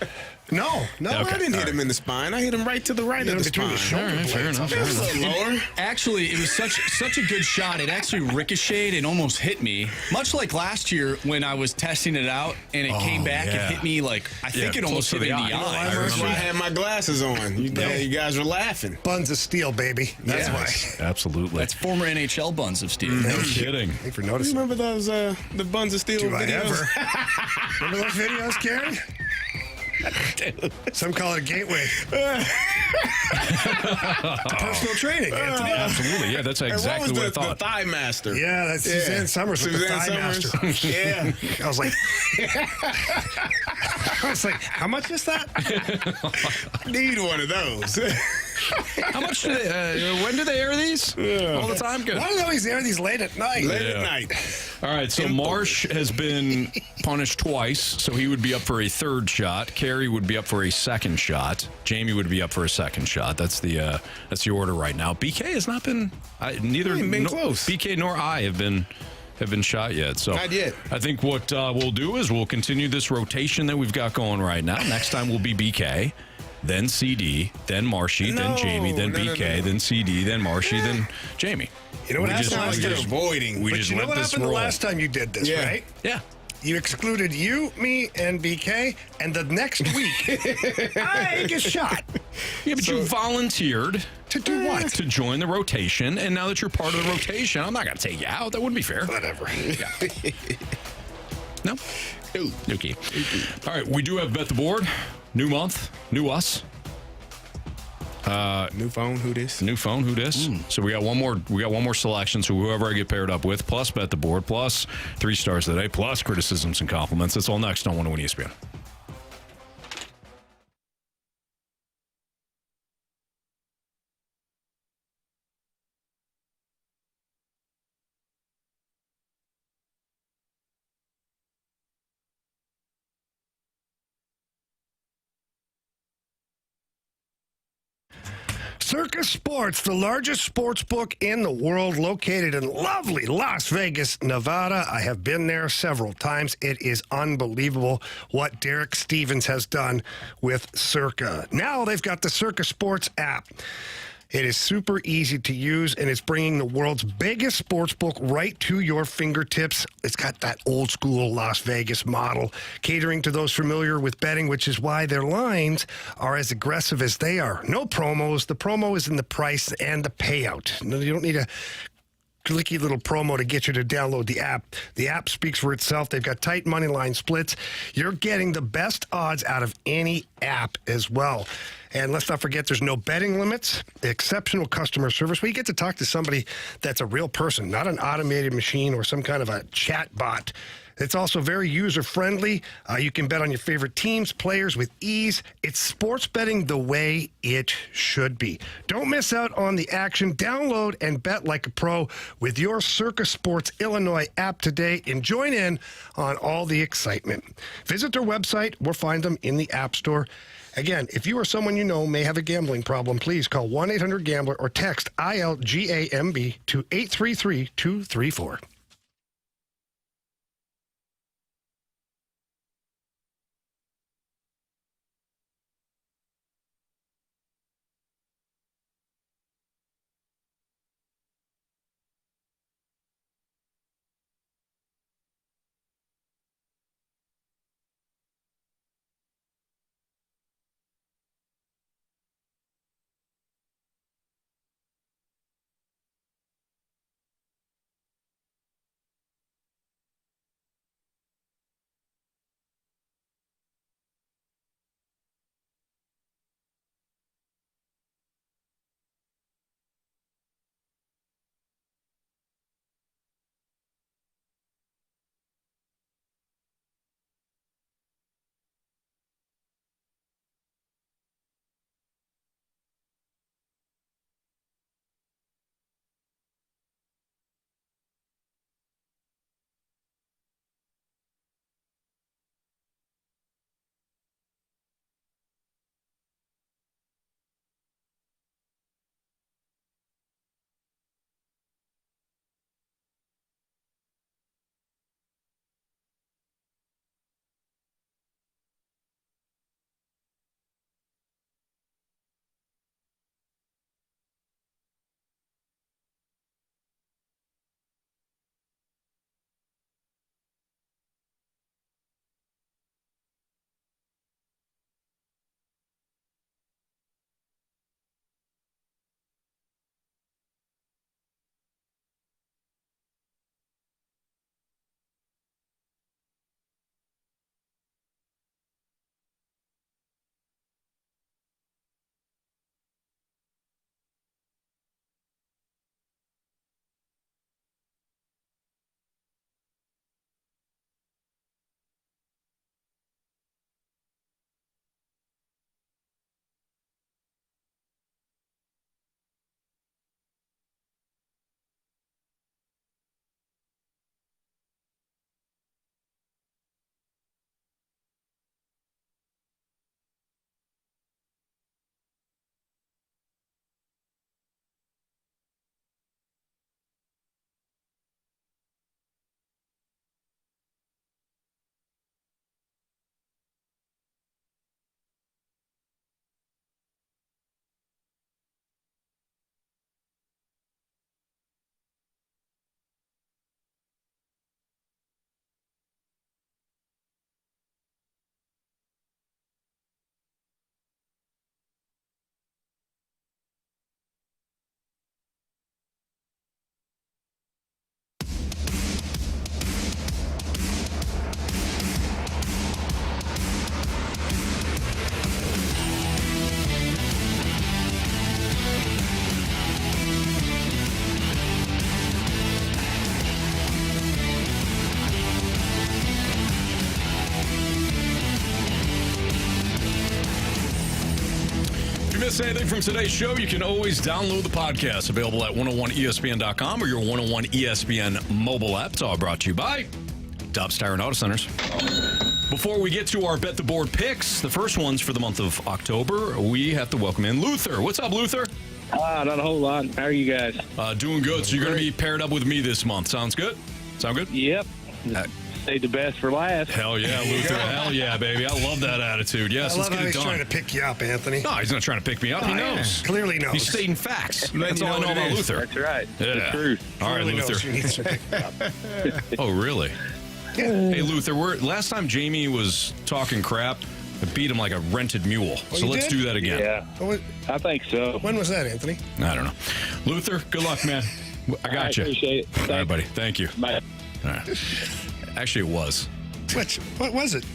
No, Okay. I didn't hit him in the spine. I hit him right to the right of the between spine. the shoulder blades. Fair enough. It was a little lower. Actually, it was such a good shot. It actually ricocheted and almost hit me, much like last year when I was testing it out and it came back and hit me like I think it almost hit me in the eye. That's why I had my glasses on. You guys were laughing. Buns of steel, baby. That's why. Absolutely. That's former NHL buns of steel. No kidding. Thanks for You noticing. remember those the Buns of Steel Do I videos? ever? Remember those videos, Carey? Some call it a gateway. Personal training, Anthony. Absolutely. Yeah, that's exactly what I the thought. Thigh Master? Yeah, that's Suzanne Summers with the Suzanne Thigh Summers. Master. Yeah. I was like, how much is that? Need one of those. How much do they? When do they air these? All the time. Good. Why do they always air these late at night? Late at night. All right, so Marsh has been punished twice, so he would be up for a third shot. Carey would be up for a second shot. Jamie would be up for a second shot. That's the order right now. BK has not been close. BK nor I have been shot yet. So Not yet. I think what we'll do is we'll continue this rotation that we've got going right now. Next time will be BK, then CD, then Marshy, then Jamie, then BK, then CD, then Marshy, then Jamie. You know what happened last time? Avoiding. We But just you know let what this happened the roll. last time you did this, Yeah. right? Yeah. You excluded you, me, and BK, and the next week, I get shot. Yeah, but you volunteered To do what? to join the rotation, and now that you're part of the rotation, I'm not going to take you out. That wouldn't be fair. Whatever. No? Okay. All right, we do have Bet the Board. New month, new us. New phone, who this? New phone, who dis? So we got one more selection. So whoever I get paired up with, plus Bet the Board, plus 3 stars today, plus criticisms and compliments. That's all next on 101 ESPN. Circus Sports, the largest sports book in the world, located in lovely Las Vegas, Nevada. I have been there several times. It is unbelievable what Derek Stevens has done with Circa. Now they've got the Circa Sports app. It is super easy to use, and it's bringing the world's biggest sports book right to your fingertips. It's got that old school Las Vegas model, catering to those familiar with betting, which is why their lines are as aggressive as they are. No promos. The promo is in the price and the payout. No, you don't need a clicky little promo to get you to download the app. The app speaks for itself. They've got tight money line splits. You're getting the best odds out of any app as well. And let's not forget, there's no betting limits, exceptional customer service. We get to talk to somebody that's a real person, not an automated machine or some kind of a chat bot. It's also very user-friendly. You can bet on your favorite teams, players with ease. It's sports betting the way it should be. Don't miss out on the action. Download and bet like a pro with your Circa Sports Illinois app today and join in on all the excitement. Visit their website or find them in the App Store. Again, if you or someone you know may have a gambling problem, please call 1-800-GAMBLER or text ILGAMB to 833-234. miss anything from today's show, you can always download the podcast, available at 101ESPN.com or your 101 ESPN mobile app. It's all brought to you by Dobbs Tire and Auto Centers. Before we get to our Bet the Board picks, the first ones for the month of October, we have to welcome in Luther. What's up, Luther? Not a whole lot. How are you guys? Doing good. So you're going to be paired up with me this month. Sounds good? Sound good? Yep. Save the best for last. Hell yeah, Luther. Hell yeah, baby. I love that attitude. Yes, I let's love get how it he's done. trying to pick you up, Anthony. No, he's not trying to pick me up. He knows. Clearly knows. He's stating facts. That's all I know about Luther. That's right. Yeah. The truth. All right, Clearly knows Luther. who needs to pick you up. Oh, really? Hey, Luther, last time Jamie was talking crap, I beat him like a rented mule. So you let's did? do that again. Yeah, I think so. When was that, Anthony? I don't know. Luther, good luck, man. I got you. Appreciate it. All right, buddy. Thank you. Bye. All right. Actually, it was. What was it?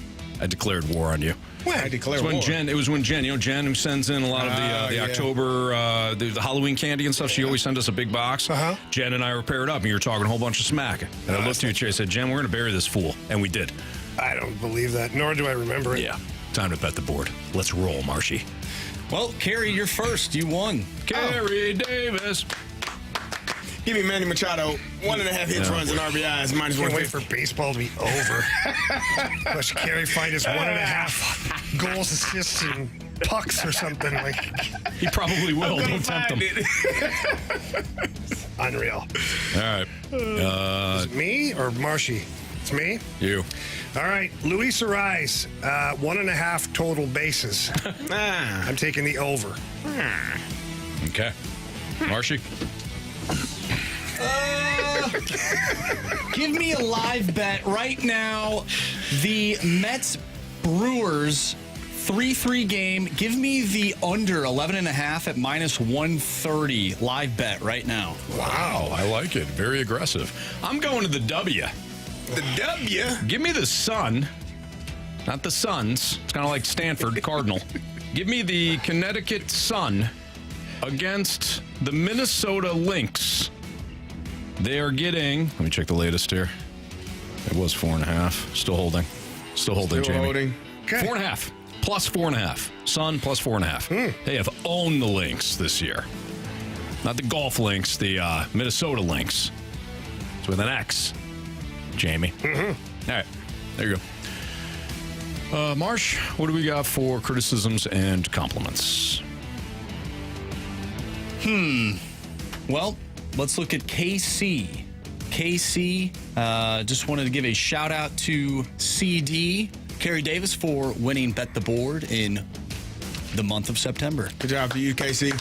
I declared war on you. When? I declare war. It was when Jen, Jen who sends in a lot of the October, the Halloween candy and stuff, she always sends us a big box. Uh-huh. Jen and I were paired up, and you were talking a whole bunch of smack. And I looked at you and I said, Jen, we're going to bury this fool. And we did. I don't believe that, nor do I remember it. Yeah. Time to bet the board. Let's roll, Marshy. Well, Carey, you're first. You won. Carey Davis. Give me Manny Machado, 1.5 hits, runs, and RBIs, minus Can't 150. wait for baseball to be over. Let's Carey find his 1.5 goals, assists, and pucks or something. Like He probably will. Don't tempt him. unreal. All right. Is it me or Marshy? It's me. You. All right, Luis Arise, 1.5 total bases. I'm taking the over. Okay. Marshy. Give me a live bet right now. The Mets Brewers 3-3 game. Give me the under 11.5 at minus 130. Live bet right now. Wow, I like it. Very aggressive. I'm going to the W. The W? Give me the Sun, not the Suns. It's kind of like Stanford Cardinal. Give me the Connecticut Sun against the Minnesota Lynx. They are getting, let me check the latest here. It was 4.5. Still holding. Still holding, Jamie. Okay. 4.5. Plus 4.5. Sun plus 4.5. They have owned the Lynx this year. Not the golf Lynx, the Minnesota Lynx. It's with an X, Jamie. All right. There you go. Marsh, what do we got for criticisms and compliments? Well, let's look at KC. KC, just wanted to give a shout out to CD, Carey Davis, for winning Bet the Board in the month of September. Good job to you, KC.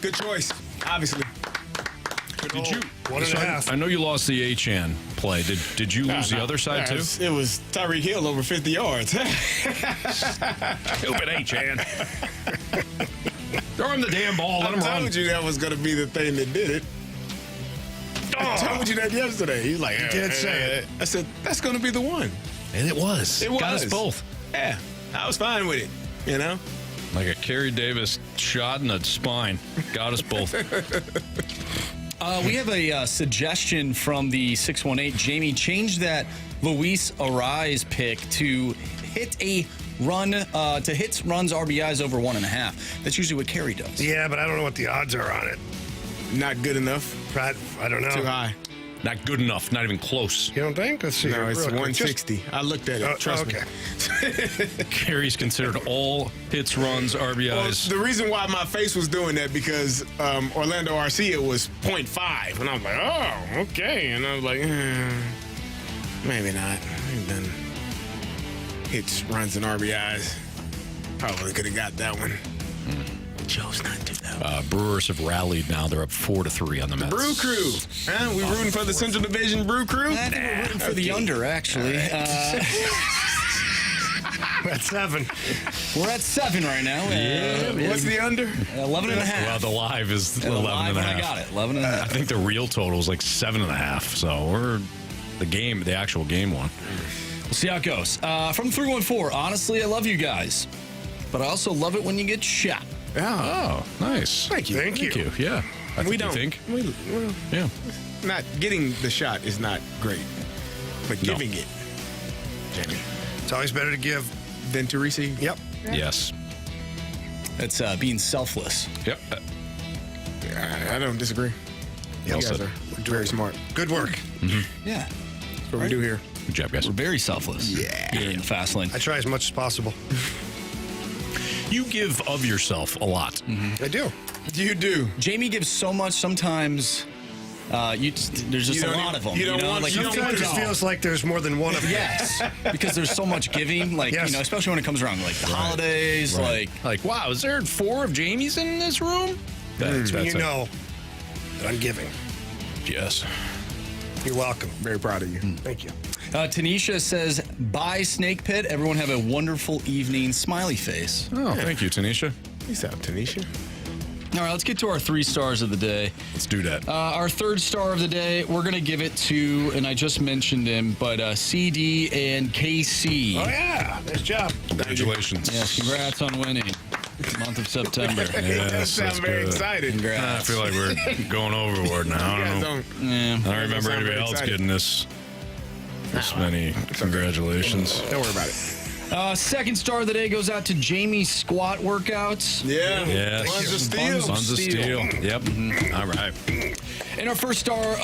Good choice, obviously. Did you? 1.5. I know you lost the Achan play. Did you lose the other side too? It was Tyreek Hill over 50 yards. Stupid Achan. Throw him the damn ball. Let him run. I told you that was going to be the thing that did it. I told you that yesterday. He's like, You did say it. I said, that's going to be the one. And it was. It was. Got us both. Yeah, I was fine with it, you know? Like a Carey Davis shot in the spine. Got us both. We have a suggestion from the 618. Jamie, change that Luis Arise pick to hit a run, to hits runs RBIs over 1.5. That's usually what Carey does. Yeah, but I don't know what the odds are on it. Not good enough. I don't know. Too high. Not good enough. Not even close. You don't think? Let's see. No, here it's real quick. 160. I looked at it. Trust me. Carey's considered all hits, runs, RBIs. Well, the reason why my face was doing that because Orlando Arcia was 0.5, and I was like, oh, okay, and I was like, maybe not. He's done hits, runs, and RBIs. Probably could have got that one. Chose not to though. Brewers have rallied now. They're up 4-3 on the Mets. Brew Crew. Huh? We rooting for the Central Division Brew Crew? I think we're rooting for the under, actually. We're at 7. We're at 7 right now. What's the under? 11.5. Well, the live is 11.5. I got it. 11.5. I think the real total is like 7.5. So we're the actual game one. We'll see how it goes. From 314, honestly, I love you guys, but I also love it when you get shot. Oh, nice. Thank you. Thank you. Yeah. We don't. Think? Well, Yeah. not getting the shot is not great, but giving it, Jamie, It's always better to give than to receive. Yep. Yes. That's being selfless. Yep. I don't disagree. You guys are very smart. Good work. Yeah. That's what we do here. Good job, guys. We're very selfless. Yeah. Here in the fast lane. I try as much as possible. You give of yourself a lot. I do. You do. Jamie gives so much sometimes. There's just a lot of them. Sometimes it feels like there's more than one of them. Yes, because there's so much giving. Like especially when it comes around like the holidays. Like wow, is there 4 of Jamie's in this room? That's you know that I'm giving. Yes. You're welcome. Very proud of you. Thank you. Tanisha says, bye, Snake Pit. Everyone have a wonderful evening. Smiley face. Oh, thank you, Tanisha. Peace out, Tanisha. All right, let's get to our 3 stars of the day. Let's do that. Our 3rd star of the day, we're going to give it to, and I just mentioned him, but CD and KC. Oh, yeah. Nice job. Congratulations. Yes, congrats on winning. Month of September. Yes, that sounds very excited. Congrats. I feel like we're going overboard now. I don't know. I don't remember anybody else getting this many congratulations. Don't worry about it. 2nd star of the day goes out to Jamie's squat workouts. Yeah. Yes. Buns of steel. Buns of steel. Yep. All right. And our first stars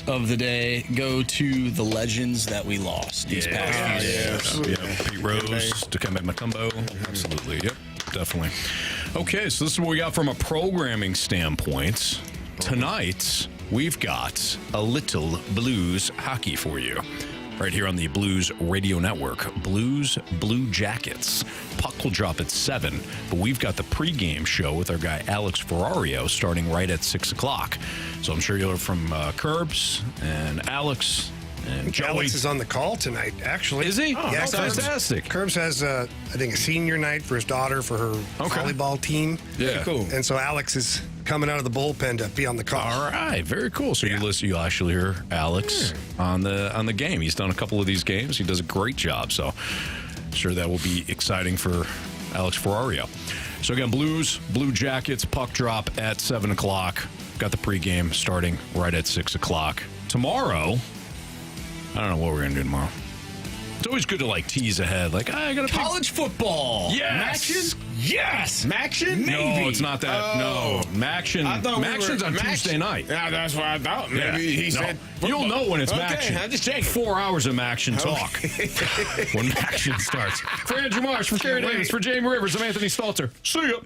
of the day go to the legends that we lost these past few days. Yeah. Pete Rose, Dikembe Mutombo. Absolutely. Yep. Definitely. Okay, so this is what we got from a programming standpoint. Tonight, we've got a little Blues hockey for you. Right here on the Blues Radio Network. Blues Blue Jackets. Puck will drop at 7, but we've got the pregame show with our guy Alex Ferrario starting right at 6 o'clock. So I'm sure you'll hear from Curbs and Alex and Joey. Alex is on the call tonight, actually. Is he? Oh, yeah, fantastic. Curbs has, I think, a senior night for his daughter for her volleyball team. Yeah. Cool. And so Alex is coming out of the bullpen to be on the call. All right, very cool. So you'll actually hear Alex on the game. He's done a couple of these games. He does a great job. So I'm sure that will be exciting for Alex Ferrario. So again, Blues Blue Jackets puck drop at 7 o'clock. Got the pregame starting right at 6 o'clock. Tomorrow, I don't know what we're gonna do tomorrow. It's always good to tease ahead. I got college football. Yes. Maction? Yes. Maction? Maybe. No, it's not that. No. Maction's on Tuesday night. Yeah, that's what I thought. Maybe he said football. You'll know when it's Maction. I'm just checking. 4 hours of Maction talk when Maction starts. For Andrew Marsh, for Carey Davis, for Jamie Rivers, I'm Anthony Stalter. See ya.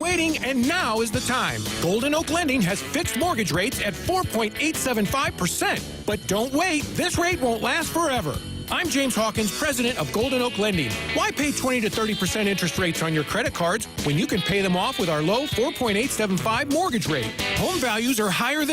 Waiting, and now is the time. Golden Oak Lending has fixed mortgage rates at 4.875%. But don't wait. This rate won't last forever. I'm James Hawkins, president of Golden Oak Lending. Why pay 20 to 30% interest rates on your credit cards when you can pay them off with our low 4.875 mortgage rate? Home values are higher than